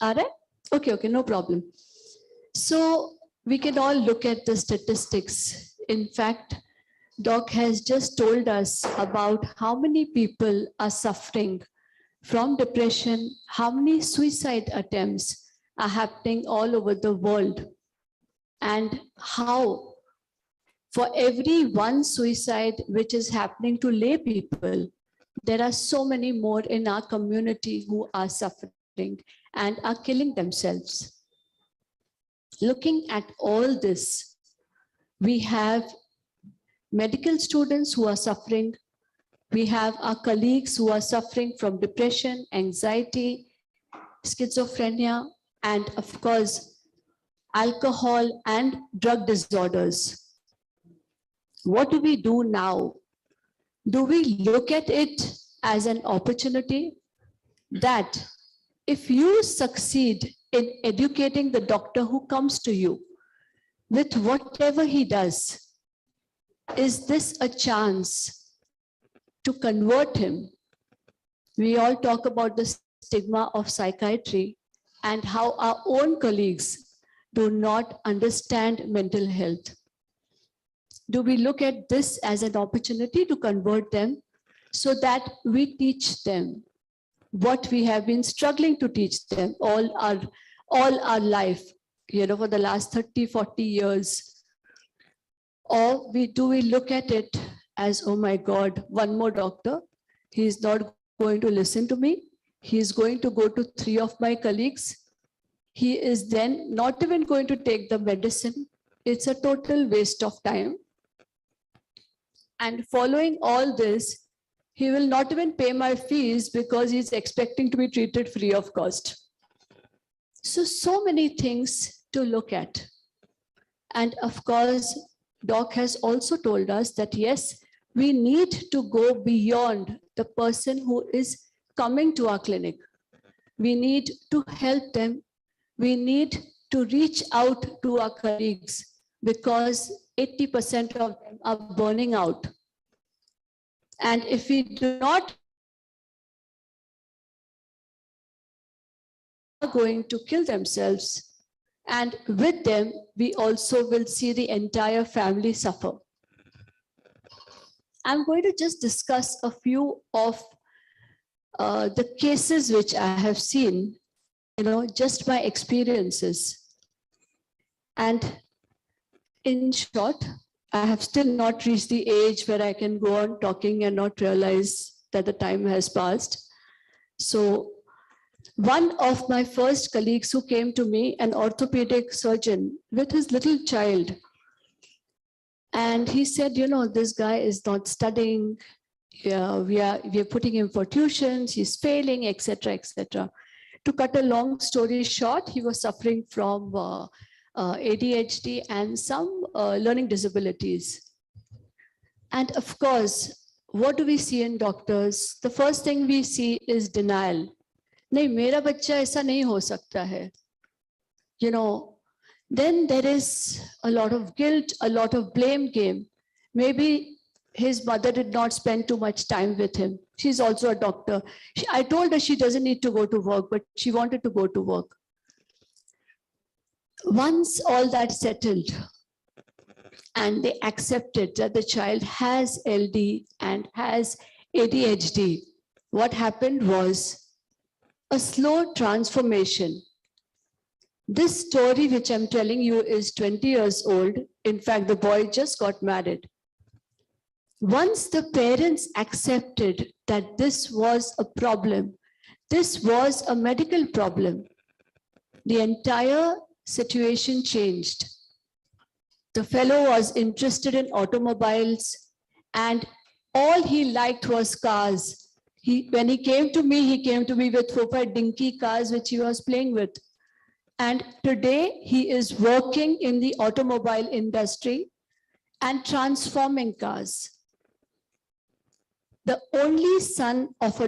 All right, okay, no problem. So we can all look at the statistics. In fact, Doc has just told us about how many people are suffering from depression, how many suicide attempts are happening all over the world, and how for every one suicide which is happening to lay people, there are so many more in our community who are suffering and are killing themselves. Looking at all this, we have medical students who are suffering. We have our colleagues who are suffering from depression, anxiety, schizophrenia, and of course, alcohol and drug disorders. What do we do now? Do we look at it as an opportunity that if you succeed in educating the doctor who comes to you with whatever he does, is this a chance to convert him? We all talk about the stigma of psychiatry and how our own colleagues do not understand mental health. Do we look at this as an opportunity to convert them so that we teach them what we have been struggling to teach them all our life, for the last 30, 40 years? Or do we look at it as, oh my God, one more doctor, he's not going to listen to me. He's going to go to 3 of my colleagues. He is then not even going to take the medicine. It's a total waste of time. And following all this, he will not even pay my fees because he's expecting to be treated free of cost. So many things to look at. And of course, Doc has also told us that yes, we need to go beyond the person who is coming to our clinic. We need to help them. We need to reach out to our colleagues because 80% of them are burning out. And if we do not, are going to kill themselves. And with them, we also will see the entire family suffer. I'm going to just discuss a few of the cases which I have seen, just my experiences. And in short, I have still not reached the age where I can go on talking and not realize that the time has passed. So one of my first colleagues who came to me, an orthopedic surgeon with his little child, And he said, you know, this guy is not studying. Yeah, we are putting him for tuitions, he's failing, etc., etc. To cut a long story short, he was suffering from ADHD and some learning disabilities. And of course, what do we see in doctors? The first thing we see is denial. नहीं, मेरा बच्चा ऐसा नहीं हो सकता है. You know, then there is a lot of guilt, a lot of blame game. Maybe his mother did not spend too much time with him. She's also a doctor. I told her she doesn't need to go to work, but she wanted to go to work. Once all that settled and they accepted that the child has LD and has ADHD, what happened was a slow transformation. This story which I'm telling you is 20 years old. In fact, the boy just got married. Once the parents accepted that this was a problem, this was a medical problem, the entire situation changed. The fellow was interested in automobiles and all he liked was cars. When he came to me with 4-5 dinky cars which he was playing with. And today he is working in the automobile industry and transforming cars. The only son of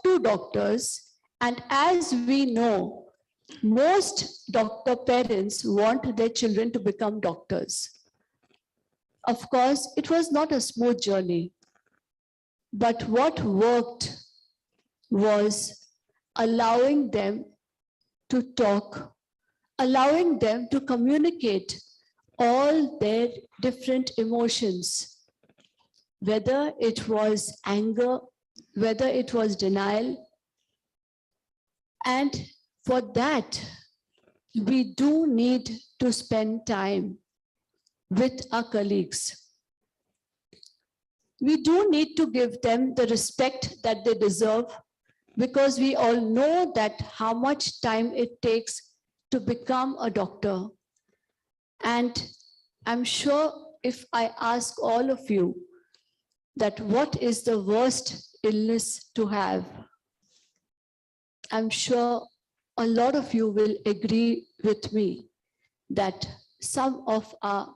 two doctors, and as we know, most doctor parents want their children to become doctors. Of course, it was not a smooth journey, but what worked was allowing them to talk, allowing them to communicate all their different emotions, whether it was anger, whether it was denial. And for that, we do need to spend time with our colleagues. We do need to give them the respect that they deserve, because we all know that how much time it takes to become a doctor. And I'm sure if I ask all of you that what is the worst illness to have, I'm sure a lot of you will agree with me that some of our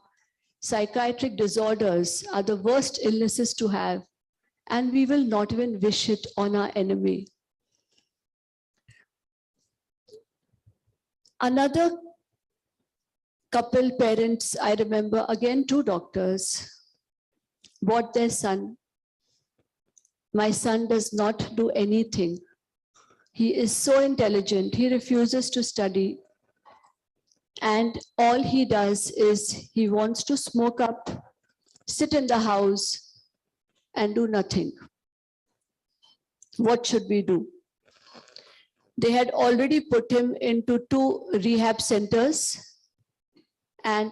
psychiatric disorders are the worst illnesses to have, and we will not even wish it on our enemy. Another couple parents, I remember, again, 2 doctors, bought their son. My son does not do anything. He is so intelligent, he refuses to study. And all he does is he wants to smoke up, sit in the house and do nothing. What should we do? They had already put him into 2 rehab centers, and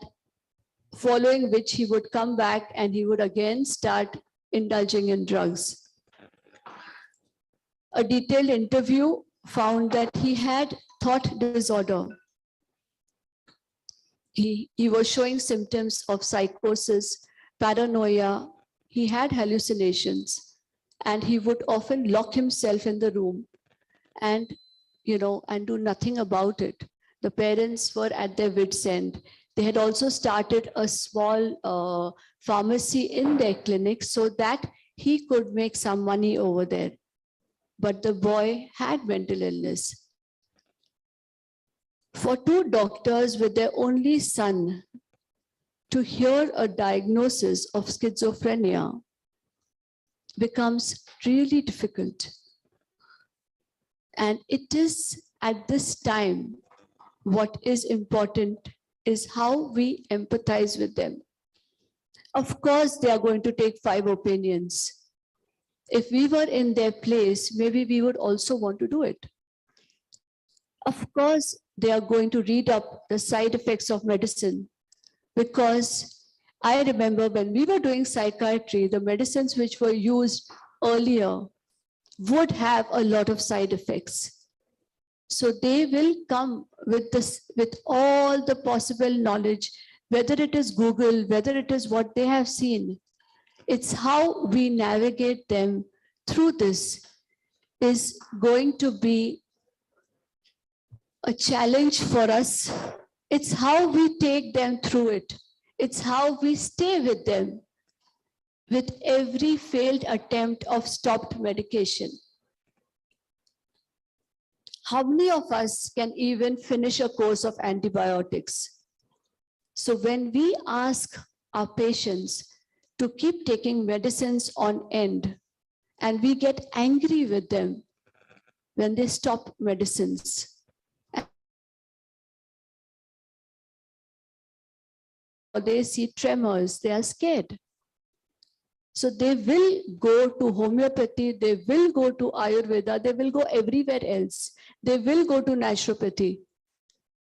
following which he would come back and he would again start indulging in drugs. A detailed interview found that he had thought disorder. He was showing symptoms of psychosis, paranoia. He had hallucinations, and he would often lock himself in the room and, and do nothing about it. The parents were at their wits' end. They had also started a small pharmacy in their clinic so that he could make some money over there. But the boy had mental illness. For 2 doctors with their only son to hear a diagnosis of schizophrenia becomes really difficult. And it is at this time, what is important is how we empathize with them. Of course, they are going to take 5 opinions. If we were in their place, maybe we would also want to do it. Of course, they are going to read up the side effects of medicine, because I remember when we were doing psychiatry, the medicines which were used earlier would have a lot of side effects. So they will come with all the possible knowledge whether it is Google, whether it is what they have seen. It's how we navigate them through this is going to be a challenge for us. It's how we take them through it. It's how we stay with them with every failed attempt of stopped medication. How many of us can even finish a course of antibiotics? So when we ask our patients to keep taking medicines on end, and we get angry with them when they stop medicines, or they see tremors, they are scared. So they will go to homeopathy, they will go to Ayurveda, they will go everywhere else. They will go to naturopathy.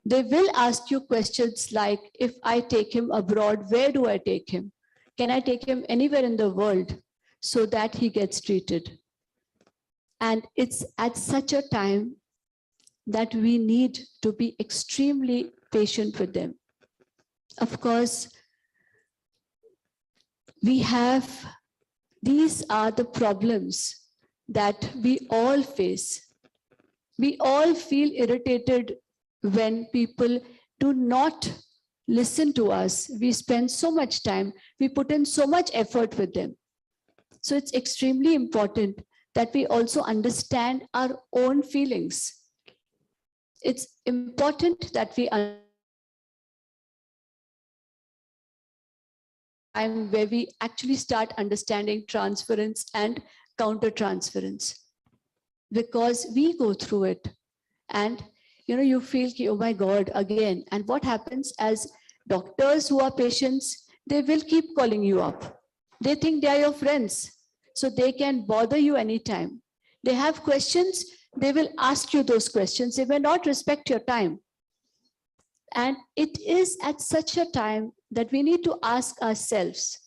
They will ask you questions like, if I take him abroad, where do I take him? Can I take him anywhere in the world so that he gets treated? And it's at such a time that we need to be extremely patient with them. Of course, these are the problems that we all face. We all feel irritated when people do not listen to us. We spend so much time, we put in so much effort with them. So it's extremely important that we also understand our own feelings. It's important that we understand where we actually start understanding transference and counter-transference, because we go through it and you feel, oh my God, again. And what happens as doctors who are patients, they will keep calling you up. They think they are your friends, so they can bother you anytime. They have questions, they will ask you those questions. They may not respect your time. And it is at such a time that we need to ask ourselves,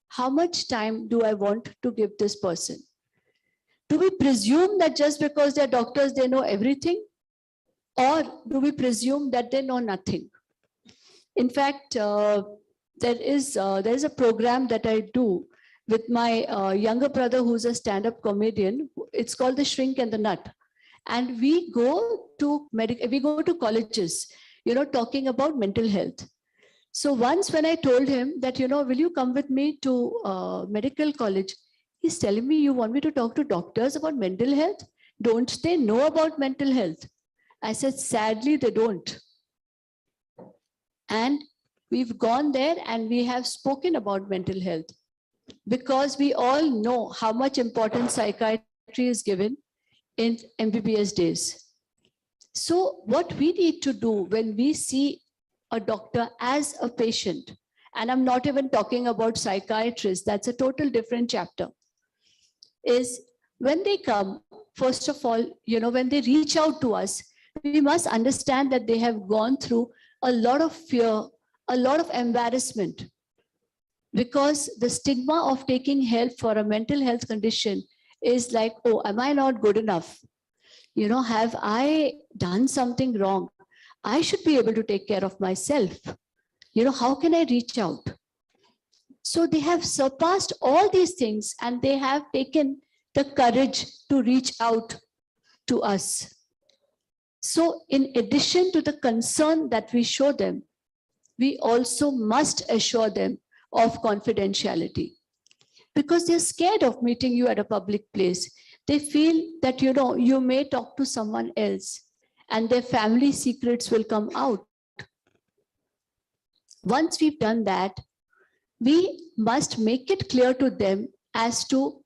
how much time do I want to give this person? Do we presume that just because they're doctors, they know everything? Or do we presume that they know nothing? In fact, there is a program that I do with my younger brother, who's a stand-up comedian. It's called The Shrink and the Nut. And we go to colleges, talking about mental health. So once when I told him that, will you come with me to medical college? He's telling me, you want me to talk to doctors about mental health? Don't they know about mental health? I said, sadly, they don't. And we've gone there and we have spoken about mental health, because we all know how much importance psychiatry is given in MBBS days. So what we need to do when we see a doctor as a patient, and I'm not even talking about psychiatrists, that's a total different chapter, is when they come, first of all, when they reach out to us, we must understand that they have gone through a lot of fear, a lot of embarrassment, because the stigma of taking help for a mental health condition is like, oh, am I not good enough? Have I done something wrong? I should be able to take care of myself. How can I reach out? So they have surpassed all these things and they have taken the courage to reach out to us. So in addition to the concern that we show them, we also must assure them of confidentiality, because they're scared of meeting you at a public place. They feel that, you may talk to someone else and their family secrets will come out. Once we've done that, we must make it clear to them as to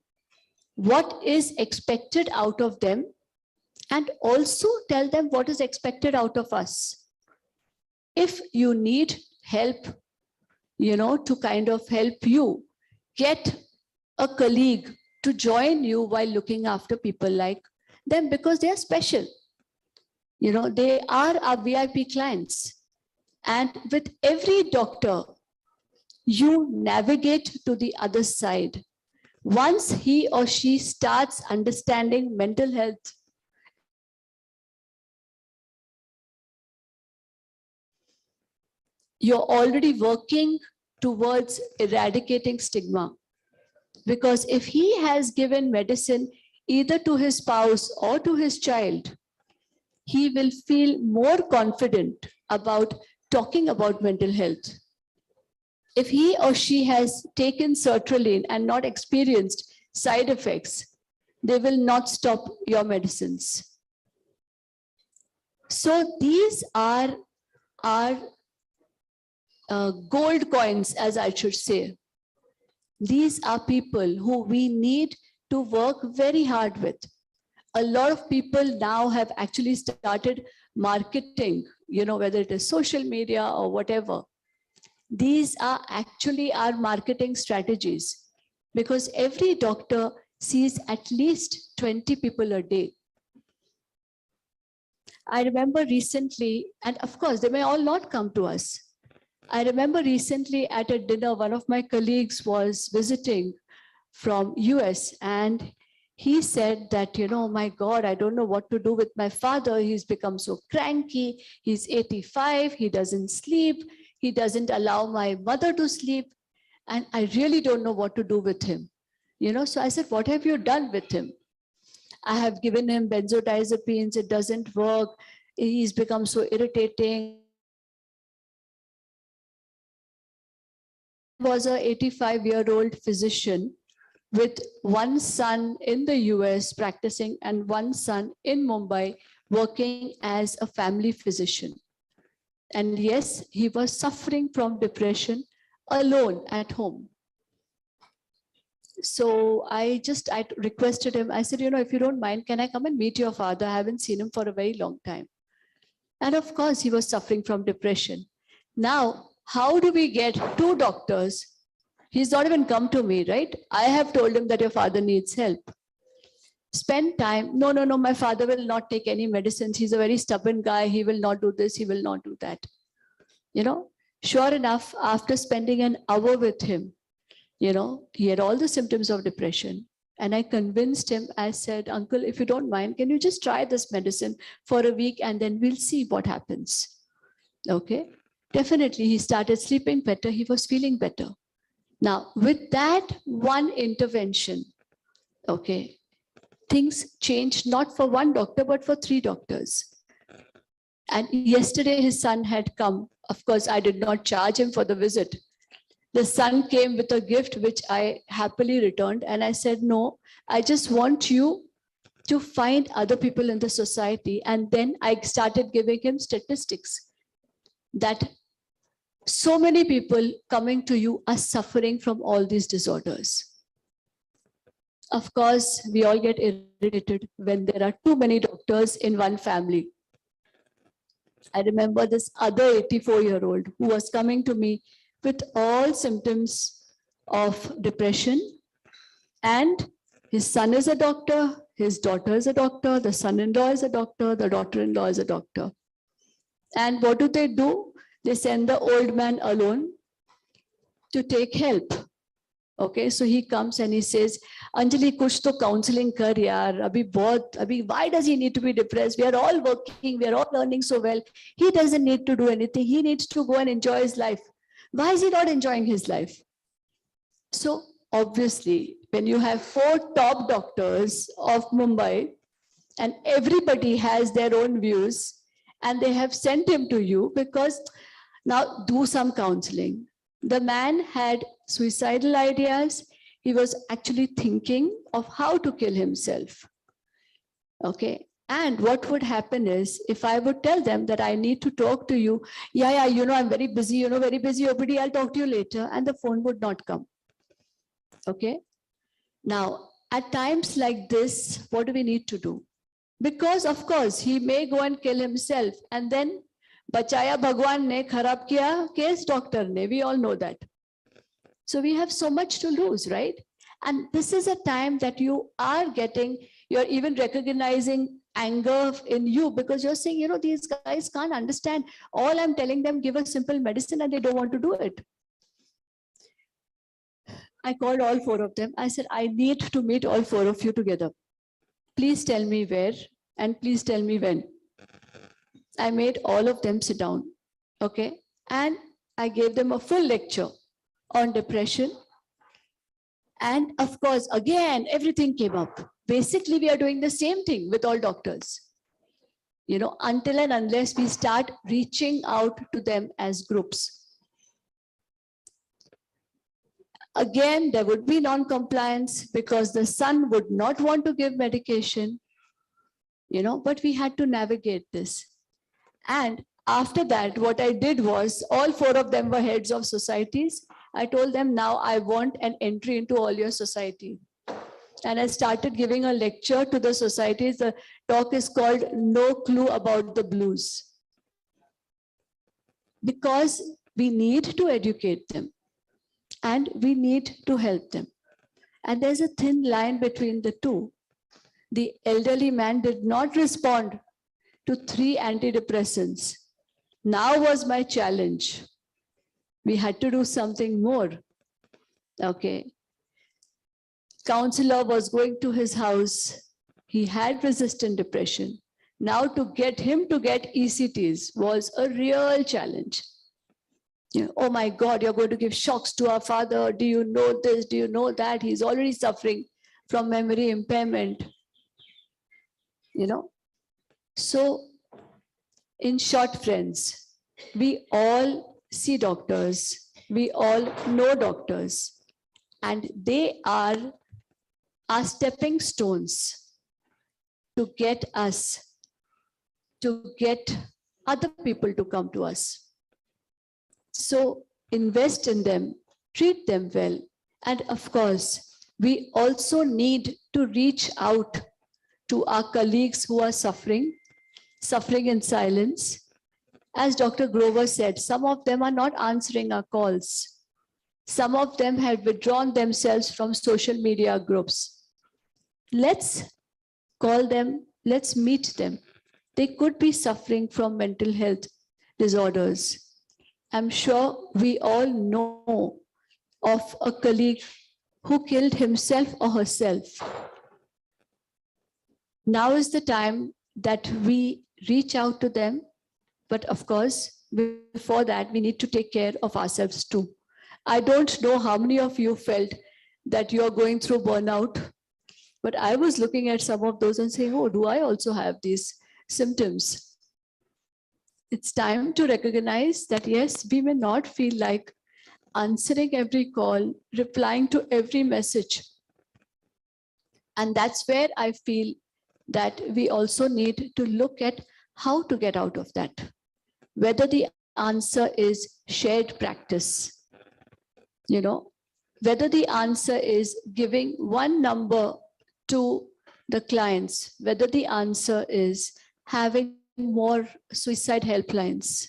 what is expected out of them, and also tell them what is expected out of us. If you need help, to kind of help you, get a colleague to join you while looking after people like them, because they are special. They are our VIP clients. And with every doctor, you navigate to the other side. Once he or she starts understanding mental health, you're already working towards eradicating stigma. Because if he has given medicine either to his spouse or to his child, he will feel more confident about talking about mental health. If he or she has taken sertraline and not experienced side effects, they will not stop your medicines. So these are our gold coins, as I should say. These are people who we need to work very hard with. A lot of people now have actually started marketing, whether it is social media or whatever. These are actually our marketing strategies, because every doctor sees at least 20 people a day. I remember recently, and of course, they may all not come to us. I remember recently at a dinner, one of my colleagues was visiting from US, and he said that, my God, I don't know what to do with my father. He's become so cranky. He's 85. He doesn't sleep. He doesn't allow my mother to sleep. And I really don't know what to do with him. So I said, what have you done with him? I have given him benzodiazepines. It doesn't work. He's become so irritating. Was a 85-year-old physician with one son in the US practicing and one son in Mumbai working as a family physician. And yes, he was suffering from depression alone at home. So I requested him, I said, if you don't mind, can I come and meet your father? I haven't seen him for a very long time. And of course, he was suffering from depression. Now, how do we get two doctors? He's not even come to me, right? I have told him that your father needs help. Spend time. No, my father will not take any medicines. He's a very stubborn guy. He will not do this. He will not do that. Sure enough, after spending an hour with him, he had all the symptoms of depression. And I convinced him, I said, uncle, if you don't mind, can you just try this medicine for a week and then we'll see what happens. Okay. Definitely, he started sleeping better. He was feeling better. Now, with that one intervention, okay, things changed not for one doctor, but for 3 doctors. And yesterday his son had come. Of course, I did not charge him for the visit. The son came with a gift, which I happily returned. And I said, no, I just want you to find other people in the society. And then I started giving him statistics that so many people coming to you are suffering from all these disorders. Of course, we all get irritated when there are too many doctors in one family. I remember this other 84-year-old who was coming to me with all symptoms of depression, and his son is a doctor, his daughter is a doctor, the son-in-law is a doctor, the daughter-in-law is a doctor. And what do? They send the old man alone to take help. Okay, so he comes and he says, Anjali, kuch to counseling kar yaar. Why does he need to be depressed? We are all working, we are all learning so well. He doesn't need to do anything. He needs to go and enjoy his life. Why is he not enjoying his life? So obviously, when you have 4 top doctors of Mumbai and everybody has their own views and they have sent him to you because now do some counseling. The man had suicidal ideas. He was actually thinking of how to kill himself. Okay. And what would happen is if I would tell them that I need to talk to you, I'm very busy, very busy, OPD, I'll talk to you later, and the phone would not come. Okay. Now, at times like this, what do we need to do? Because of course, he may go and kill himself, and then Bachaya Bhagwan ne, kharab kiya case doctor ne, we all know that. So we have so much to lose, right? And this is a time that you are getting, you're even recognizing anger in you because you're saying, these guys can't understand. All I'm telling them, give a simple medicine and they don't want to do it. I called all 4 of them. I said, I need to meet all 4 of you together. Please tell me where and please tell me when. I made all of them sit down. Okay. And I gave them a full lecture on depression. And of course, again, everything came up. Basically, we are doing the same thing with all doctors. You know, until and unless we start reaching out to them as groups. Again, there would be non-compliance because the son would not want to give medication, you know, but we had to navigate this. And after that, what I did was, all 4 of them were heads of societies. I told them, now I want an entry into all your society. And I started giving a lecture to the societies. The talk is called No Clue About the Blues. Because we need to educate them and we need to help them. And there's a thin line between the two. The elderly man did not respond to 3 antidepressants. Now was my challenge. We had to do something more. Okay. Counselor was going to his house. He had resistant depression. Now to get him to get ECTs was a real challenge. You know, oh my God, you're going to give shocks to our father. Do you know this? Do you know that? He's already suffering from memory impairment. You know, so in short, friends, we all see doctors. We all know doctors, and they are our stepping stones to get us, to get other people to come to us. So invest in them, treat them well. And of course, we also need to reach out to our colleagues who are suffering in silence. As Dr. Grover said, some of them are not answering our calls. Some of them have withdrawn themselves from social media groups. Let's call them, let's meet them. They could be suffering from mental health disorders. I'm sure we all know of a colleague who killed himself or herself. Now is the time that we reach out to them. But of course, before that, we need to take care of ourselves too. I don't know how many of you felt that you're going through burnout, but I was looking at some of those and saying, oh, do I also have these symptoms? It's time to recognize that, yes, we may not feel like answering every call, replying to every message. And that's where I feel that we also need to look at how to get out of that. Whether the answer is shared practice, you know, whether the answer is giving one number to the clients, whether the answer is having more suicide helplines.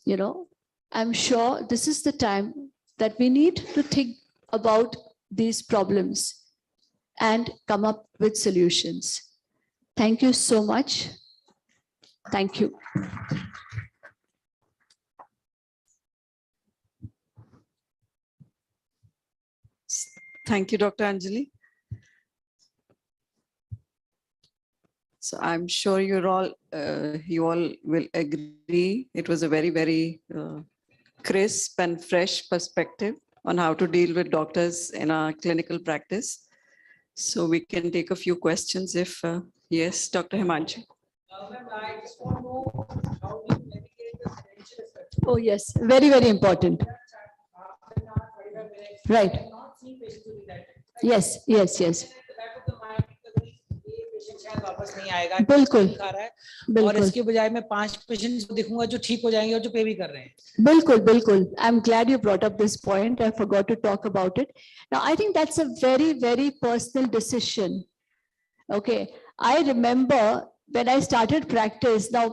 You know, I'm sure this is the time that we need to think about these problems and come up with solutions. Thank you so much. Thank you. Thank you, Dr. Anjali. So I'm sure you all will agree. It was a very, very crisp and fresh perspective on how to deal with doctors in our clinical practice. So we can take a few questions if, yes, Dr. Himanshi. Oh, yes, very, very important. Right. Yes, yes, yes. वापस नहीं आएगा बिल्कुल और इसके बजाय मैं 5 patients को देखूंगा जो ठीक हो जाएंगे और जो पे भी कर रहे हैं बिल्कुल बिल्कुल I'm glad you brought up this point. I forgot to talk about it. Now I think that's a very, very personal decision. Okay, I remember when I started practice, now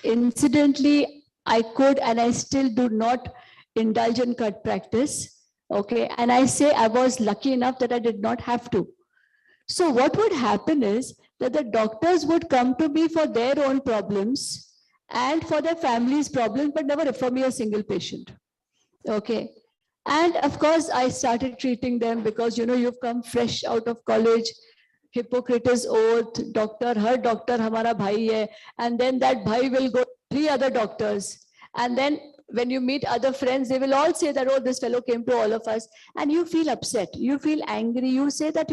incidentally I could and I still do not indulge in cut practice. Okay, and I say I was lucky enough that I did not have to. So what would happen is that the doctors would come to me for their own problems and for their family's problems, but never refer me a single patient. Okay. And of course, I started treating them because, you know, you've come fresh out of college, Hippocrates oath, doctor, her doctor, hamara bhai hai, and then that bhai will go to 3 other doctors. And then when you meet other friends, they will all say that, oh, this fellow came to all of us, and you feel upset, you feel angry, you say that,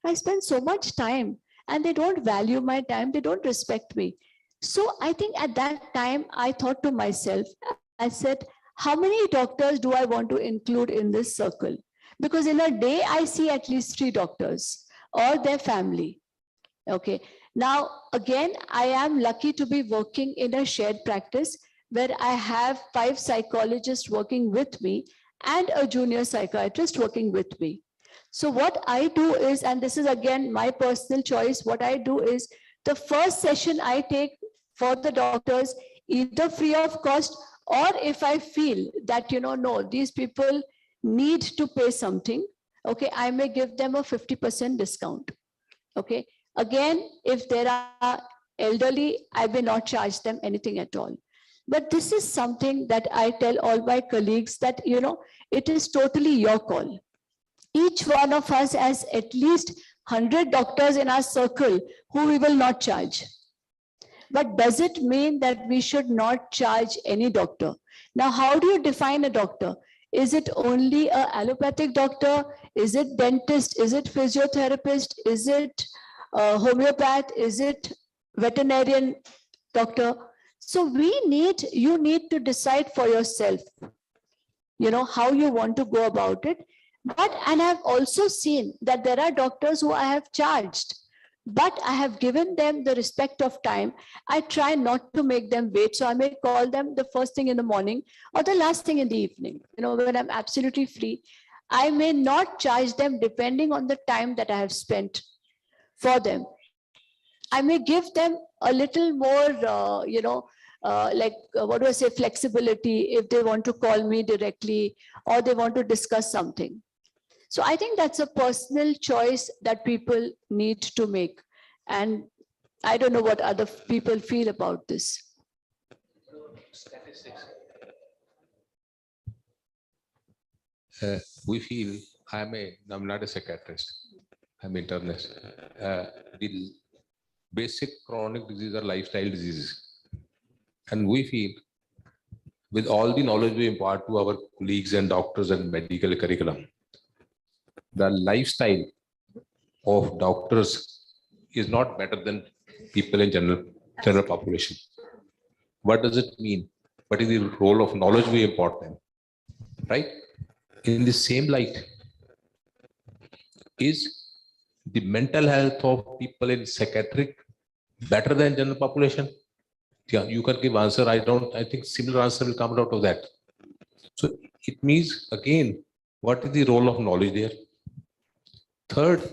I spend so much time and they don't value my time, they don't respect me. So I think at that time, I thought to myself, I said, how many doctors do I want to include in this circle? Because in a day, I see at least 3 doctors or their family. Okay. Now, again, I am lucky to be working in a shared practice where I have 5 psychologists working with me and a junior psychiatrist working with me. So what I do is, and this is again my personal choice, what I do is the first session I take for the doctors, either free of cost, or if I feel that, no, these people need to pay something, okay, I may give them a 50% discount. Okay. Again, if there are elderly, I may not charge them anything at all. But this is something that I tell all my colleagues that, it is totally your call. Each one of us has at least 100 doctors in our circle who we will not charge. But does it mean that we should not charge any doctor? Now, how do you define a doctor? Is it only an allopathic doctor? Is it dentist? Is it physiotherapist? Is it homeopath? Is it veterinarian doctor? So you need to decide for yourself, how you want to go about it. And I've also seen that there are doctors who I have charged, but I have given them the respect of time. I try not to make them wait. So I may call them the first thing in the morning or the last thing in the evening, when I'm absolutely free. I may not charge them depending on the time that I have spent for them. I may give them a little more, flexibility if they want to call me directly or they want to discuss something. So I think that's a personal choice that people need to make. And I don't know what other people feel about this. We feel, I'm not a psychiatrist, I'm internist. The basic chronic diseases are lifestyle diseases. And we feel with all the knowledge we impart to our colleagues and doctors and medical curriculum, the lifestyle of doctors is not better than people in general population. What does it mean? What is the role of knowledge we impart them? Right? In the same light, is the mental health of people in psychiatric better than general population? Yeah, you can give answer. I think similar answer will come out of that. So it means, again, what is the role of knowledge there? Third,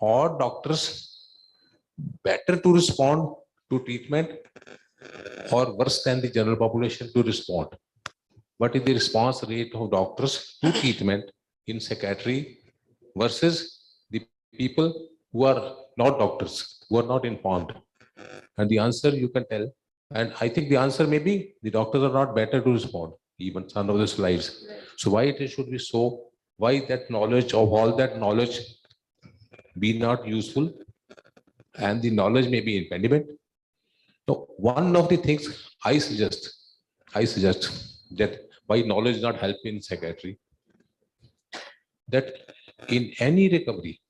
are doctors better to respond to treatment or worse than the general population to respond? What is the response rate of doctors to treatment in psychiatry versus the people who are not doctors, who are not informed? And the answer you can tell. And I think the answer may be the doctors are not better to respond, even some of the slides. So why it should be so? Why that knowledge of all that knowledge be not useful and the knowledge may be impediment? So one of the things I suggest that why knowledge is not helping in psychiatry, that in any recovery,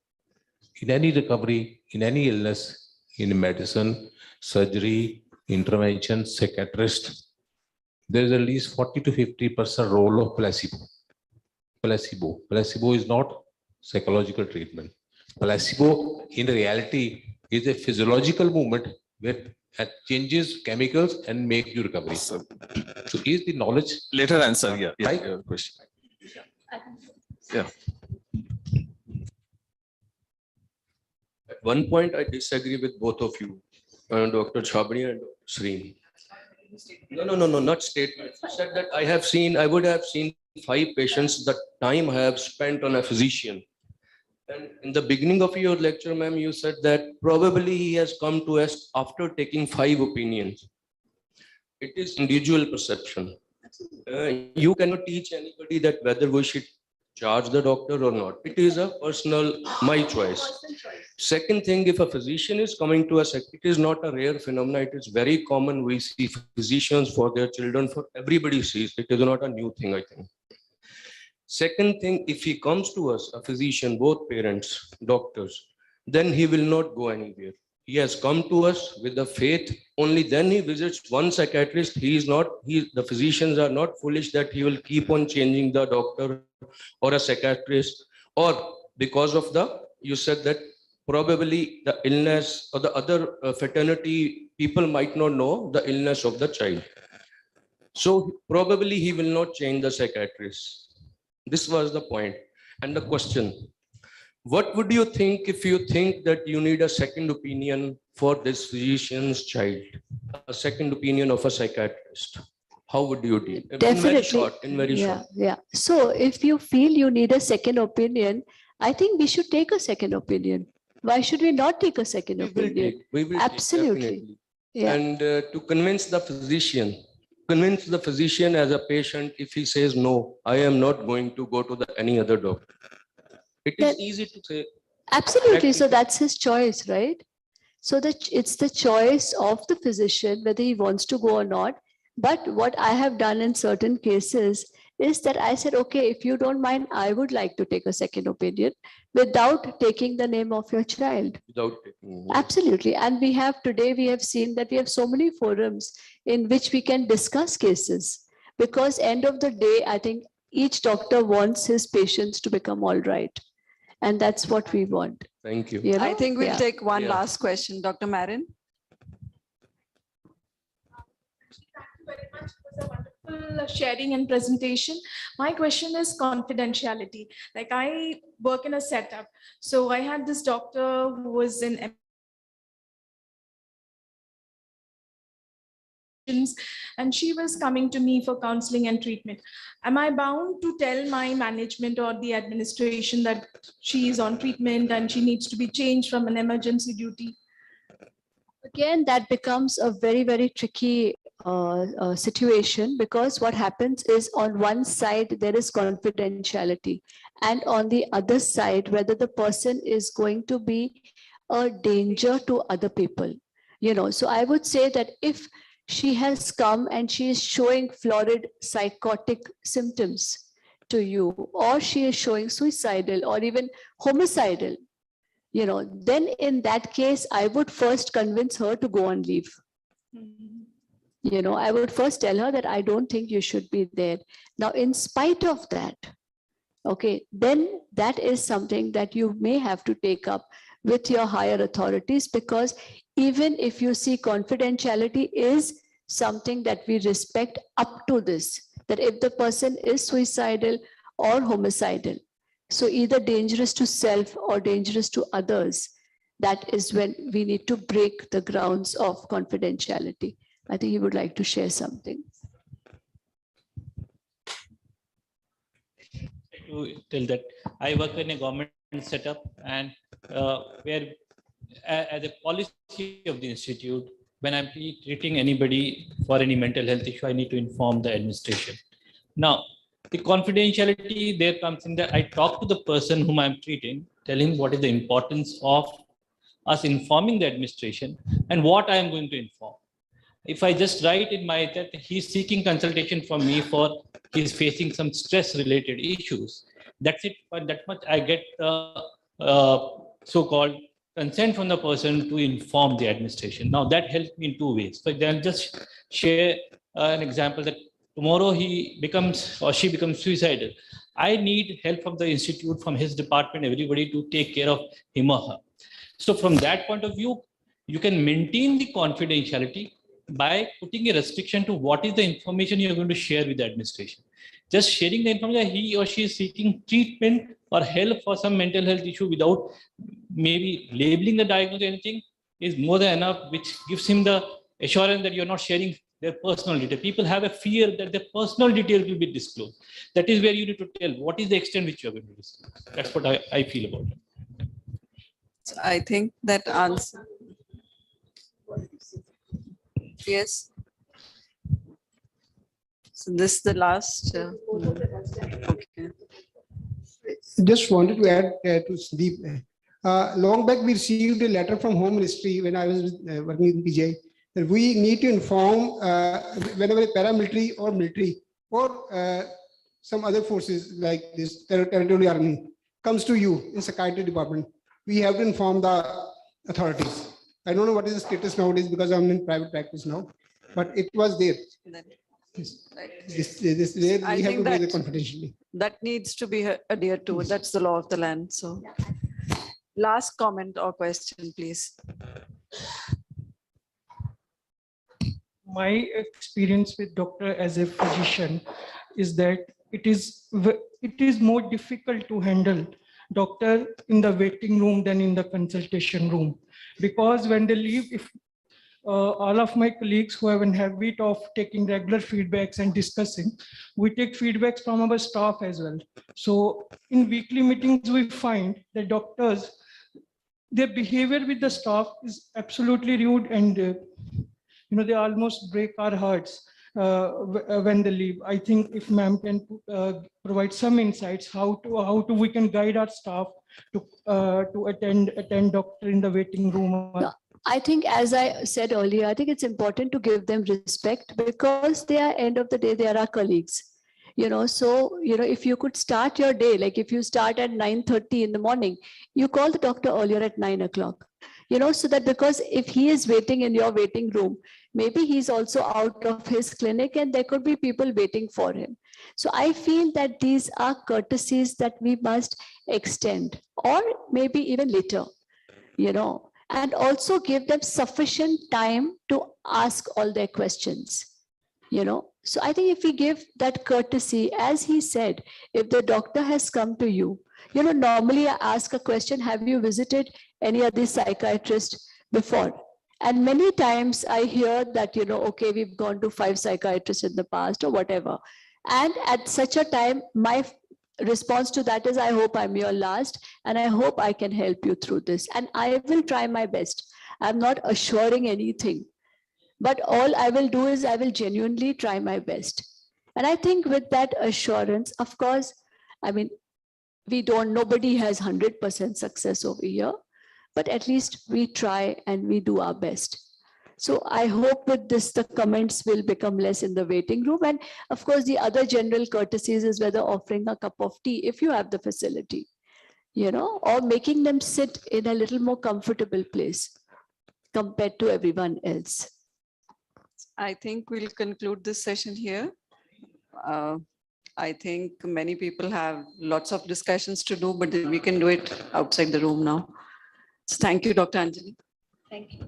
in any illness, in medicine, surgery, intervention, psychiatrist, there is at least 40 to 50% role of placebo. Placebo is not psychological treatment. Placebo in reality is a physiological movement where it changes chemicals and make you recovery. So is the knowledge Later answer, yeah, right? Your question. Yeah. At one point, I disagree with both of you, Dr. Chabria and Sreen. No, not statement. You said that I would have seen 5 patients the time I have spent on a physician. And in the beginning of your lecture, ma'am, you said that probably he has come to us after taking 5 opinions. It is individual perception. You cannot teach anybody that whether we should charge the doctor or not. It is a personal, my choice. Second thing, if a physician is coming to us, it is not a rare phenomenon. It is very common. We see physicians for their children, for everybody sees. It is not a new thing, I think. Second thing, if he comes to us, a physician, both parents, doctors, then he will not go anywhere. He has come to us with the faith. Only then he visits one psychiatrist. The physicians are not foolish that he will keep on changing the doctor or a psychiatrist, or because of you said that probably the illness or the other fraternity people might not know the illness of the child. So probably he will not change the psychiatrist. This was the point. And the question, what would you think if you think that you need a second opinion for this physician's child, a second opinion of a psychiatrist? How would you deal? Definitely. In very short. Yeah. So if you feel you need a second opinion, I think we should take a second opinion. Why should we not take a second opinion? We will Absolutely. Take, definitely. Yeah. And to convince the physician as a patient, if he says, no, I am not going to go to any other doctor. It is easy to say. Absolutely. So that's his choice, right? So that it's the choice of the physician whether he wants to go or not. But what I have done in certain cases is that I said, okay, if you don't mind, I would like to take a second opinion without taking the name of your child. Without taking. Absolutely. And we have seen that we have so many forums in which we can discuss cases, because end of the day, I think each doctor wants his patients to become all right. And that's what we want. Thank you. I think we'll take one Yeah. last question. Dr. Marin. Sharing and presentation. My question is confidentiality. Like, I work in a setup. So I had this doctor who was in and she was coming to me for counseling and treatment. Am I bound to tell my management or the administration that she is on treatment and she needs to be changed from an emergency duty? Again, that becomes a very, very tricky situation, because what happens is on one side, there is confidentiality, and on the other side, whether the person is going to be a danger to other people. So I would say that if she has come and she is showing florid psychotic symptoms to you, or she is showing suicidal or even homicidal, then in that case, I would first convince her to go on leave. I would first tell her that I don't think you should be there. Now, in spite of that, okay, then that is something that you may have to take up with your higher authorities, because even if you see confidentiality is something that we respect up to this, that if the person is suicidal or homicidal, so either dangerous to self or dangerous to others, that is when we need to break the grounds of confidentiality. I think you would like to share something. To tell that I work in a government setup, and where as a policy of the institute, when I'm treating anybody for any mental health issue, I need to inform the administration. Now, the confidentiality there comes in that I talk to the person whom I'm treating, tell him what is the importance of us informing the administration and what I am going to inform. If I just write in my that he's seeking consultation from me for he's facing some stress related issues, that's it. But that much I get so-called consent from the person to inform the administration. Now that helps me in two ways. So then just share an example that tomorrow he becomes or she becomes suicidal. I need help from the institute, from his department, everybody to take care of him or her. So from that point of view, you can maintain the confidentiality by putting a restriction to what is the information you're going to share with the administration. Just sharing the information that he or she is seeking treatment or help for some mental health issue without maybe labeling the diagnosis or anything is more than enough, which gives him the assurance that you're not sharing their personal detail. People have a fear that their personal details will be disclosed. That is where you need to tell what is the extent which you're going to disclose. That's what I feel about it. So I think that answer. Yes. So this is the last. Okay. Just wanted to add to Sandeep. Long back, we received a letter from Home Ministry when I was working in PJ that we need to inform whenever paramilitary or military or some other forces like this territorial army comes to you in psychiatry department, we have to inform the authorities. I don't know what is the status nowadays because I'm in private practice now, but it was there. This we have to do it confidentially. That needs to be adhered to. That's the law of the land. So, last comment or question, please. My experience with doctor as a physician is that it is more difficult to handle doctor in the waiting room than in the consultation room, because when they leave, if all of my colleagues who have a habit of taking regular feedbacks and discussing, we take feedbacks from our staff as well. So in weekly meetings, we find that doctors, their behavior with the staff is absolutely rude, and they almost break our hearts when they leave. I think if ma'am can provide some insights how we can guide our staff to attend doctor in the waiting room. I think, as I said earlier, I think it's important to give them respect because they are, end of the day, they are our colleagues. So, if you could start your day, like if you start at 9:30 in the morning, you call the doctor earlier at 9 o'clock, so that because if he is waiting in your waiting room, maybe he's also out of his clinic and there could be people waiting for him. So I feel that these are courtesies that we must extend, or maybe even later, and also give them sufficient time to ask all their questions, So I think if we give that courtesy, as he said, if the doctor has come to you, normally I ask a question, have you visited any other psychiatrist before? And many times I hear that, okay, we've gone to 5 psychiatrists in the past or whatever. And at such a time, my response to that is, I hope I'm your last and I hope I can help you through this. And I will try my best. I'm not assuring anything, but all I will do is I will genuinely try my best. And I think with that assurance, of course, I mean, nobody has 100% success over here, but at least we try and we do our best. So I hope with this, the comments will become less in the waiting room. And of course, the other general courtesies is whether offering a cup of tea, if you have the facility, or making them sit in a little more comfortable place compared to everyone else. I think we'll conclude this session here. I think many people have lots of discussions to do, but we can do it outside the room now. So thank you, Dr. Anjali. Thank you.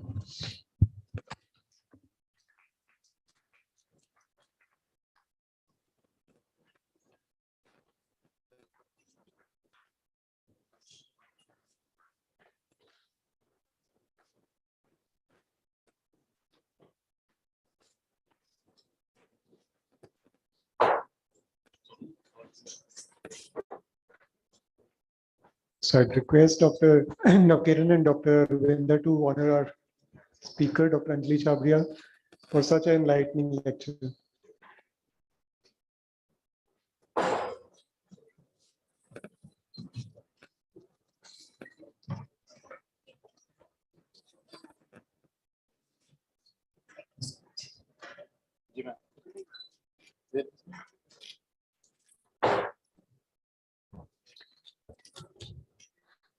So I'd request Dr. Kiran and Dr. Vinder to honor our speaker, Dr. Anjali Chabria, for such an enlightening lecture.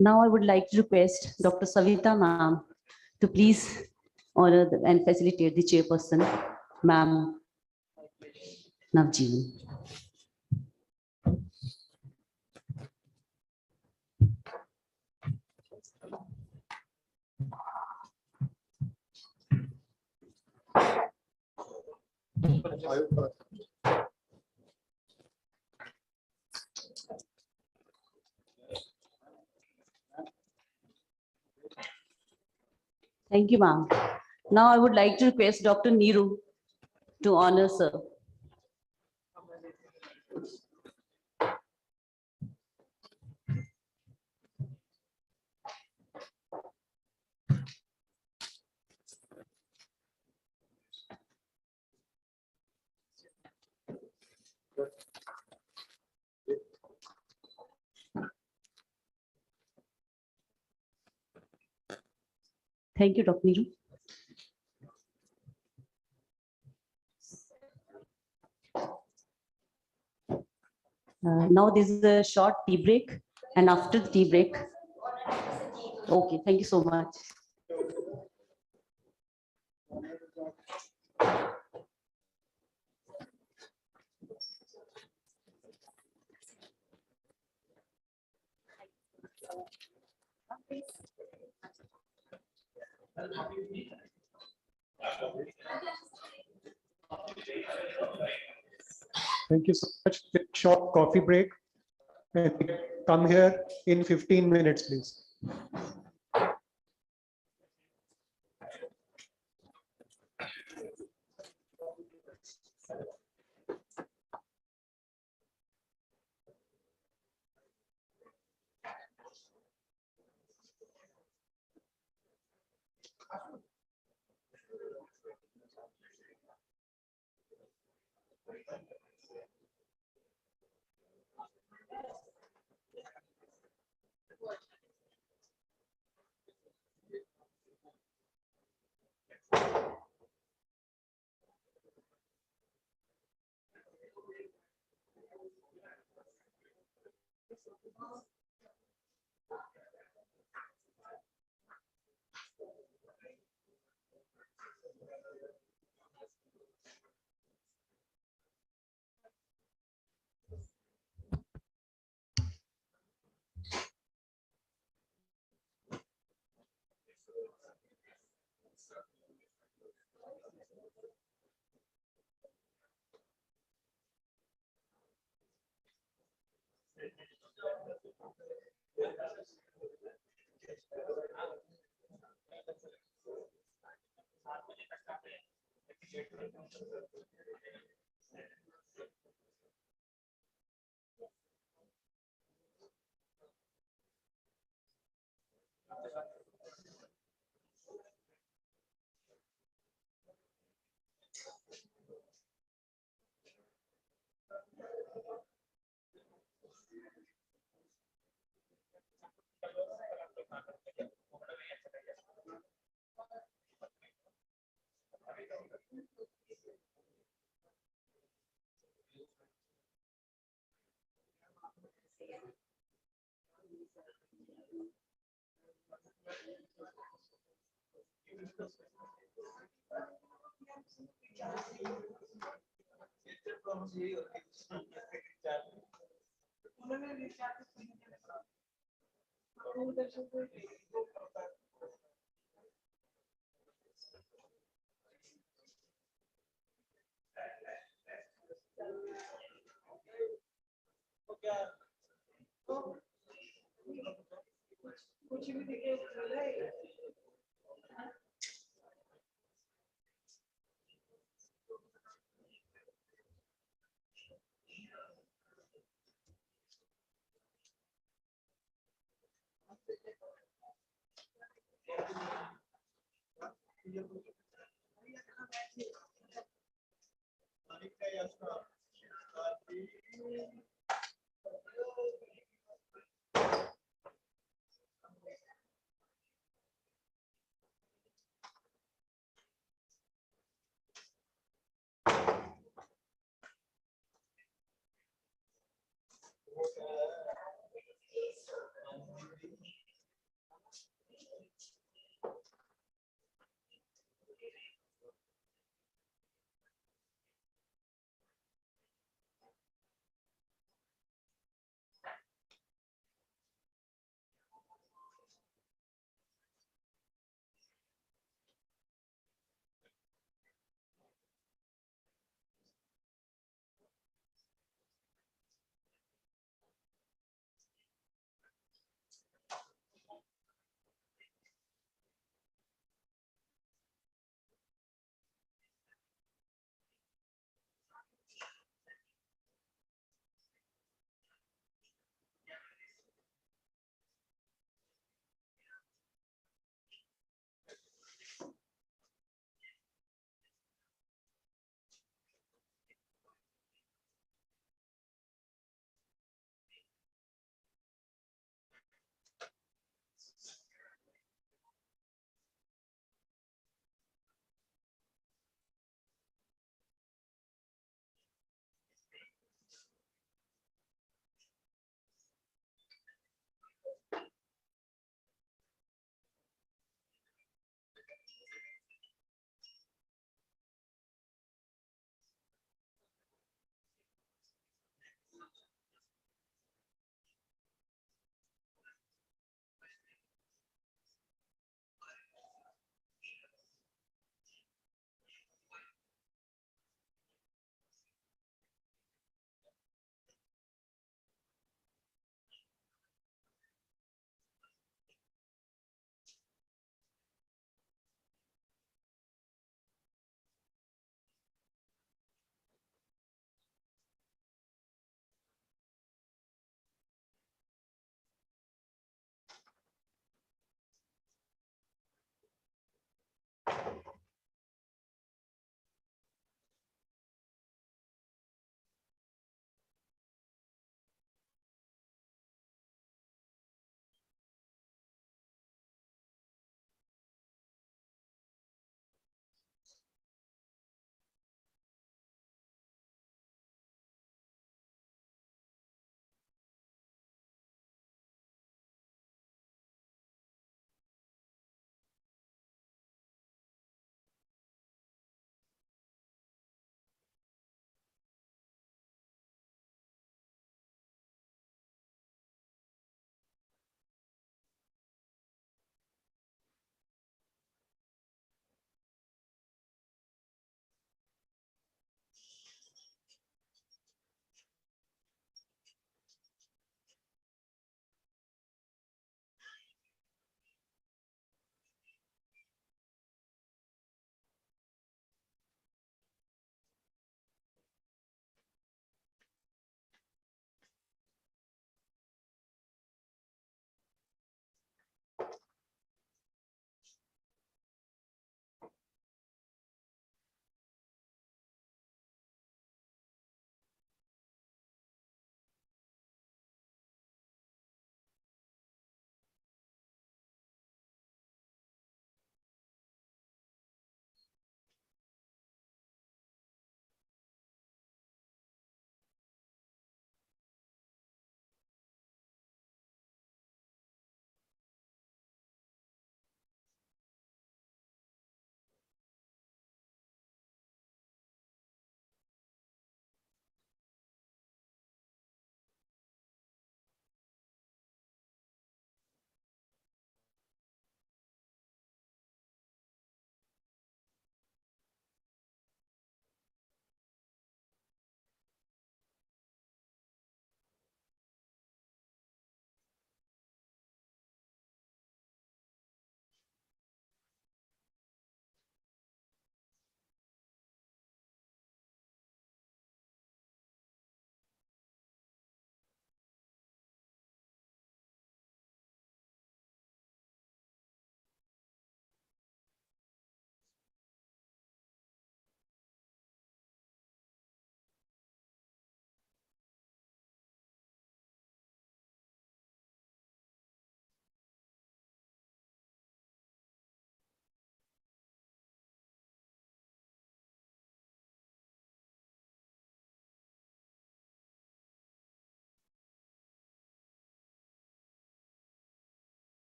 Now I would like to request Dr. Savita ma'am to please honor and facilitate the chairperson, ma'am Navjeevan. Thank you, ma'am. Now I would like to request Dr. Neeru to honor sir. Thank you, Dr. Neeru. Now this is a short tea break, and after the tea break, okay, thank you so much. Thank you so much. Short coffee break. And come here in 15 minutes, please.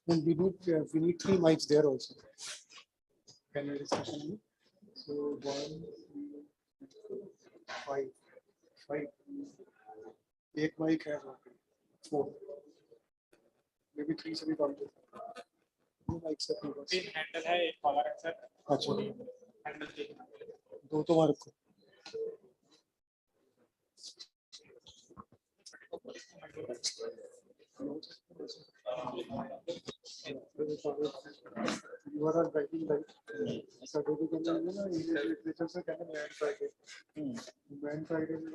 And we need 3 mics there also. Panel discussion. So 1, 2, 5. 5. 8 mic has 4. Maybe 3 से भी कम थे. 2 mics से अपने पास. 3 handle है, एक collar है sir. अच्छा. Handle 2 तो वहाँ रखो. You are all writing right. Certificate है ना, English literature से कहते हैं Man Friday. Man Friday में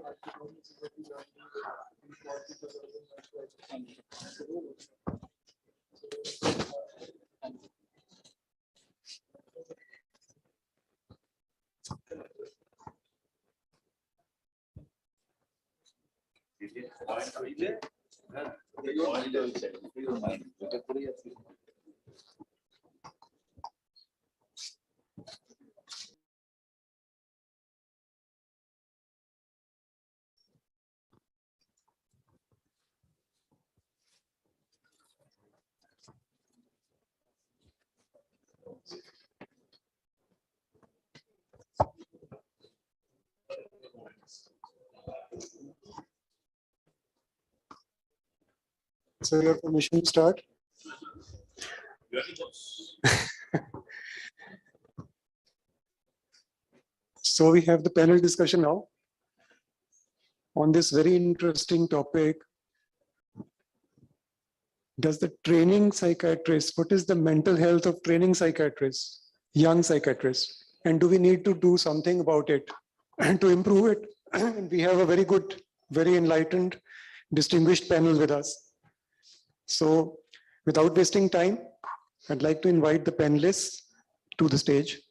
So your permission to start? So we have the panel discussion now on this very interesting topic. Does the training psychiatrist, what is the mental health of training psychiatrists, young psychiatrists, and do we need to do something about it and to improve it? And we have a very good, very enlightened, distinguished panel with us. So without wasting time, I'd like to invite the panelists to the stage.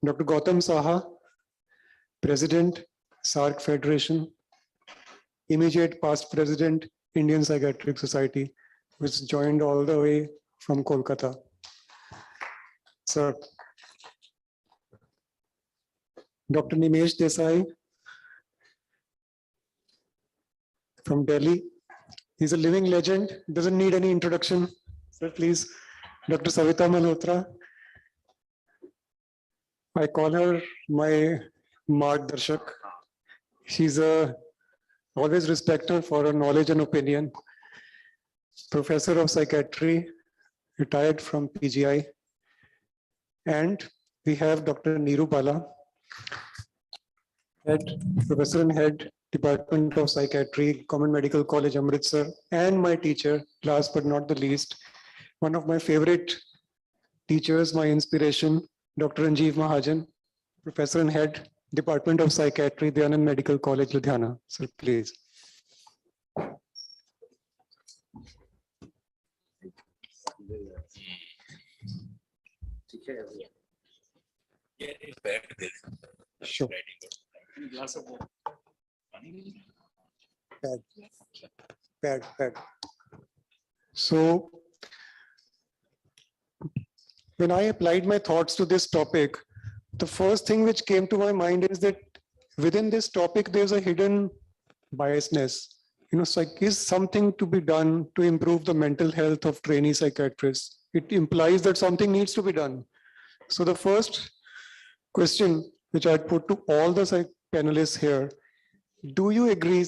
Dr. Gautam Saha, President, SARC Federation, immediate past President, Indian Psychiatric Society, which joined all the way from Kolkata. Sir. Dr. Nimesh Desai from Delhi. He's a living legend, doesn't need any introduction. Sir, please. Dr. Savita Malhotra. I call her my Margdarshak. She's always respect her for her knowledge and opinion. Professor of Psychiatry, retired from PGI. And we have Dr. Neeru Bala, Professor and Head, Department of Psychiatry, Common Medical College, Amritsar, and my teacher, last but not the least, one of my favorite teachers, my inspiration, Dr. Anjeev Mahajan, Professor and Head, Department of Psychiatry, Dayanand Medical College, Ludhiana. Sir, please. Sure. Pad. So when I applied my thoughts to this topic, the first thing which came to my mind is that within this topic, there's a hidden biasness. Is something to be done to improve the mental health of trainee psychiatrists? It implies that something needs to be done. So the first question which I'd put to all the panelists here, do you agree,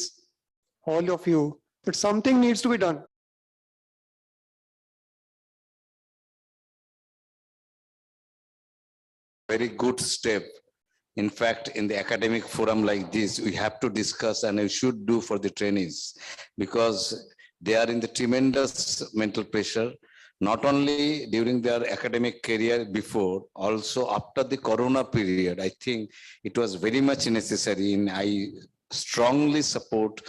all of you, that something needs to be done? Very good step. In fact, in the academic forum like this, we have to discuss, and we should do for the trainees, because they are in the tremendous mental pressure, not only during their academic career before, also after the Corona period. I think it was very much necessary, and I strongly support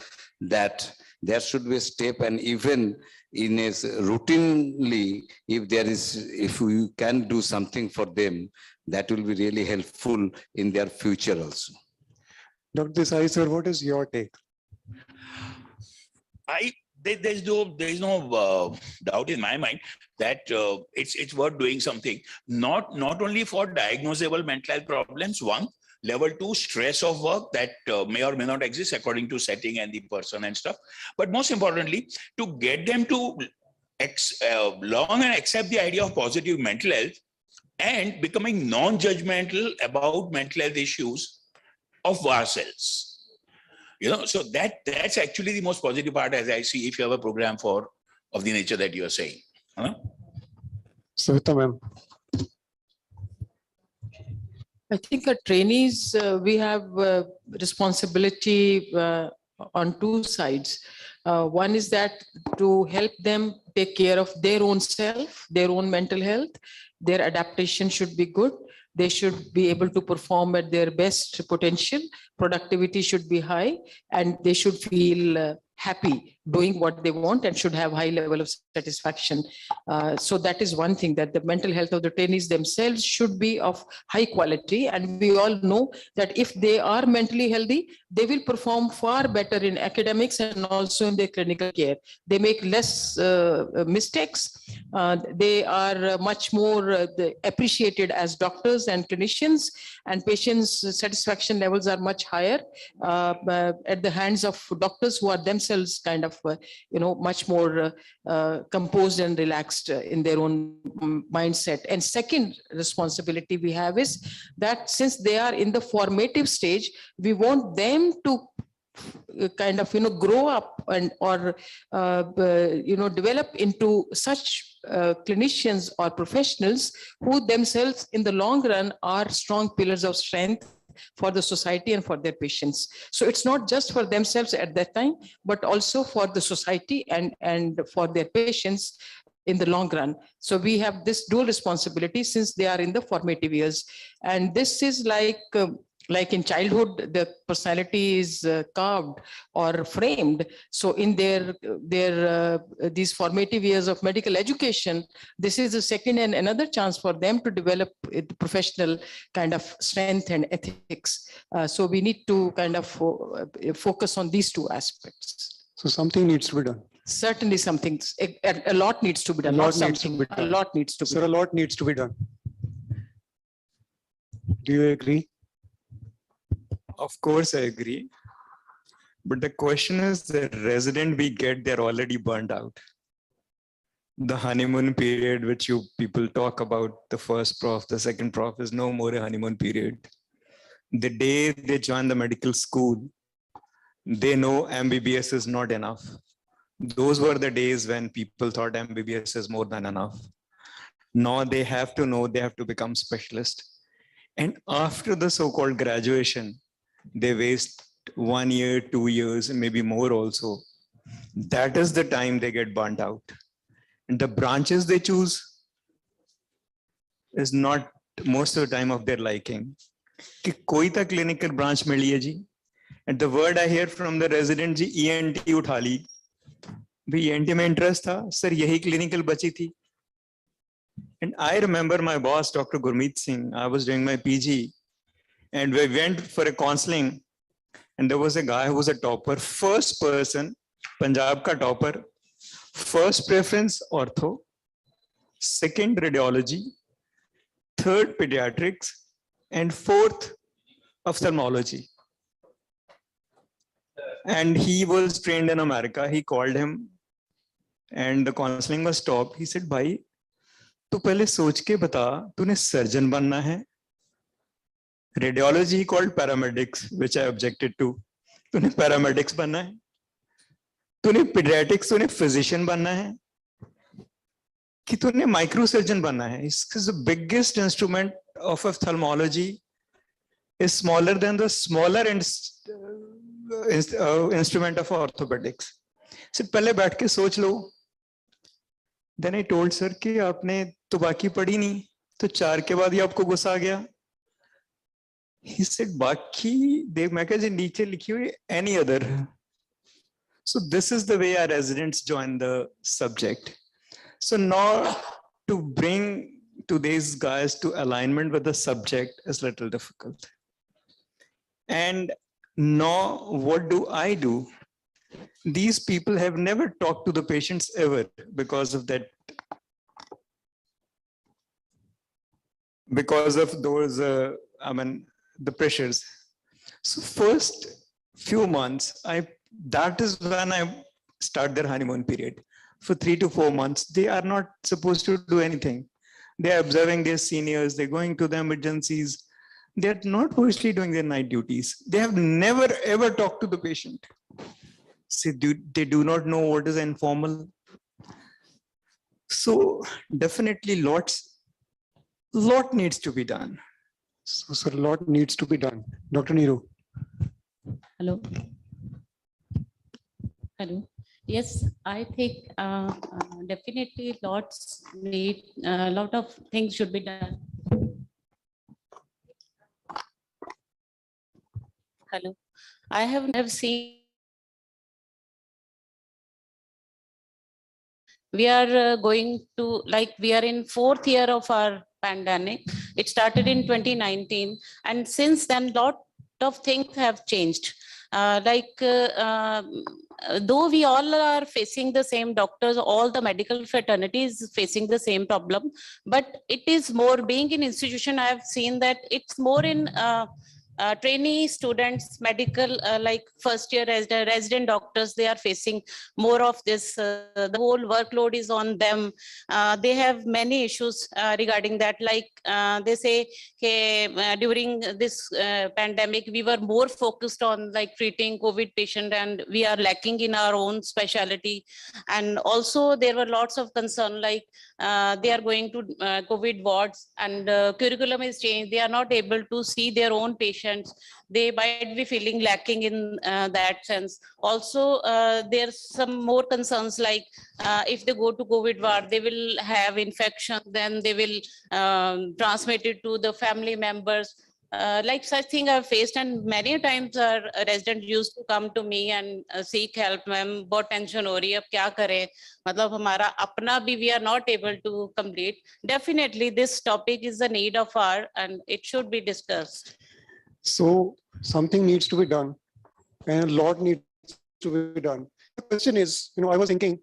that there should be a step, and even in a routinely, if we can do something for them, that will be really helpful in their future also. Dr. Desai, sir, what is your take? There's no doubt in my mind that it's worth doing something, not only for diagnosable mental health problems, one, level 2, stress of work that may or may not exist according to setting and the person and stuff, but most importantly, to get them to long and accept the idea of positive mental health and becoming non-judgmental about mental health issues of ourselves. So that's actually the most positive part, as I see, if you have a program of the nature that you are saying. Savita ma'am. I think at trainees, we have responsibility on two sides. One is that to help them take care of their own self, their own mental health. Their adaptation should be good. They should be able to perform at their best potential. Productivity should be high, and they should feel happy doing what they want and should have high level of satisfaction. So that is one thing, that the mental health of the trainees themselves should be of high quality. And we all know that if they are mentally healthy, they will perform far better in academics and also in their clinical care. They make less mistakes. They are much more appreciated as doctors and clinicians, and patients' satisfaction levels are much higher at the hands of doctors who are themselves kind of much more composed and relaxed in their own mindset. And second responsibility we have is that since they are in the formative stage, we want them to kind of grow up and develop into such clinicians or professionals who themselves in the long run are strong pillars of strength for the society and for their patients. So it's not just for themselves at that time, but also for the society and for their patients in the long run. So we have this dual responsibility since they are in the formative years. And this is like in childhood, the personality is carved or framed. So in these formative years of medical education, this is a second and another chance for them to develop professional kind of strength and ethics. So we need to kind of focus on these two aspects. So something needs to be done. Certainly something, a lot needs to be done. A lot needs to be done. A lot needs to be done. Sir, a lot needs to be done. Do you agree? Of course, I agree. But the question is, the resident we get, they're already burned out. The honeymoon period, which people talk about, the first prof, the second prof, is no more a honeymoon period. The day they join the medical school, they know MBBS is not enough. Those were the days when people thought MBBS is more than enough. Now they have to know, they have to become specialist. And after the so-called graduation, they waste 1 year, 2 years, and maybe more also. That is the time they get burnt out. And the branches they choose is not most of the time of their liking. कि कोई ता clinical branch मिली है जी. And the word I hear from the resident ji ENT उठा ली. भी ENT में interest था, sir यही clinical बची थी. And I remember my boss, Dr. Gurmeet Singh, I was doing my PG. And we went for a counseling, and there was a guy who was a topper, first person, Punjab ka topper, first preference ortho, second radiology, third pediatrics, and fourth ophthalmology. And he was trained in America. He called him and the counseling was stopped. He said, "Bhai, tu pehle soch ke bata, tune surgeon banna hai." Radiology he called paramedics, which I objected to. Tune paramedics banna hai. Tune pediatrics, tune physician banna hai. Ki tune microsurgeon banna hai. Because the biggest instrument of ophthalmology is smaller than the smaller instrument of orthopedics. So पहले बैठ के सोच लो. Then I told sir कि आपने तो बाकी पढ़ी नहीं, तो 4 के बाद ही आपको गुस्सा आ गया. He said बाकी देख, मैं कहा जी नीचे लिखी हुई any other. So this is the way our residents join the subject. So now to bring today's guys to alignment with the subject is little difficult. And now what do I do? These people have never talked to the patients ever because of that, because of those, the pressures. So first few months, that is when I start their honeymoon period. For 3 to 4 months, they are not supposed to do anything. They are observing their seniors, they're going to the emergencies. They're not mostly doing their night duties. They have never ever talked to the patient. See, they do not know what is informal. So definitely lot needs to be done. So a lot needs to be done. Dr. Neeru. Hello. Hello. Yes, I think definitely a lot of things should be done. Hello. I have seen we are going to, like, we are in 4th year of our pandemic. It started in 2019, and since then lot of things have changed. Though we all are facing the same, doctors, all the medical fraternity is facing the same problem, but it is more, being in institution, I have seen that it's more in trainee students, medical, like first year resident doctors, they are facing more of this. The whole workload is on them. They have many issues regarding that. Like they say, during this pandemic, we were more focused on like treating COVID patient, and we are lacking in our own specialty. And also there were lots of concern, like they are going to COVID wards, and curriculum is changed. They are not able to see their own patients. They might be feeling lacking in that sense. Also, there's some more concerns, like if they go to COVID ward, they will have infection, then they will transmit it to the family members. Like such thing I've faced, and many times our resident used to come to me and seek help. Ma'am, बहुत tension हो रही है, अब क्या करें? मतलब हमारा अपना भी we are not able to complete. Definitely, this topic is the need of our, and it should be discussed. So something needs to be done, and a lot needs to be done. The question is, I was thinking,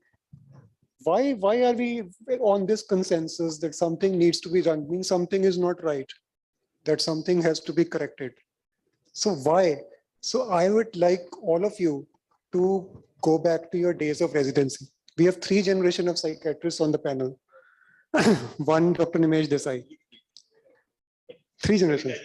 why are we on this consensus that something needs to be done? Means something is not right, that something has to be corrected. So why? So I would like all of you to go back to your days of residency. We have 3 generations of psychiatrists on the panel. One, Dr. Nimesh Desai. 3 generations.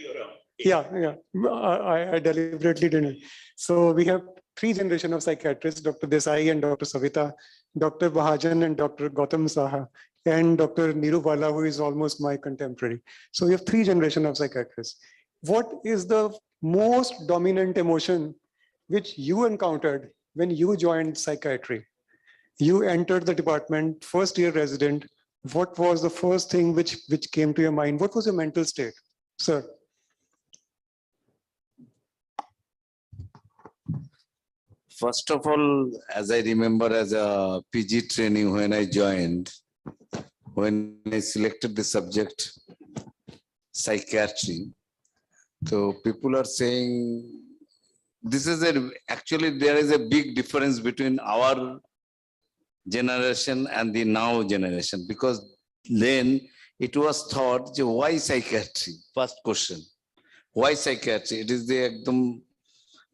Yeah. I deliberately didn't. So we have 3 generations of psychiatrists, Dr. Desai and Dr. Savita, Dr. Bahajan and Dr. Gautam Saha, and Dr. Neeru Bala, who is almost my contemporary. So we have 3 generations of psychiatrists. What is the most dominant emotion which you encountered when you joined psychiatry? You entered the department, first year resident. What was the first thing which came to your mind? What was your mental state, sir? First of all, as I remember as a PG training when I joined, when I selected the subject, psychiatry, so people are saying, actually there is a big difference between our generation and the now generation, because then it was thought, why psychiatry? First question, why psychiatry? It is the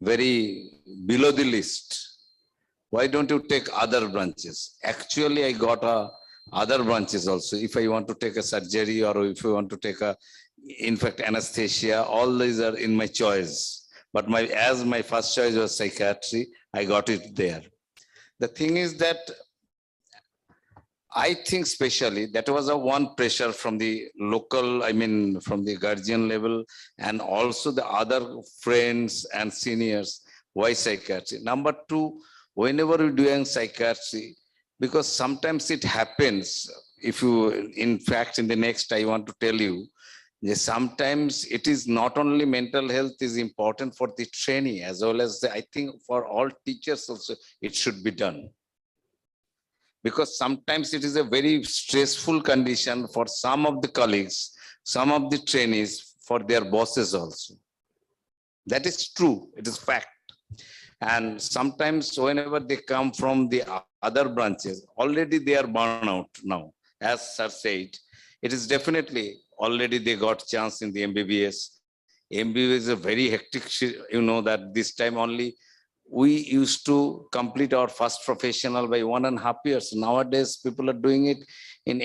very below the list. Why don't you take other branches? Actually, I got other branches also. If I want to take a surgery or if I want to take in fact, anesthesia, all these are in my choice. But as my first choice was psychiatry, I got it there. The thing is that I think especially that was one pressure from the local, from the guardian level, and also the other friends and seniors. Why psychiatry? Number two, whenever you're doing psychiatry, because sometimes it happens, in fact, in the next, I want to tell you, sometimes it is not only mental health is important for the trainee, as well as I think for all teachers also, it should be done. Because sometimes it is a very stressful condition for some of the colleagues, some of the trainees, for their bosses also. That is true, it is fact. And sometimes whenever they come from the other branches, already they are burned out now. As sir said, it is definitely already they got chance in the MBBS. MBBS is a very hectic, that this time only we used to complete our first professional by 1.5 years. Nowadays, people are doing it in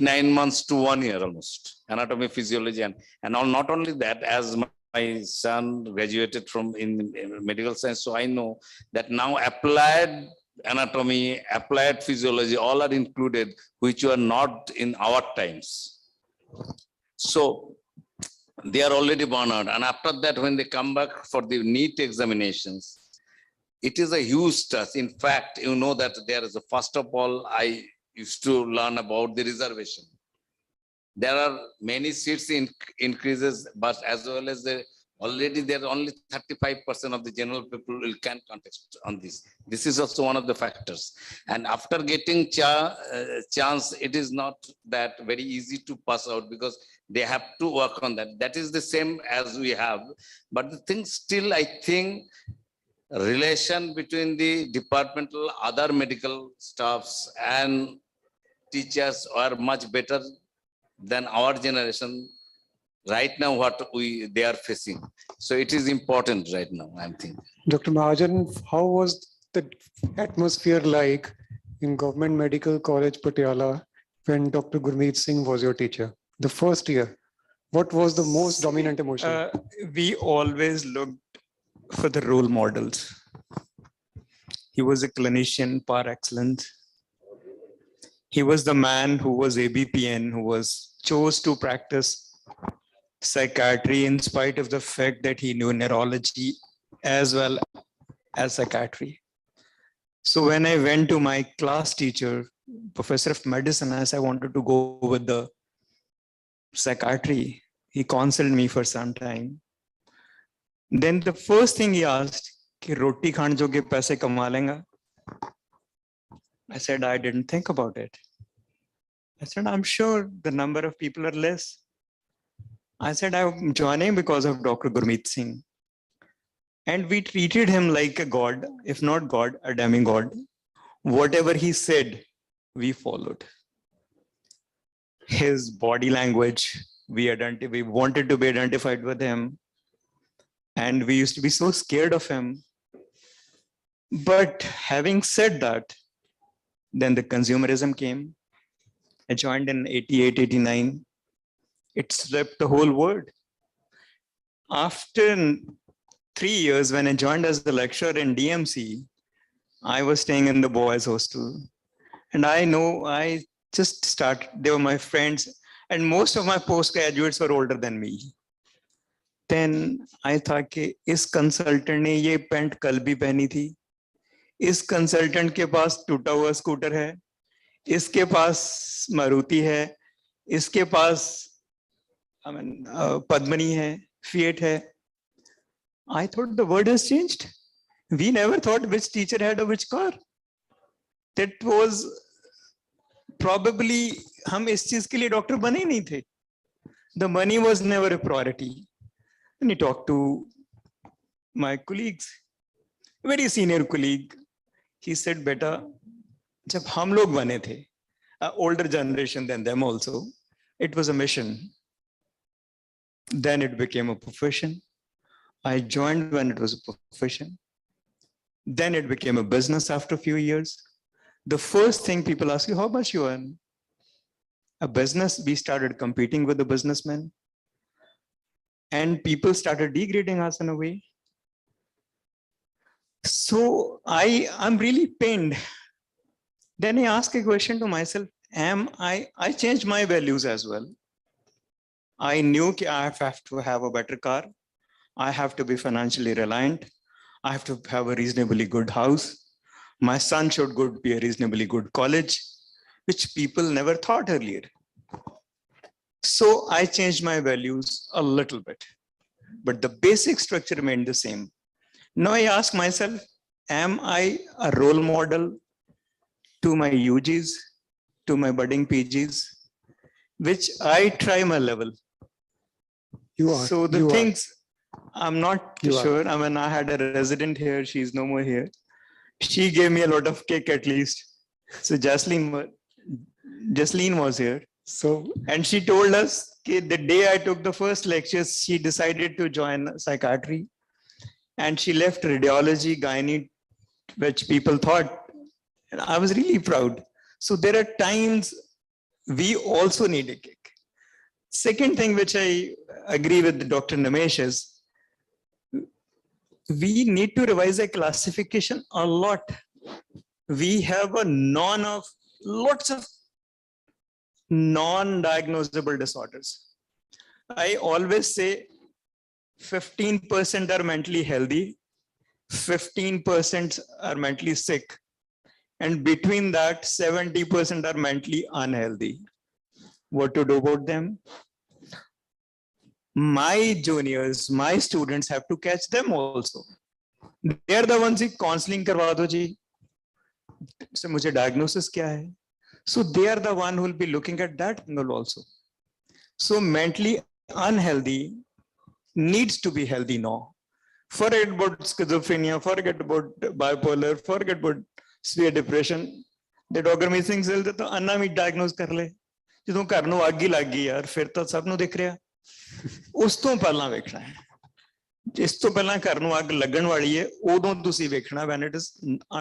9 months to 1 year almost. Anatomy, physiology, and not only that, as my son graduated from in medical science, so I know that now applied anatomy, applied physiology, all are included, which were not in our times. So they are already burned out. And after that, when they come back for the NEET examinations, it is a huge stress. In fact, you know that there is first of all, I used to learn about the reservation. There are many seats increases, but as well as already there are only 35% of the general people can contest on this. This is also one of the factors. And after getting chance, it is not that very easy to pass out because they have to work on that. That is the same as we have. But the thing still, I think, relation between the departmental, other medical staffs and teachers are much better than our generation right now, what they are facing. So it is important right now, I think. Dr. Mahajan, how was the atmosphere like in Government Medical College, Patiala, when Dr. Gurmeet Singh was your teacher? The first year, what was the most dominant emotion? We always looked for the role models. He was a clinician par excellence. He was the man who was ABPN, who chose to practice psychiatry in spite of the fact that he knew neurology as well as psychiatry. So when I went to my class teacher, professor of medicine, as I wanted to go with the psychiatry, he counseled me for some time. Then the first thing he asked, कि रोटी खाने जोगे पैसे कमा लेंगा? I said, I didn't think about it. I said, I'm sure the number of people are less. I said, I'm joining because of Dr. Gurmeet Singh. And we treated him like a god, if not God, a demigod. Whatever he said, we followed. His body language, we wanted to be identified with him. And we used to be so scared of him. But having said that, then the consumerism came. I joined in 88, 89. It swept the whole world. After 3 years, when I joined as the lecturer in DMC, I was staying in the boys' hostel. And I just started, they were my friends, and most of my postgraduates were older than me. Then I thought कि इस consultant ने ये pant कल भी पहनी थी, इस consultant के पास टूटा हुआ स्कूटर है, इसके पास मारुति है, इसके पास पद्मनी है, Fiat है. I thought the world has changed. We never thought which teacher had a which car. That was probably हम इस चीज के लिए डॉक्टर बने ही नहीं थे. The money was never a priority. And I talked to my colleagues, a very senior colleague. He said, "Beta, जब हम लोग बने थे, older generation than them also, It was a mission. Then it became a profession. I joined when it was a profession. Then it became a business after a few years. The first thing people ask you, how much you earn? A business, we started competing with the businessmen. And people started degrading us in a way. So I'm really pained. Then I ask a question to myself, I changed my values as well. I knew that I have to have a better car. I have to be financially reliant. I have to have a reasonably good house. My son should go to be a reasonably good college, which people never thought earlier. So I changed my values a little bit, but the basic structure remained the same. Now I ask myself, am I a role model to my UGs, to my budding PGs, which I try my level? You are. So the things, I'm not sure. I mean, I had a resident here. She's no more here. She gave me a lot of cake at least. So Jasleen was here. So, and she told us that the day I took the first lectures, she decided to join psychiatry. And she left radiology, gynae, which people thought, and I was really proud. So there are times we also need a kick. Second thing, which I agree with Dr. Namesh is, we need to revise a classification a lot. We have a lots of non-diagnosable disorders. I always say 15% are mentally healthy, 15% are mentally sick, and between that, 70% are mentally unhealthy. What to do about them? My juniors, my students have to catch them also. They are the ones who counseling karwa do ji. So mujhe diagnosis kya hai? So they are the one who will be looking at that angle also. So mentally unhealthy needs to be healthy now. Forget about schizophrenia, forget about bipolar, forget about severe depression. The doctor missing cell that anna me diagnose kar le. ਜਦੋਂ ਘਰ ਨੂੰ ਅੱਗ ਹੀ ਲੱਗ ਗਈ ਯਾਰ ਫਿਰ ਤਾਂ ਸਭ ਨੂੰ ਦਿਖ ਰਿਹਾ ਉਸ ਤੋਂ ਪਹਿਲਾਂ ਵੇਖਣਾ ਹੈ ਜਿਸ ਤੋਂ ਪਹਿਲਾਂ ਘਰ ਨੂੰ ਅੱਗ ਲੱਗਣ ਵਾਲੀ ਹੈ ਉਦੋਂ ਤੁਸੀਂ ਵੇਖਣਾ when it is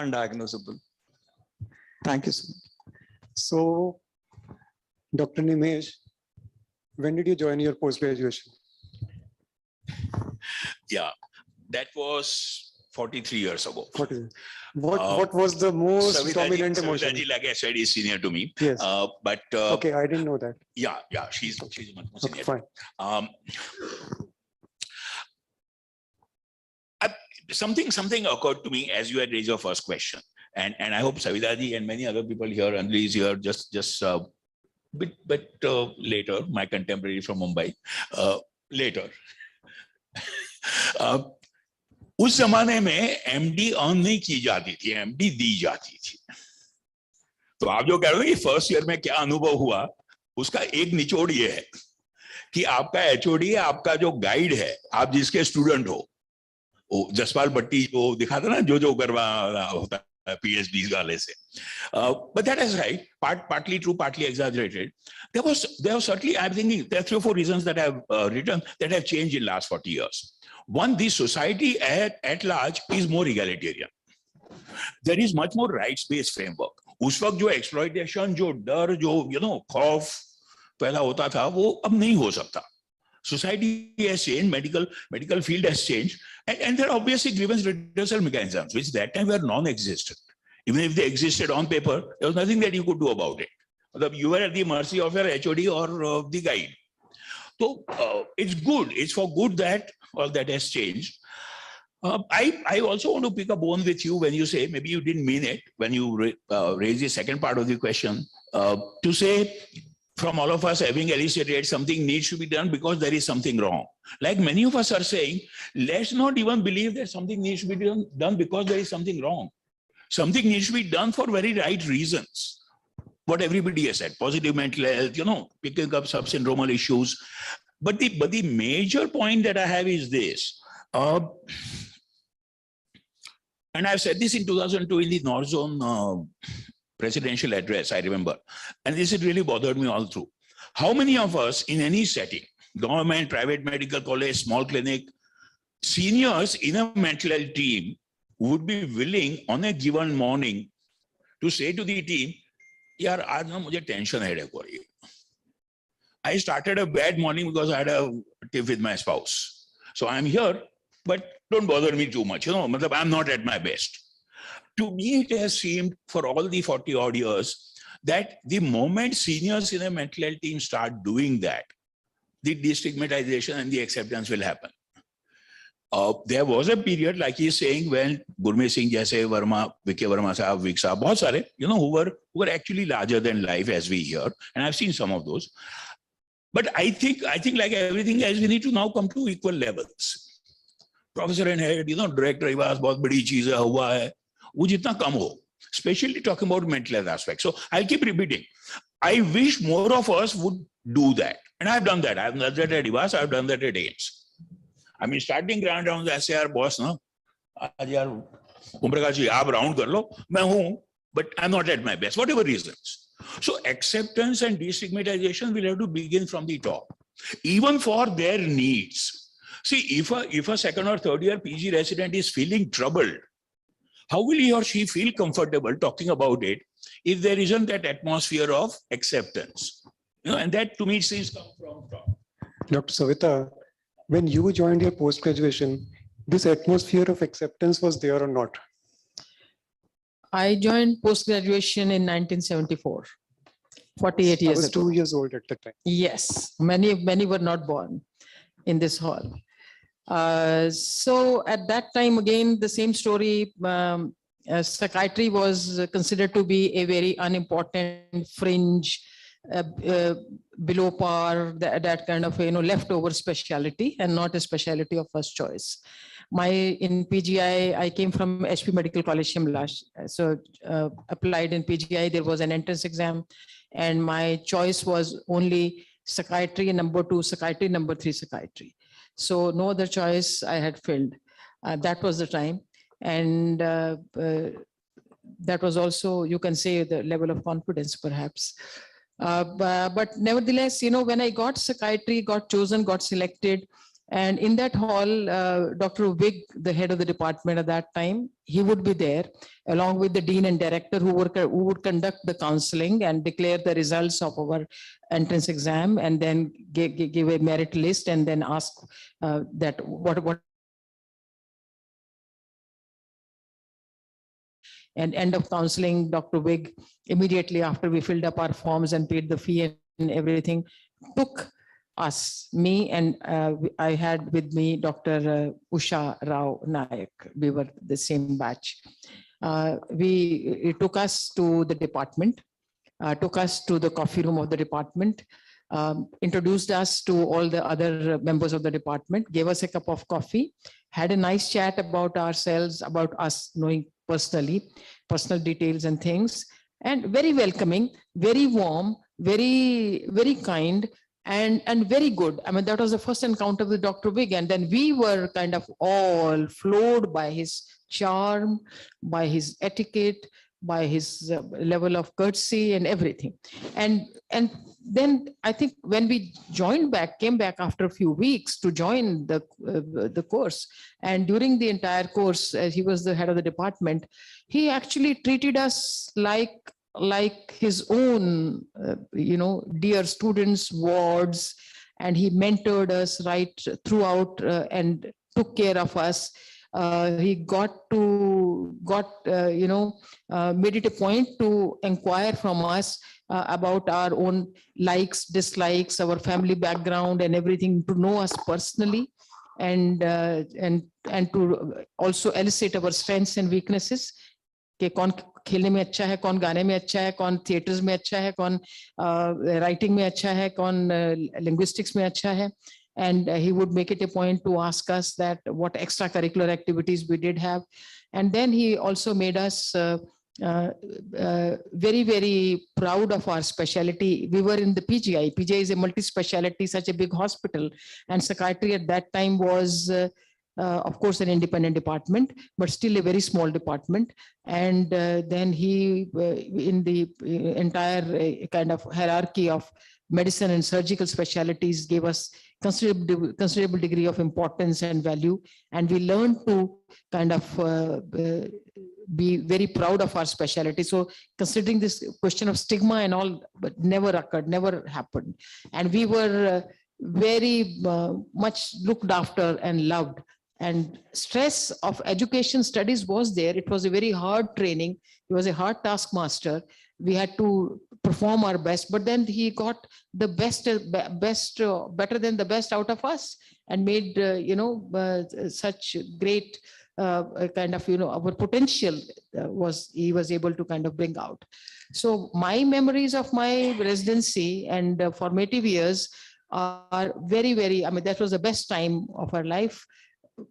undiagnosable. Thank you so much. So, Dr. Nimesh, when did you join your post-graduation? Yeah, that was 43 years ago. 40. What was the most dominant emotion? Savitaji, like I said, is senior to me. Yes. But okay, I didn't know that. Yeah, she's much more senior. Okay, fine. Something occurred to me as you had raised your first question, and I hope Savitaji and many other people here, Anjali is here, just bit later, my contemporary from Mumbai, later. उस जमाने में MD earn नहीं की जाती थी, MD दी जाती थी. तो आप जो कह रहे हो कि फर्स्ट ईयर में क्या अनुभव हुआ, उसका एक निचोड़ ये है कि आपका एचओडी, आपका जो गाइड है, आप जिसके स्टूडेंट हो, वो जसपाल भट्टी जो दिखाता ना जो करवा होता है PhD वाले से. But that is right, partly true, partly exaggerated. There was certainly, I'm thinking there are 3 or 4 reasons that I've written that have changed in last 40 years. One, the society at large is more egalitarian. There is much more rights-based framework. उस वक्त जो exploitation, जो डर, जो खौफ पहला होता था, वो अब नहीं हो सकता. Society has changed, medical field has changed, and there are obviously grievance redressal mechanisms, which that time were non-existent. Even if they existed on paper, there was nothing that you could do about it. You were at the mercy of your HOD or the guide. So it's good. It's for good that all that has changed. I also want to pick a bone with you when you say, maybe you didn't mean it, when you raise the second part of the question, to say, from all of us having elicited something needs to be done because there is something wrong. Like many of us are saying, let's not even believe that something needs to be done because there is something wrong. Something needs to be done for very right reasons. What everybody has said, positive mental health, picking up subsyndromal issues. But the major point that I have is this. And I've said this in 2002 in the North Zone presidential address, I remember. And this had really bothered me all through. How many of us in any setting, government, private medical college, small clinic, seniors in a mental health team would be willing on a given morning to say to the team, yaar, aaj na mujhe tension headache ho rahi hai. I started a bad morning because I had a tiff with my spouse. So I'm here, but don't bother me too much. I'm not at my best. To me, it has seemed for all the 40 odd years that the moment seniors in a mental health team start doing that, the destigmatization and the acceptance will happen. There was a period, like he's saying, when Gurmeet Singh, Jaise Verma, Vicky Verma Sahab, Vik Sahab, bahut sare, who were actually larger than life, as we hear, and I've seen some of those. But I think like everything else, we need to now come to equal levels. Professor and head, director, bahut badi cheez hai, hua hai, wo jitna kam ho, especially talking about mental health aspects. So I'll keep repeating. I wish more of us would do that. And I've done that. I've done that at IPS, I've done that at AIMS. I mean, starting ground rounds, I say, boss, no, Umprakash ji, aap round kar lo, main hoon, but I'm not at my best, whatever reasons. So acceptance and destigmatization will have to begin from the top, even for their needs. See, if a second or third year PG resident is feeling troubled, how will he or she feel comfortable talking about it if there isn't that atmosphere of acceptance? And that to me seems come from top. Dr. Savita, when you joined your post-graduation, this atmosphere of acceptance was there or not? I joined post-graduation in 1974, 48 years ago. I was 2 years old at the time. Yes, many were not born in this hall. So at that time, again, the same story, psychiatry was considered to be a very unimportant fringe, below par, that kind of leftover specialty and not a specialty of first choice. In PGI, I came from HP Medical College Shimla. So applied in PGI, there was an entrance exam, and my choice was only psychiatry number 2, psychiatry number 3, psychiatry. So no other choice I had filled. That was the time, and that was also, you can say, the level of confidence, perhaps. But nevertheless, when I got psychiatry, got chosen, got selected, and in that hall, Dr. Wig, the head of the department at that time, he would be there along with the dean and director who would conduct the counseling and declare the results of our entrance exam, and then give a merit list, and then ask that what. And end of counseling, Dr. Wig, immediately after we filled up our forms and paid the fee and everything, took us, me, and I had with me Dr. Usha Rao Nayak. We were the same batch. It took us to the department, took us to the coffee room of the department, introduced us to all the other members of the department, gave us a cup of coffee, had a nice chat about ourselves, about us knowing personally, personal details and things, and very welcoming, very warm, very, very kind, and very good. I mean, that was the first encounter with Dr. Wig, and then we were kind of all floored by his charm, by his etiquette, by his level of courtesy and everything. And then I think when we came back after a few weeks to join the course, and during the entire course, as he was the head of the department, he actually treated us like his own, dear students, wards, and he mentored us right throughout and took care of us. He made it a point to inquire from us about our own likes, dislikes, our family background and everything, to know us personally, and to also elicit our strengths and weaknesses. कि कौन खेलने में अच्छा है, कौन गाने में अच्छा है, कौन थिएटर्स में अच्छा है, कौन राइटिंग में अच्छा है, कौन linguistics में अच्छा है. And he would make it a point to ask us that what extracurricular activities we did have. And then he also made us very, very proud of our specialty. We were in the PGI. PGI is a multi-specialty, such a big hospital. And psychiatry at that time was of course, an independent department, but still a very small department. And then he, in the entire kind of hierarchy of medicine and surgical specialties, gave us considerable degree of importance and value. And we learned to kind of be very proud of our specialty. So considering this question of stigma and all, but never occurred, never happened. And we were very much looked after and loved. And stress of education studies was there. It was a very hard training. He was a hard taskmaster. We had to perform our best, but then he got the best, better than the best out of us, and made, such great kind of, our potential he was able to kind of bring out. So my memories of my residency and formative years are very, very, I mean, that was the best time of our life.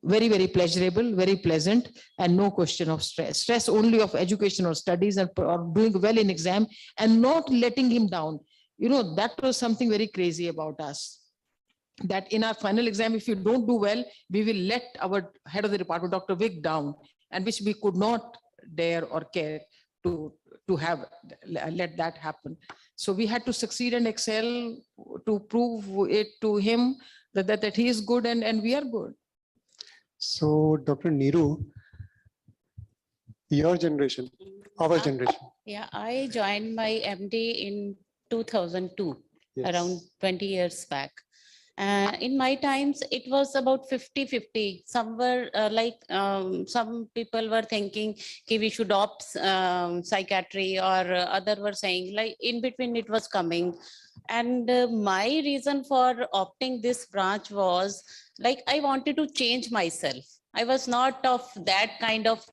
Very, very pleasurable, very pleasant, and no question of stress. Stress only of educational studies and or doing well in exam and not letting him down. That was something very crazy about us. That in our final exam, if you don't do well, we will let our head of the department, Dr. Vic, down, and which we could not dare or care to have let that happen. So we had to succeed and excel to prove it to him that he is good and we are good. So, Dr. Neeru, your generation, our generation. Yeah, I joined my MD in 2002, around 20 years back. In my times, it was about 50-50. Some were some people were thinking we should opt psychiatry, or other were saying like in between it was coming. And my reason for opting this branch was like I wanted to change myself. I was not of that kind of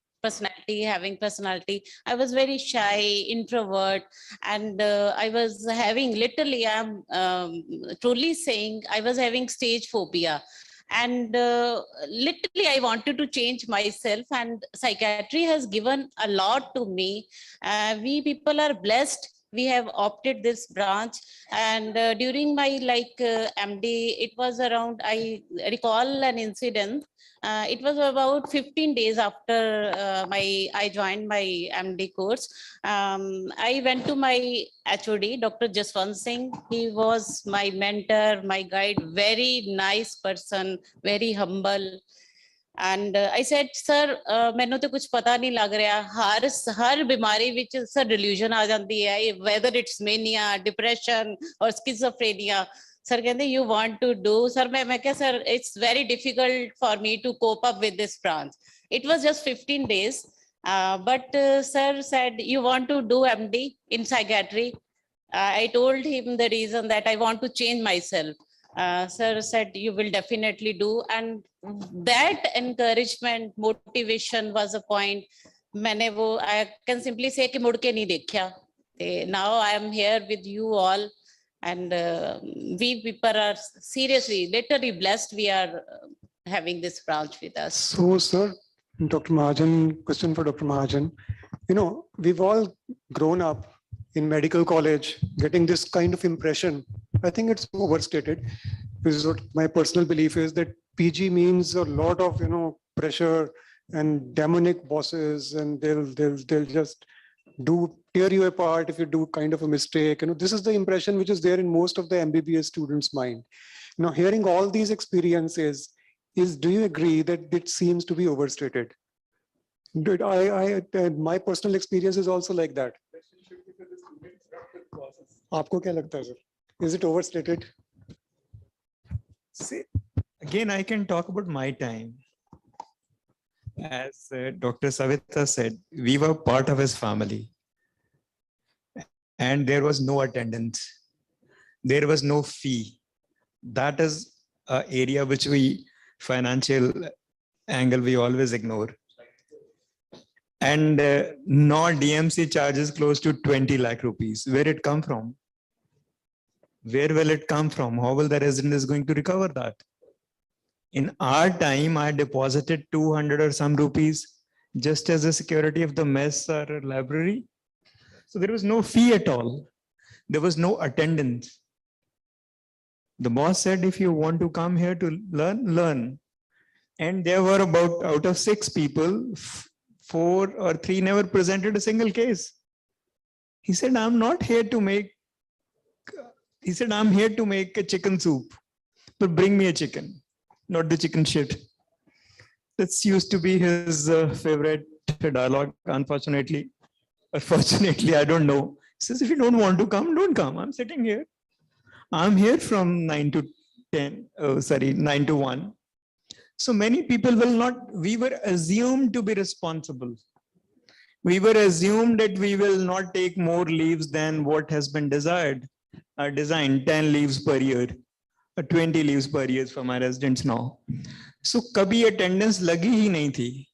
having personality. I was very shy, introvert, and I was having literally, I'm truly saying, I was having stage phobia. And literally, I wanted to change myself, and psychiatry has given a lot to me. We people are blessed. We have opted this branch, and during my MD, it was around, I recall an incident. It was about 15 days after I joined my MD course. I went to my HOD, Dr. Jaswant Singh. He was my mentor, my guide, very nice person, very humble. And I said, sir, मैंने तो कुछ पता नहीं लग रहा, हर बीमारी विच sir delusion आ जाती है, whether it's mania, depression or schizophrenia. Sir कहते you want to do, sir मैं क्या sir, it's very difficult for me to cope up with this branch. It was just 15 days, but sir said you want to do MD in psychiatry. I told him the reason that I want to change myself. Sir said you will definitely do, and that encouragement, motivation was a point. I can simply say कि मुड़ के नहीं देखा. Now I am here with you all, and we people are seriously, literally blessed. We are having this branch with us. So, sir, Dr. Mahajan, question for Dr. Mahajan. We've all grown up in medical college, getting this kind of impression. I think it's overstated. This is what my personal belief is, that PG means a lot of pressure and demonic bosses, and they'll just tear you apart if you do kind of a mistake. This is the impression which is there in most of the MBBS students' mind. Now, hearing all these experiences, do you agree that it seems to be overstated? My personal experience is also like that. आपको क्या लगता है, sir? Is it overstated? See, again, I can talk about my time. As Dr. Savita said, we were part of his family. And there was no attendance. There was no fee. That is an area which financial angle, we always ignore. And non-DMC charges close to 20 lakh rupees. Where it come from? Where will it come from? How will the resident is going to recover that? In our time, I deposited 200 or some rupees just as a security of the mess or library. So there was no fee at all. There was no attendance. The boss said, if you want to come here to learn, learn. And there were about, out of 6 people, 4 or 3 never presented a single case. He said, I'm not here to make, he said, I'm here to make a chicken soup, but bring me a chicken, not the chicken shit. That's used to be his favorite dialogue, unfortunately. Or fortunately, I don't know. He says, if you don't want to come, don't come. I'm sitting here. I'm here from 9 to 9 to 1. So many people will not, we were assumed to be responsible. We were assumed that we will not take more leaves than what has been designed, 10 leaves per year, 20 leaves per year for my residents now. So kabhi attendance lagi hi nahi thi.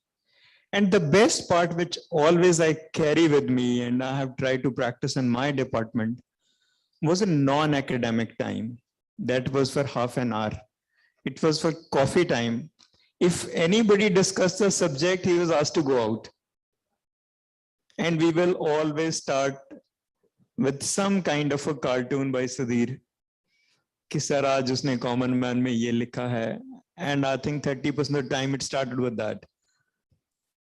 And the best part, which always I carry with me and I have tried to practice in my department, was a non-academic time. That was for half an hour. It was for coffee time. If anybody discussed the subject, he was asked to go out. And we will always start with some kind of a cartoon by Sudhir. Ki sir, aaj usne common man mein ye likha hai. And I think 30% of the time it started with that.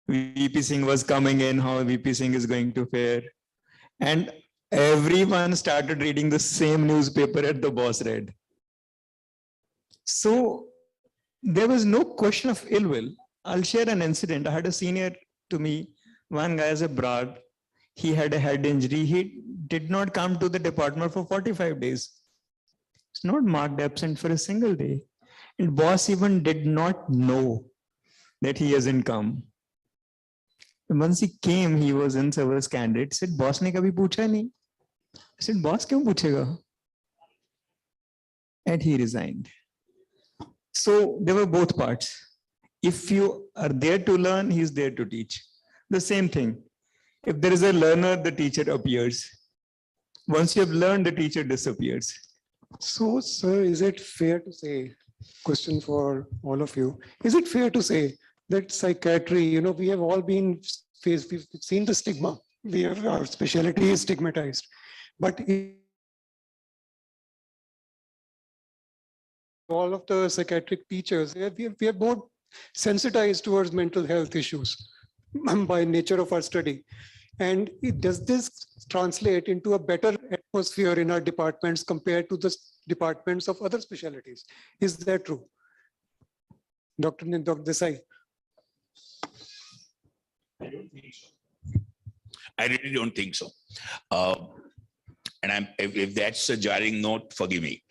VP Singh was coming in, how VP Singh is going to fare. And everyone started reading the same newspaper that the boss read. So there was no question of ill will. I'll share an incident. I had a senior to me, one guy is a broad. He had a head injury. He did not come to the department for 45 days. It's not marked absent for a single day. And boss even did not know that he hasn't come. And once he came, he was in service candidate. Said, boss ne kabhi pucha nahi. I said, boss kyun puchega? And he resigned. So there were both parts. If you are there to learn, he's there to teach. The same thing. If there is a learner, the teacher appears. Once you have learned, the teacher disappears. So, sir, is it fair to say, question for all of you, is it fair to say that psychiatry, we have all been faced, we've seen the stigma. We have, our specialty is stigmatized. But all of the psychiatric teachers, we are more sensitized towards mental health issues by nature of our study. And does this translate into a better atmosphere in our departments compared to the departments of other specialties? Is that true? Dr. Desai? I don't think so. I really don't think so. And if that's a jarring note, forgive me.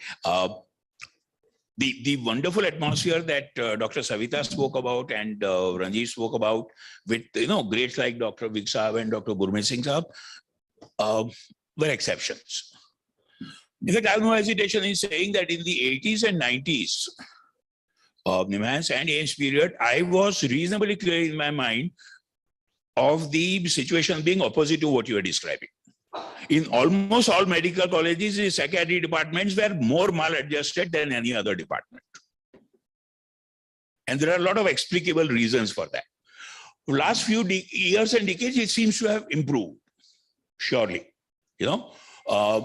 The wonderful atmosphere that Dr. Savita spoke about and Ranjit spoke about with greats like Dr. Vik Saab and Dr. Gurmeet Singh Saab were exceptions. In fact, I have no hesitation in saying that in the 80s and 90s, Nimans and AIMS period, I was reasonably clear in my mind of the situation being opposite to what you are describing. In almost all medical colleges, the psychiatry departments were more maladjusted than any other department. And there are a lot of explicable reasons for that. Last few years and decades, it seems to have improved, surely,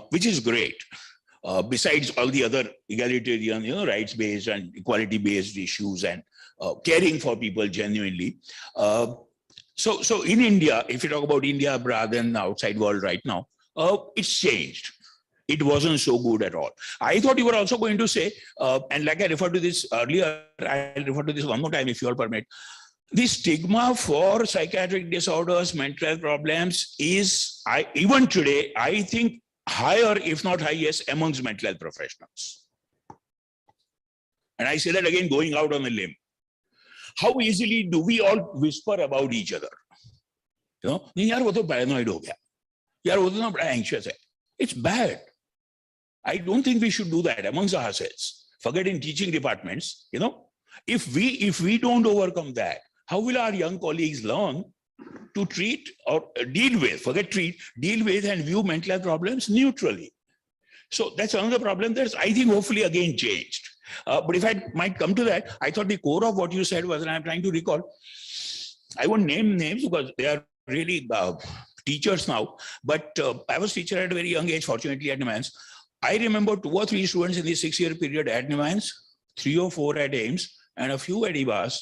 which is great. Besides all the other egalitarian, rights-based and equality-based issues and caring for people genuinely. So in India, if you talk about India rather than the outside world right now, it's changed. It wasn't so good at all. I thought you were also going to say, and like I referred to this earlier, I'll refer to this one more time if you all permit. The stigma for psychiatric disorders, mental health problems is, even today, I think higher, if not highest, amongst mental health professionals. And I say that again, going out on a limb. How easily do we all whisper about each other? Yaar, wo to paranoid ho gaya. Yaar, wo to na bada anxious hai. It's bad. I don't think we should do that amongst ourselves. Forget in teaching departments, if we don't overcome that, how will our young colleagues learn to treat or deal with, forget treat, deal with and view mental health problems neutrally? So that's another problem that's, I think, hopefully again changed. But if I might come to that, I thought the core of what you said was, and I'm trying to recall, I won't name names because they are really teachers now, but I was teacher at a very young age, fortunately at NIMANS. I remember 2 or 3 students in the 6-year period at NIMANS, 3 or 4 at AIMS, and a few at IBAS.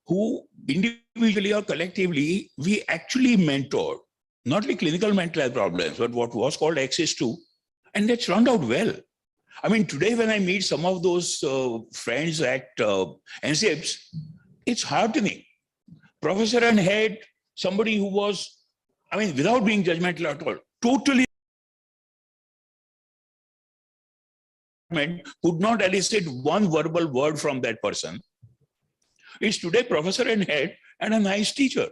who individually or collectively, we actually mentored, not the clinical mental health problems, but what was called access to, and that turned out well. I mean, today when I meet some of those friends at NCEPs, it's heartening. Professor and head, somebody who was, I mean, without being judgmental at all, totally could not elicit one verbal word from that person, is today professor and head and a nice teacher.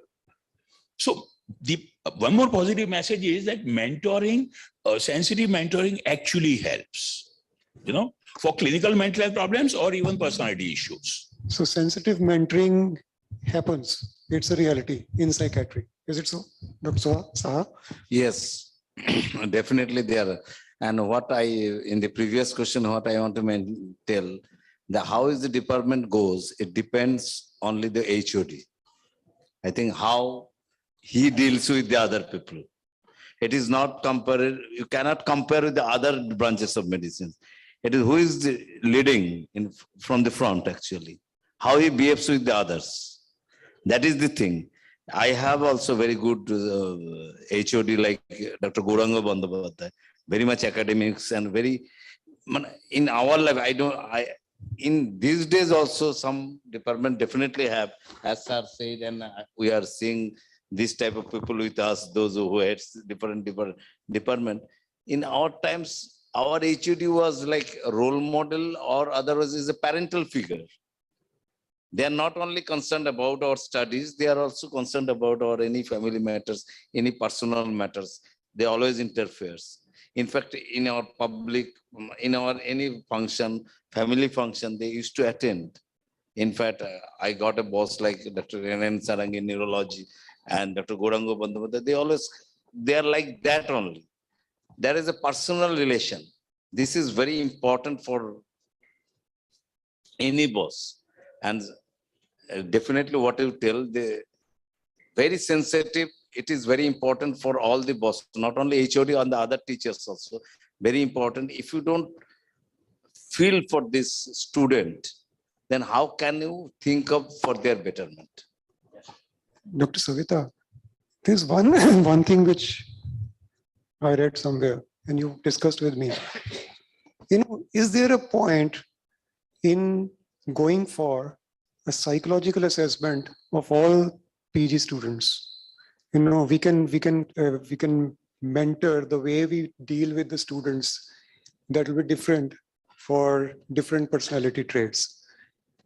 So the one more positive message is that mentoring, sensitive mentoring actually helps, you know, for clinical mental health problems or even personality issues. So sensitive mentoring happens. It's a reality in psychiatry. Is it so, Dr. Saha? Yes, definitely there. And what in the previous question, what I want to tell, how is the department goes, it depends only the HOD. I think how he deals with the other people. It is not compared, you cannot compare with the other branches of medicine. It is who is leading from the front actually, how he behaves with the others. That is the thing. I have also very good HOD like Dr. Gauranga Bandyopadhyay, very much academics and very, in our life, in these days also some department definitely have, as sir said, and we are seeing this type of people with us, those who had different department. In our times, our HOD was like a role model or otherwise is a parental figure. They are not only concerned about our studies, they are also concerned about our any family matters, any personal matters. They always interfere. In fact, in our public, in our any function, family function, they used to attend. In fact, I got a boss like Dr. Renan Sarang in neurology and Dr. Gauranga Bandyopadhyay. They are like that only. There is a personal relation. This is very important for any boss. And definitely what you tell, very sensitive. It is very important for all the bosses, not only HOD, and the other teachers also. Very important. If you don't feel for this student, then how can you think of for their betterment? Dr. Savita, there's one thing which I read somewhere and you discussed with me. You know, is there a point in going for a psychological assessment of all PG students? You know, we can mentor the way we deal with the students that will be different for different personality traits.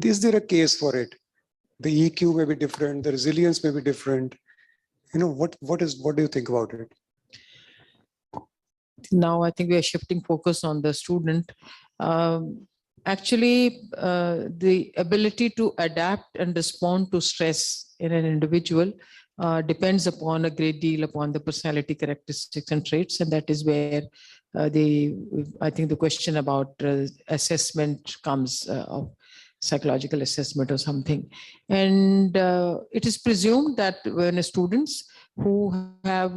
Is there a case for it? The EQ may be different, the resilience may be different. You know, what do you think about it? Now I think we are shifting focus on the student. Actually, the ability to adapt and respond to stress in an individual depends upon a great deal upon the personality characteristics and traits, and that is where I think the question about assessment comes of psychological assessment or something. And it is presumed that when students who have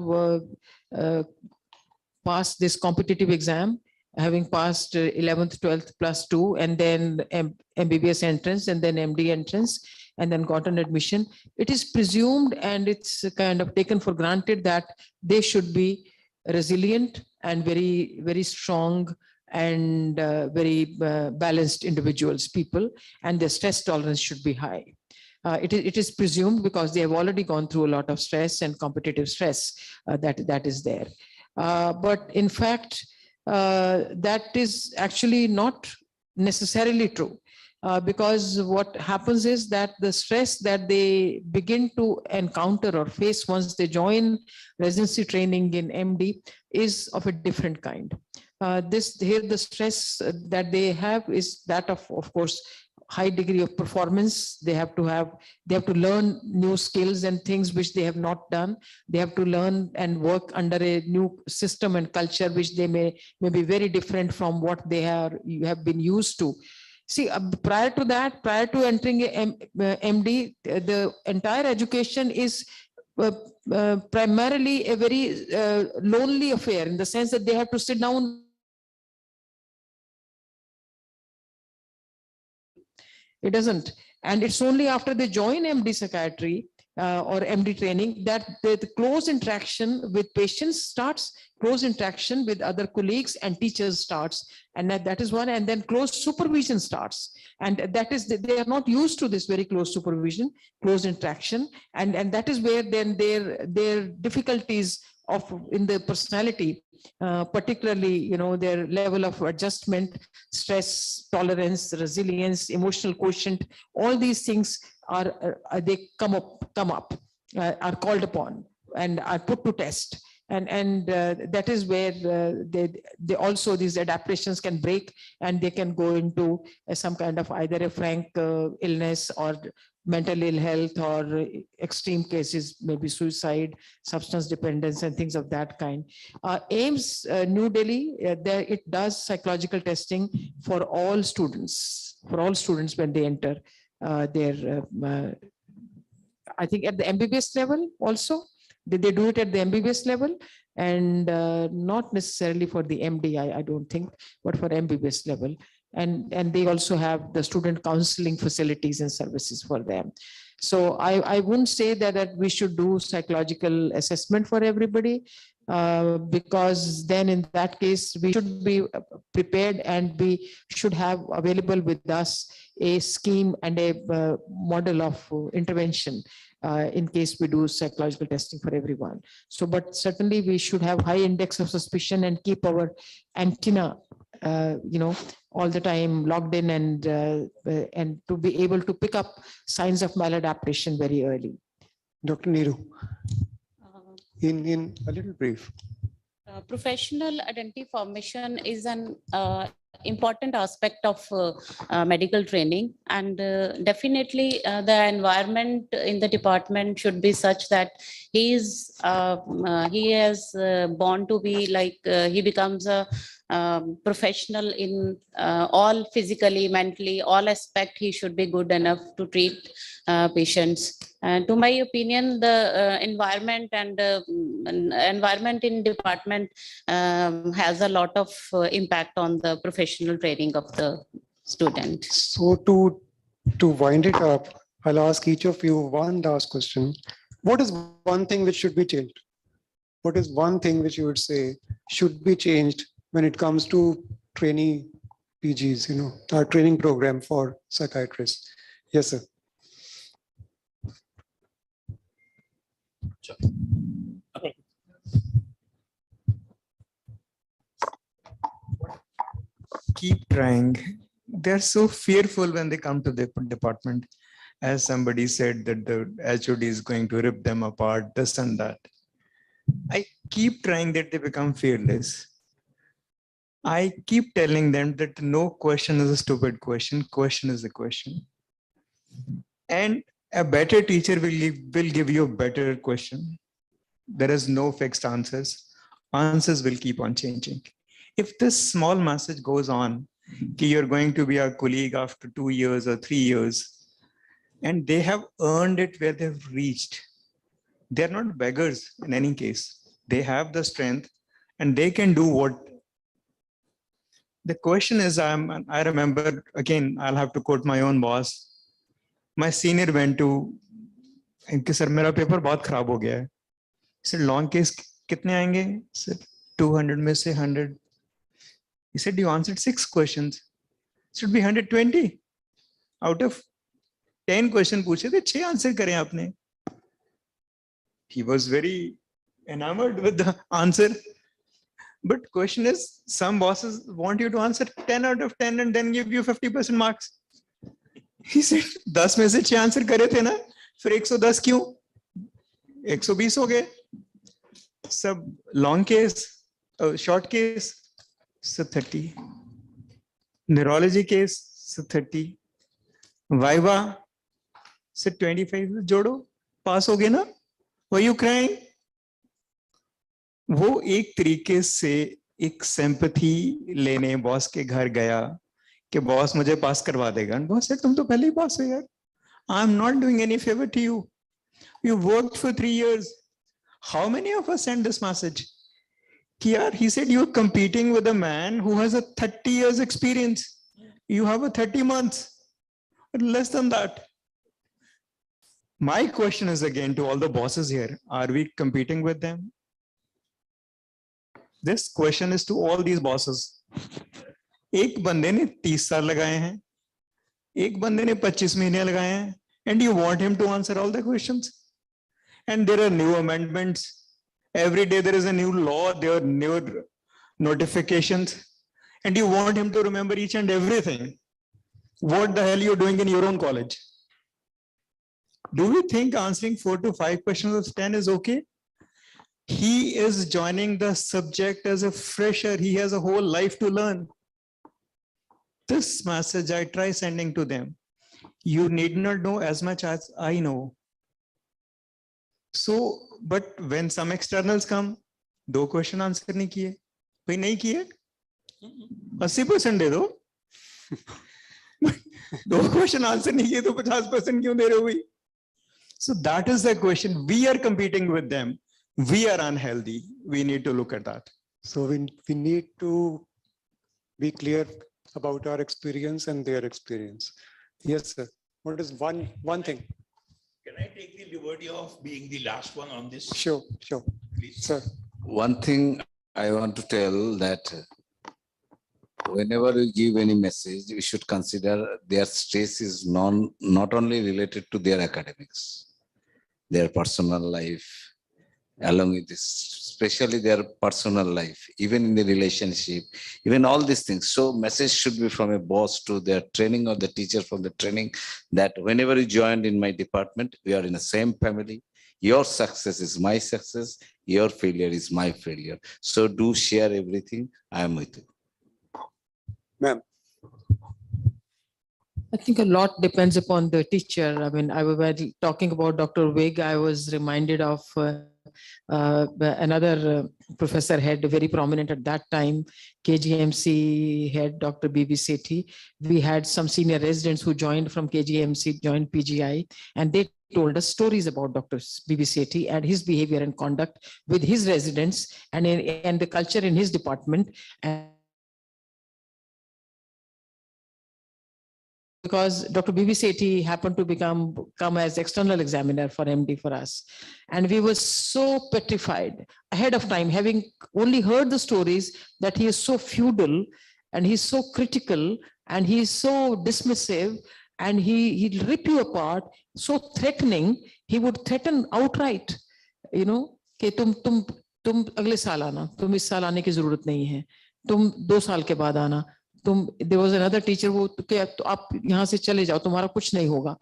passed this competitive exam, having passed 11th, 12th plus 2, and then MBBS entrance, and then MD entrance, and then got an admission, it is presumed and it's kind of taken for granted that they should be resilient and very, very strong and very balanced individuals, people, and their stress tolerance should be high. It is presumed because they have already gone through a lot of stress and competitive stress that is there. But in fact, that is actually not necessarily true. Because what happens is that the stress that they begin to encounter or face once they join residency training in MD is of a different kind. The stress that they have is that of course, high degree of performance. They have to learn new skills and things which they have not done. They have to learn and work under a new system and culture which they may be very different from what they have been used to. See, prior to that, prior to entering MD, the entire education is primarily a very lonely affair, in the sense that they have to sit down. It doesn't. And it's only after they join MD psychiatry or MD training that the close interaction with patients starts, close interaction with other colleagues and teachers starts. And that is one, and then close supervision starts. And that is, they are not used to this very close supervision, close interaction. And that is where then their difficulties in the personality, particularly, you know, their level of adjustment, stress, tolerance, resilience, emotional quotient, all these things they come up, are called upon and are put to test. And that is where they also, these adaptations can break and they can go into some kind of either a frank illness or mental ill health, or extreme cases, maybe suicide, substance dependence, and things of that kind. AIMS New Delhi, it does psychological testing for all students when they enter their, I think at the MBBS level also. They do it at the MBBS level, and not necessarily for the MD, I don't think, but for MBBS level. And they also have the student counseling facilities and services for them. So I wouldn't say that we should do psychological assessment for everybody, because then in that case, we should be prepared and we should have available with us a scheme and a model of intervention in case we do psychological testing for everyone. So, but certainly we should have high index of suspicion and keep our antenna, you know, all the time logged in, and to be able to pick up signs of maladaptation very early. Dr. Neeru, in a little brief. Professional identity formation is an important aspect of medical training, and definitely the environment in the department should be such that he is born to be like he becomes a professional in all, physically, mentally, all aspect. He should be good enough to treat patients. And to my opinion, the environment and environment in department has a lot of impact on the professional training of the student. So to wind it up, I'll ask each of you one last question. What is one thing which should be changed? What is one thing which you would say should be changed when it comes to trainee PGs, you know, our training program for psychiatrists? Yes, sir. Okay. Keep trying. They're so fearful when they come to the department. As somebody said that the HOD is going to rip them apart, this and that. I keep trying that they become fearless. I keep telling them that no question is a stupid question. Question is a question. And a better teacher will give you a better question. There is no fixed answers. Answers will keep on changing. If this small message goes on, you're going to be our colleague after 2 years or 3 years, and they have earned it where they've reached. They're not beggars in any case. They have the strength and they can do what. The question is, I remember, again, I'll have to quote my own boss. My senior went to, sir, mera paper bahut kharab ho gaya hai. He said, long case kitne aayenge? He said, 200 mein se 100. He said, you answered 6 questions. It should be 120. Out of 10 questions puche the 6 answer kare aapne. He was very enamored with the answer. But question is, some bosses want you to answer 10 out of 10 and then give you 50% marks. He said, 10 में से 6 answer करे थे ना, फिर 110 क्यों? 120 हो गए. सब long case, short case, so 30. Neurology case, so 30. Viva, so 25. जोड़ो, पास हो गए ना? Were you crying? वो एक तरीके से एक sympathy लेने बॉस के घर गया कि बॉस मुझे पास करवा देगा. बॉस से तुम तो पहले ही पास हो यार. I'm not doing any favor to you. You worked for 3 years. How many of us send this message? He said you're competing with a man who has a 30 years experience. You have a 30 months, or less than that. My question is again to all the bosses here, are we competing with them? This question is to all these bosses. एक बंदे ने 30 साल लगाए हैं, एक बंदे ने 25 महीने लगाए हैं, and you want him to answer all the questions? And there are new amendments. Every day there is a new law, there are new notifications, and you want him to remember each and everything. What the hell are you doing in your own college? Do we think answering 4 to 5 questions of 10 is okay? He is joining the subject as a fresher. He has a whole life to learn. This message I try sending to them. You need not know as much as I know. So, but when some externals come, 2 question answer नहीं किए, भाई नहीं किए, 80% दे दो. 2 question answer नहीं किए तो 50% क्यों दे रहे हो भाई? So that is the question. We are competing with them. We are unhealthy. We need to look at that. So we need to be clear about our experience and their experience. Yes, sir. What is one thing? Can I take the liberty of being the last one on this? Sure, Please. sir. One thing I want to tell that whenever you give any message, we should consider their stress is not only related to their academics, their personal life, along with this, especially their personal life, even in the relationship, even all these things. So message should be from a boss to their training or the teacher from the training that whenever you joined in my department, we are in the same family. Your success is my success. Your failure is my failure. So do share everything. I am with you. Ma'am. I think a lot depends upon the teacher. I mean, I was talking about Dr. Wig. I was reminded of another professor head, very prominent at that time, KGMC head, Dr. B.B. Sethi. We had some senior residents who joined from KGMC, joined PGI, and they told us stories about Dr. B.B. Sethi and his behavior and conduct with his residents and the culture in his department. And because Dr. B.B. Sethi happened to come as external examiner for MD for us. And we were so petrified ahead of time, having only heard the stories that he is so feudal and he's so critical and he's so dismissive and he'll rip you apart, so threatening. He would threaten outright, you know, कि तुम अगले साल आना, तुम इस साल आने की जरूरत नहीं है, तुम 2 साल के बाद आना. There was another teacher who तो आप यहाँ से चले जाओ, तुम्हारा कुछ नहीं होगा.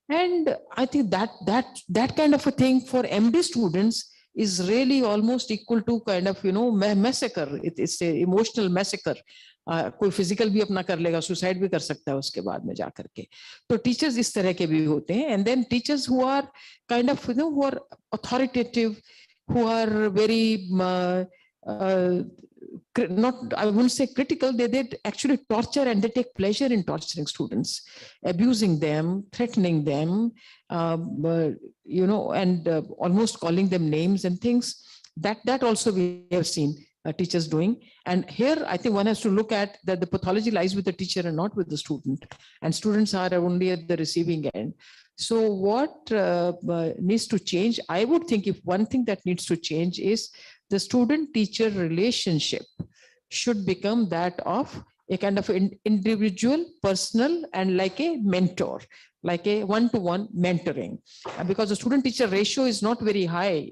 And I think that kind of a thing for MD students is really almost equal to kind of, you know, massacre. It's a emotional massacre. कोई physical भी अपना कर लेगा, suicide भी कर सकता है उसके बाद में जा करके. तो teachers इस तरह के भी होते हैं. And then teachers who are kind of, you know, who are authoritative, who are very not, I wouldn't say critical, they actually torture and they take pleasure in torturing students, abusing them, threatening them, you know, and almost calling them names and things. That also we have seen teachers doing. And here I think one has to look at that the pathology lies with the teacher and not with the student. And students are only at the receiving end. So what needs to change? I would think if one thing that needs to change is the student-teacher relationship should become that of a kind of individual, personal, and like a mentor, like a one-to-one mentoring. Because the student-teacher ratio is not very high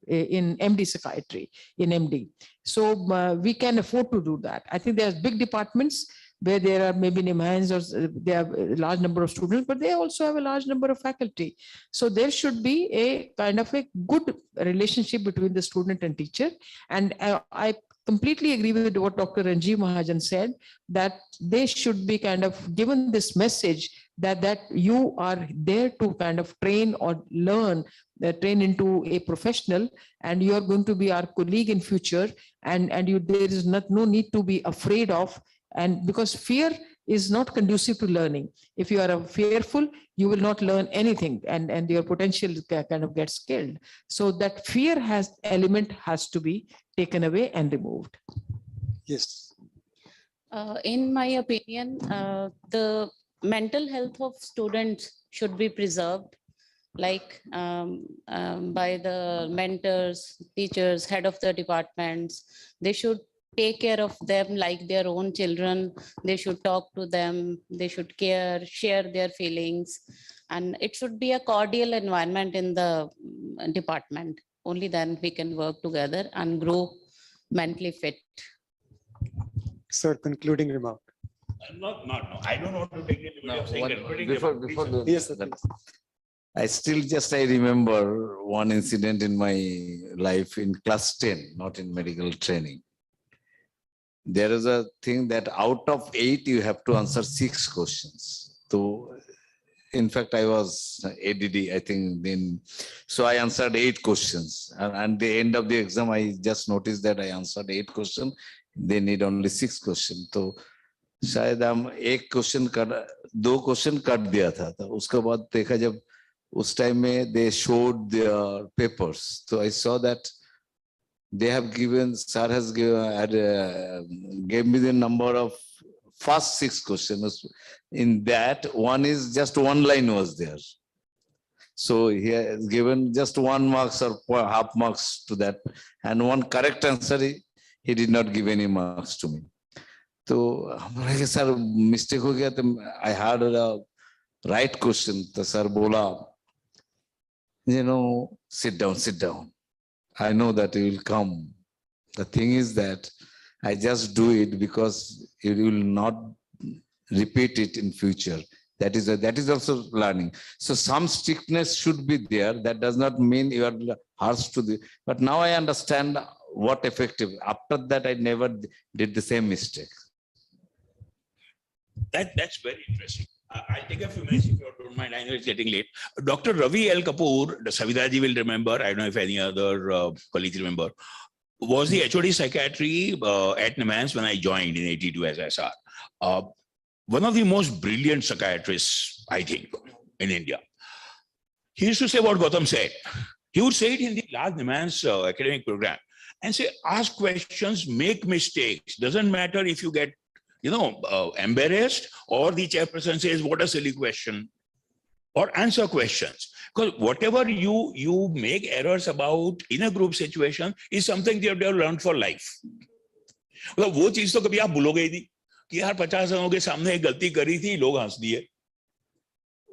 in MD psychiatry, in MD. So we can afford to do that. I think there's big departments where there are maybe NIMHANS or they have a large number of students, but they also have a large number of faculty. So there should be a kind of a good relationship between the student and teacher. And I completely agree with what Dr. Ranjeev Mahajan said, that they should be kind of given this message that you are there to kind of train or learn, train into a professional, and you are going to be our colleague in future, and there is no need to be afraid of. And because fear is not conducive to learning. If you are fearful, you will not learn anything, and your potential kind of gets killed. So that fear element has to be taken away and removed. Yes. In my opinion, the mental health of students should be preserved. like by the mentors, teachers, head of the departments. They should take care of them like their own children. They should talk to them. They should care, share their feelings. And it should be a cordial environment in the department. Only then we can work together and grow mentally fit. Sir, concluding remark. No. I don't want to take the liberty of saying concluding remark. Before Yes, sir. I remember one incident in my life in class 10, not in medical training. There is a thing that out of 8, you have to answer 6 questions. So, in fact, I was ADD, I think, then. So I answered 8 questions. And at the end of the exam, I just noticed that I answered 8 questions. They need only 6 questions. So, शायद हम एक question कर 2 question cut दिया था, तो उसके बाद देखा जब उस टाइम में they showed their papers, so I saw that they have given, sir has given, gave me the number of first 6 questions. In that, one is just 1 line was there. So he has given just 1 marks or half marks to that, and 1 correct answer he did not give any marks to me. So sir, mistake ho gaya. I had a right question. So sir bola, sit down. I know that you will come. The thing is that I just do it because you will not repeat it in future. That is also learning. So some strictness should be there. That does not mean you are harsh to the. But now I understand what effective. After that, I never did the same mistake. That's very interesting. I'll take a few minutes if you don't mind. I know it's getting late. Dr. Ravi L. Kapoor, the Savitaji will remember, I don't know if any other colleagues remember, was the HOD secretary at NIMANS when I joined in 82 as SR. One of the most brilliant psychiatrists, I think, in India. He used to say what Gautam said. He would say it in the last NIMANS academic program and say, ask questions, make mistakes. Doesn't matter if you get embarrassed or the chairperson says, what a silly question, or answer questions. Because whatever you make errors about in a group situation is something you have learned for life. मतलब वो चीज तो कभी आप भूलोगे ही नहीं कि यार 50 जनों के सामने एक गलती करी थी, लोग हंस दिए,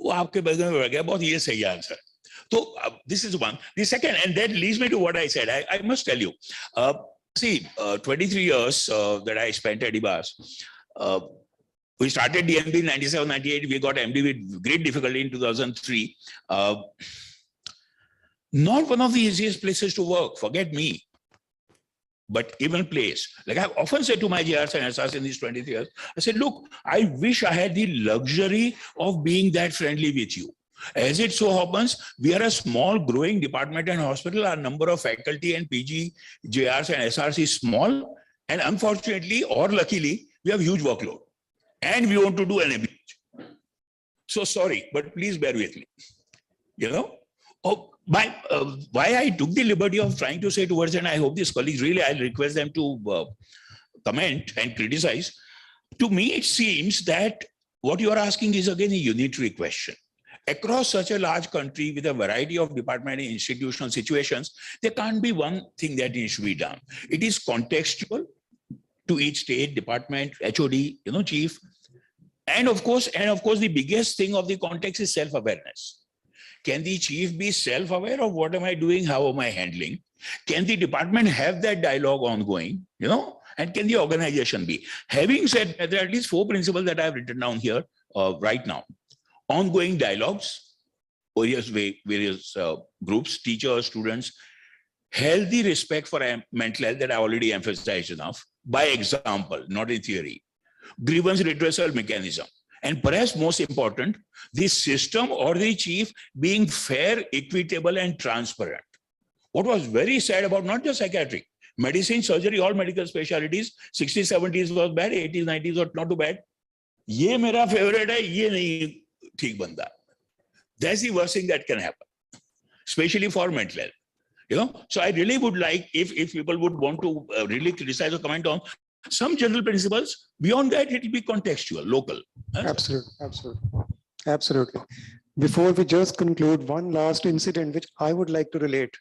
वो आपके बगल में रह गया, बहुत ये सही answer. So this is one. The second, and that leads me to what I said. I must tell you, see, 23 years that I spent at IBAS. We started DMB in 97, 98. We got MD with great difficulty in 2003. Not one of the easiest places to work, forget me. But even place. Like I've often said to my GRs and SRs in these 23 years, I said, look, I wish I had the luxury of being that friendly with you. As it so happens, we are a small growing department and hospital. Our number of faculty and PG, JRs and SRs is small. And unfortunately or luckily, we have huge workload. And we want to do an MBH. So sorry, but please bear with me. Why I took the liberty of trying to say towards, and I hope these colleagues really, I'll request them to comment and criticize. To me, it seems that what you are asking is again a unitary question. Across such a large country with a variety of department and institutional situations, there can't be one thing that needs to be done. It is contextual to each state, department, HOD, chief. And of course, the biggest thing of the context is self-awareness. Can the chief be self-aware of what am I doing? How am I handling? Can the department have that dialogue ongoing? And can the organization be? Having said that, there are at least 4 principles that I have written down here right now. Ongoing dialogues, various groups, teachers, students, healthy respect for mental health that I already emphasized enough, by example, not in theory, grievance redressal mechanism, and perhaps most important, the system or the chief being fair, equitable, and transparent. What was very sad about not just psychiatry, medicine, surgery, all medical specialties, 60s, 70s was bad, 80s, 90s was not too bad. Ye mera favorite hai, ye nahi theek banda. That's the worst thing that can happen, especially for mental health. So I really would like if people would want to really criticize or comment on some general principles. Beyond that, it will be contextual, local. Absolutely. before we just conclude, one last incident which I would like to relate.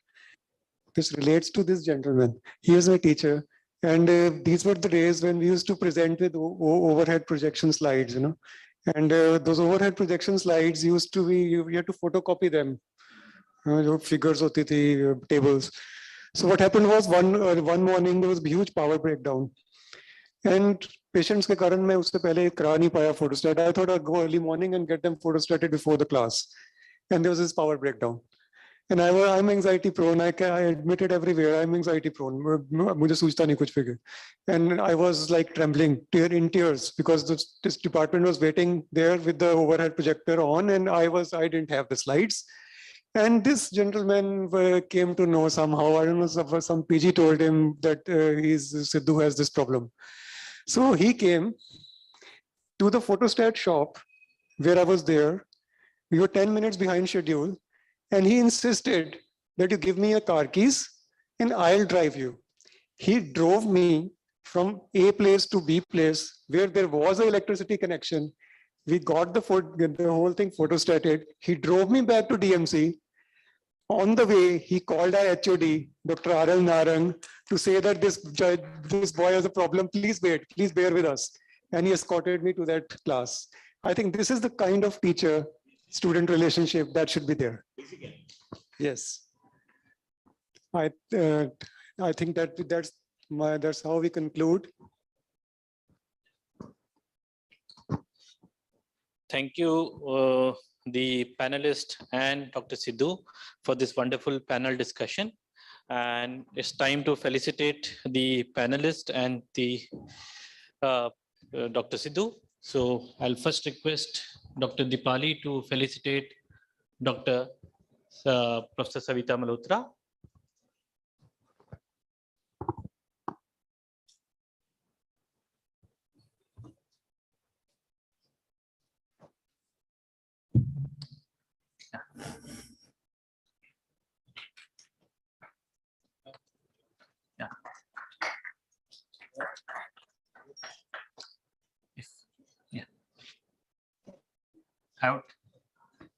This relates to this gentleman. He is my teacher. And these were the days when we used to present with overhead projection slides, And those overhead projection slides used to be, you had to photocopy them. Figures, hoti thi, tables. So what happened was one morning there was a huge power breakdown. And patients ke karan main usse pehle kara nahi paya photostat. I thought I'd go early morning and get them photostated before the class. And there was this power breakdown. And I'm anxiety prone. I admit it everywhere. I'm anxiety prone. Mujhe sochta nahi kuch bhi. And I was like trembling, in tears, because this department was waiting there with the overhead projector on, and I didn't have the slides. And this gentleman came to know somehow. I don't know, some PG told him that Sidhu has this problem. So he came to the photostat shop where I was there. We were 10 minutes behind schedule. And he insisted that you give me your car keys and I'll drive you. He drove me from A place to B place where there was an electricity connection. We got the whole thing photostated. He drove me back to DMC. On the way, he called our HOD, Dr. R.L. Narang, to say that this boy has a problem. Please wait, please bear with us. And he escorted me to that class. I think this is the kind of teacher-student relationship that should be there. Yes. I think that's how we conclude. Thank you, the panelist and Dr. Sidhu, for this wonderful panel discussion. And it's time to felicitate the panelist and the Dr. Sidhu. So I'll first request Dr. Dipali to felicitate Dr. Professor Savita Malhotra.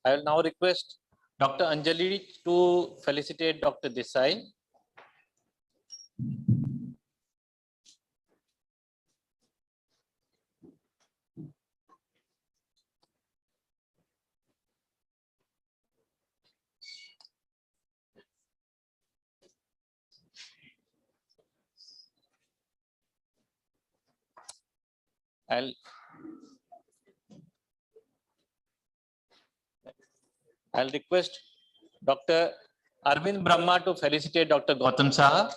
I will now request Dr. Anjali to felicitate Dr. Desai. I'll request Dr. Arvind Brahma to felicitate Dr. Gautam Saha.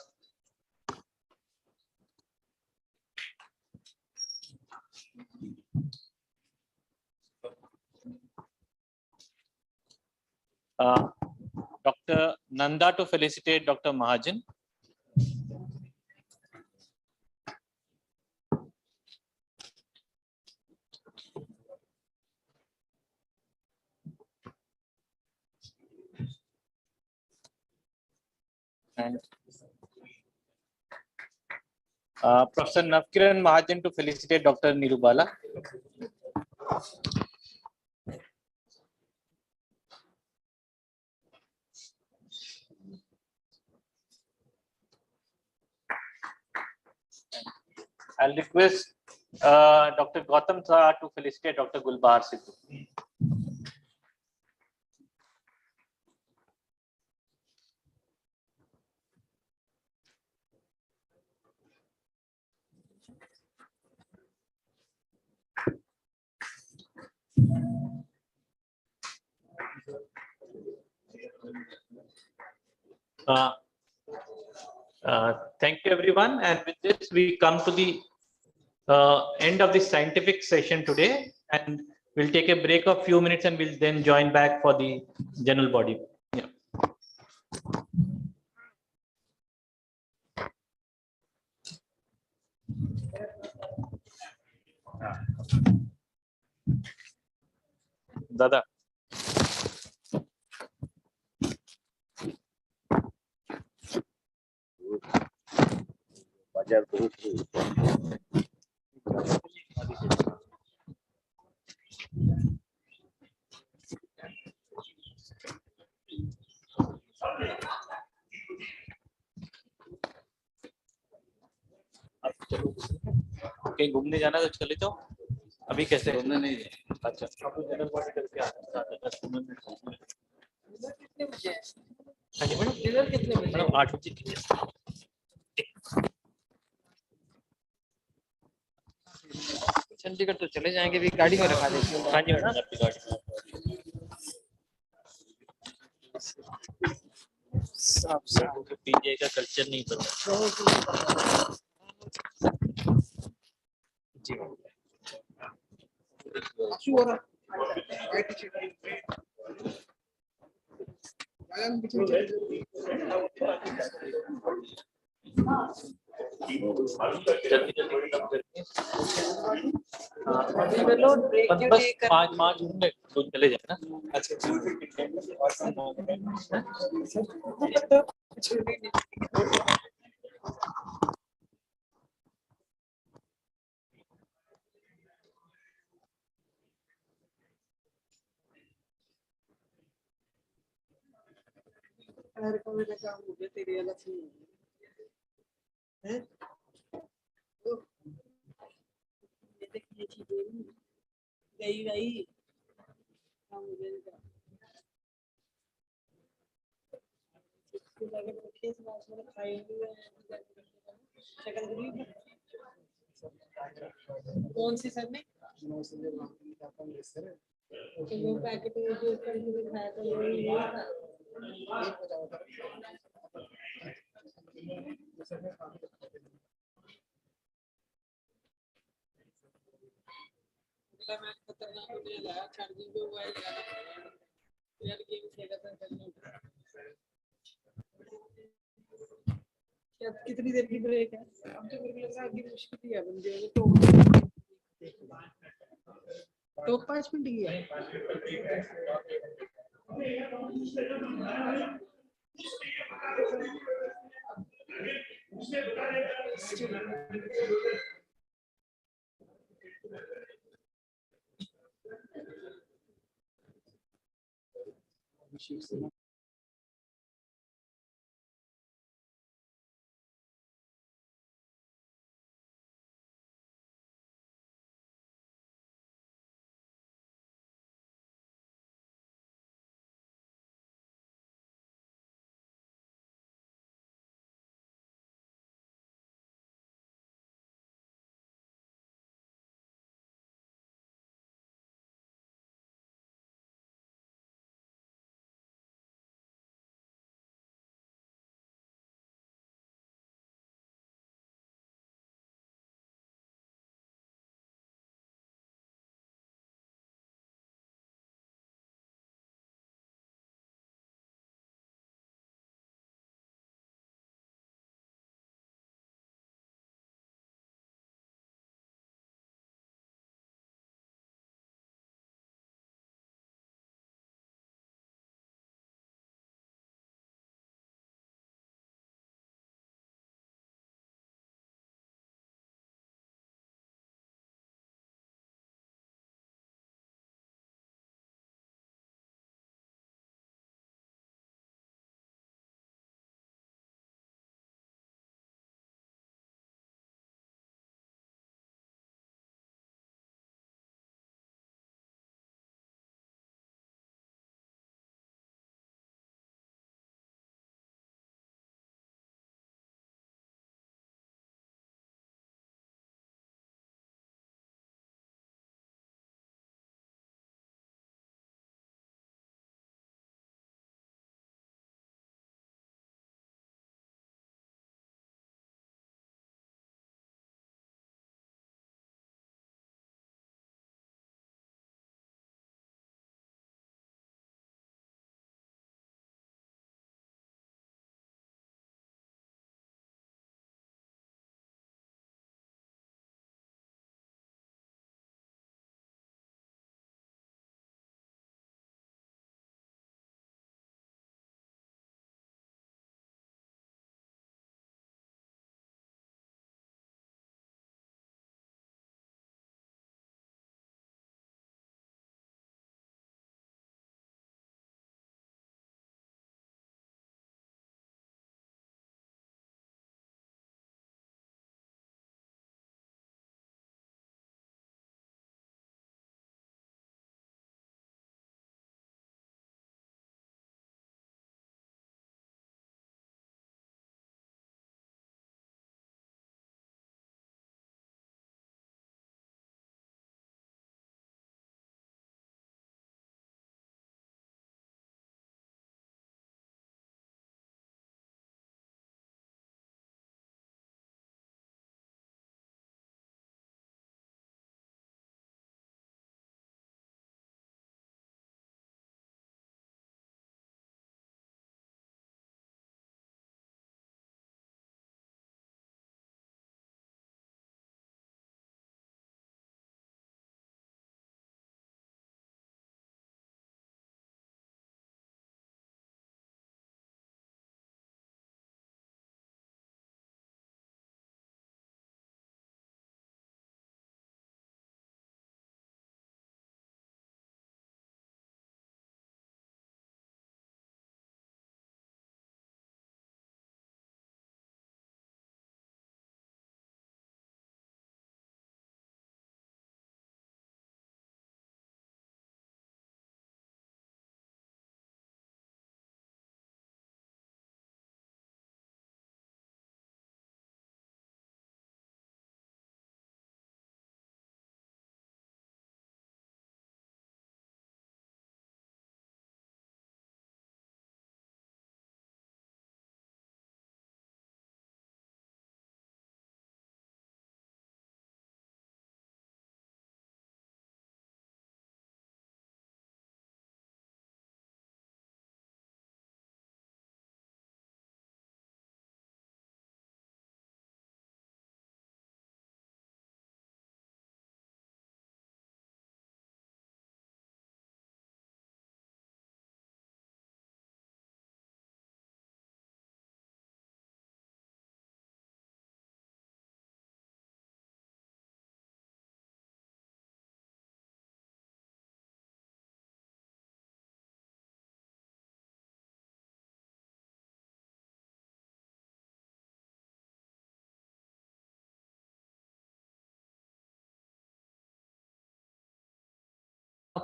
Dr. Nanda to felicitate Dr. Mahajan. And Professor Navkiran Mahajan to felicitate Dr. Nirubala. I'll request Dr. Gautam Saha to felicitate Dr. Gulbahar Sidhu. Thank you, everyone. And with this, we come to the end of the scientific session today. And we'll take a break of a few minutes and we'll then join back for the general body. Yeah. Dada. कहीं घूमने जाना तो चले जाओ। अभी कैसे घूमने नहीं? अच्छा करके हाँ जी मैडम, डिनर कितने बजे? मैडम 8 बजे। चंडीगढ़ तो चले जाएंगे, भी गाड़ी में रखा देंगे। हाँ जी मैडम, आपकी गाड़ी में। साफ लोगों को पीजीआई का कल्चर नहीं पता। जी बस 5 मिनट तो चले जाए ना। कौन सी सर ने? पैकेट जो खाया खतरनाक होने लगा, चार्जिंग पे मोबाइल लगाना पड़ेगा। यार गेम खेला था क्या, कितनी देर की ब्रेक है? अब तो मेरे को लग रहा है अभी मुश्किल ही है बंदे तो 5 मिनट की है।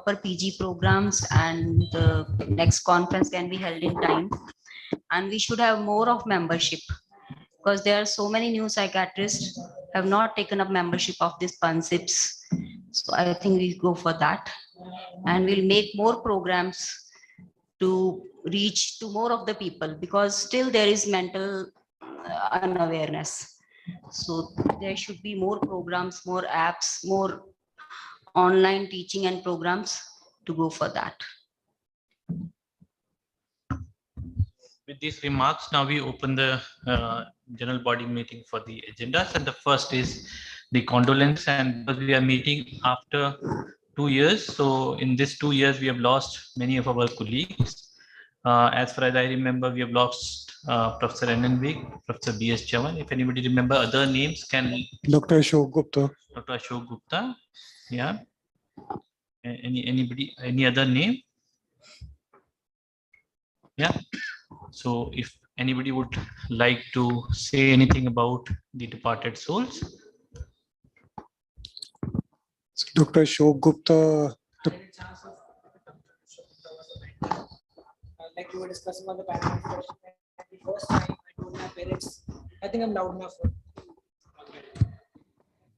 proper PG programs, and the next conference can be held in time. And we should have more of membership, because there are so many new psychiatrists have not taken up membership of these PUNJABs. So I think we go for that, and we'll make more programs to reach to more of the people, because still there is mental unawareness. So there should be more programs, more apps, more online teaching and programs to go for that. With these remarks, now we open the general body meeting for the agendas, and the first is the condolence. And because we are meeting after 2 years, so in this 2 years we have lost many of our colleagues. As far as I remember, we have lost Professor N.N. Vig, Professor B.S. Chavan. If anybody remember other names, can Dr. Ashok Gupta. Dr. Ashok Gupta, yeah. Anybody, any other name? Yeah. So if anybody would like to say anything about the departed souls. Dr. Ashok Gupta. Like you were discussing on the panel discussion, the first time I told my parents, I think I'm loud enough.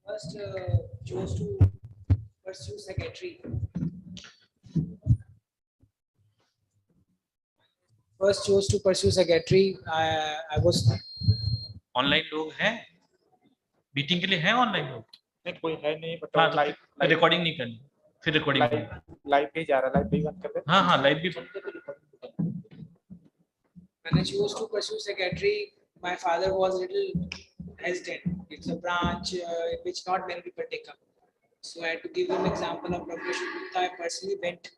First chose to pursue secretary. First chose to pursue secretary. I was online लोग हैं meeting के लिए हैं online लोग नहीं कोई है नहीं बट हाँ, लाइव रिकॉर्डिंग नहीं करनी फिर रिकॉर्डिंग लाइव भी जा रहा है लाइव भी बंद कर दे हाँ हाँ लाइव भी when I chose to pursue secretary, my father was a little hesitant. It's a branch which not many people take up. So I had to give him example of Dr. Gupta. I personally went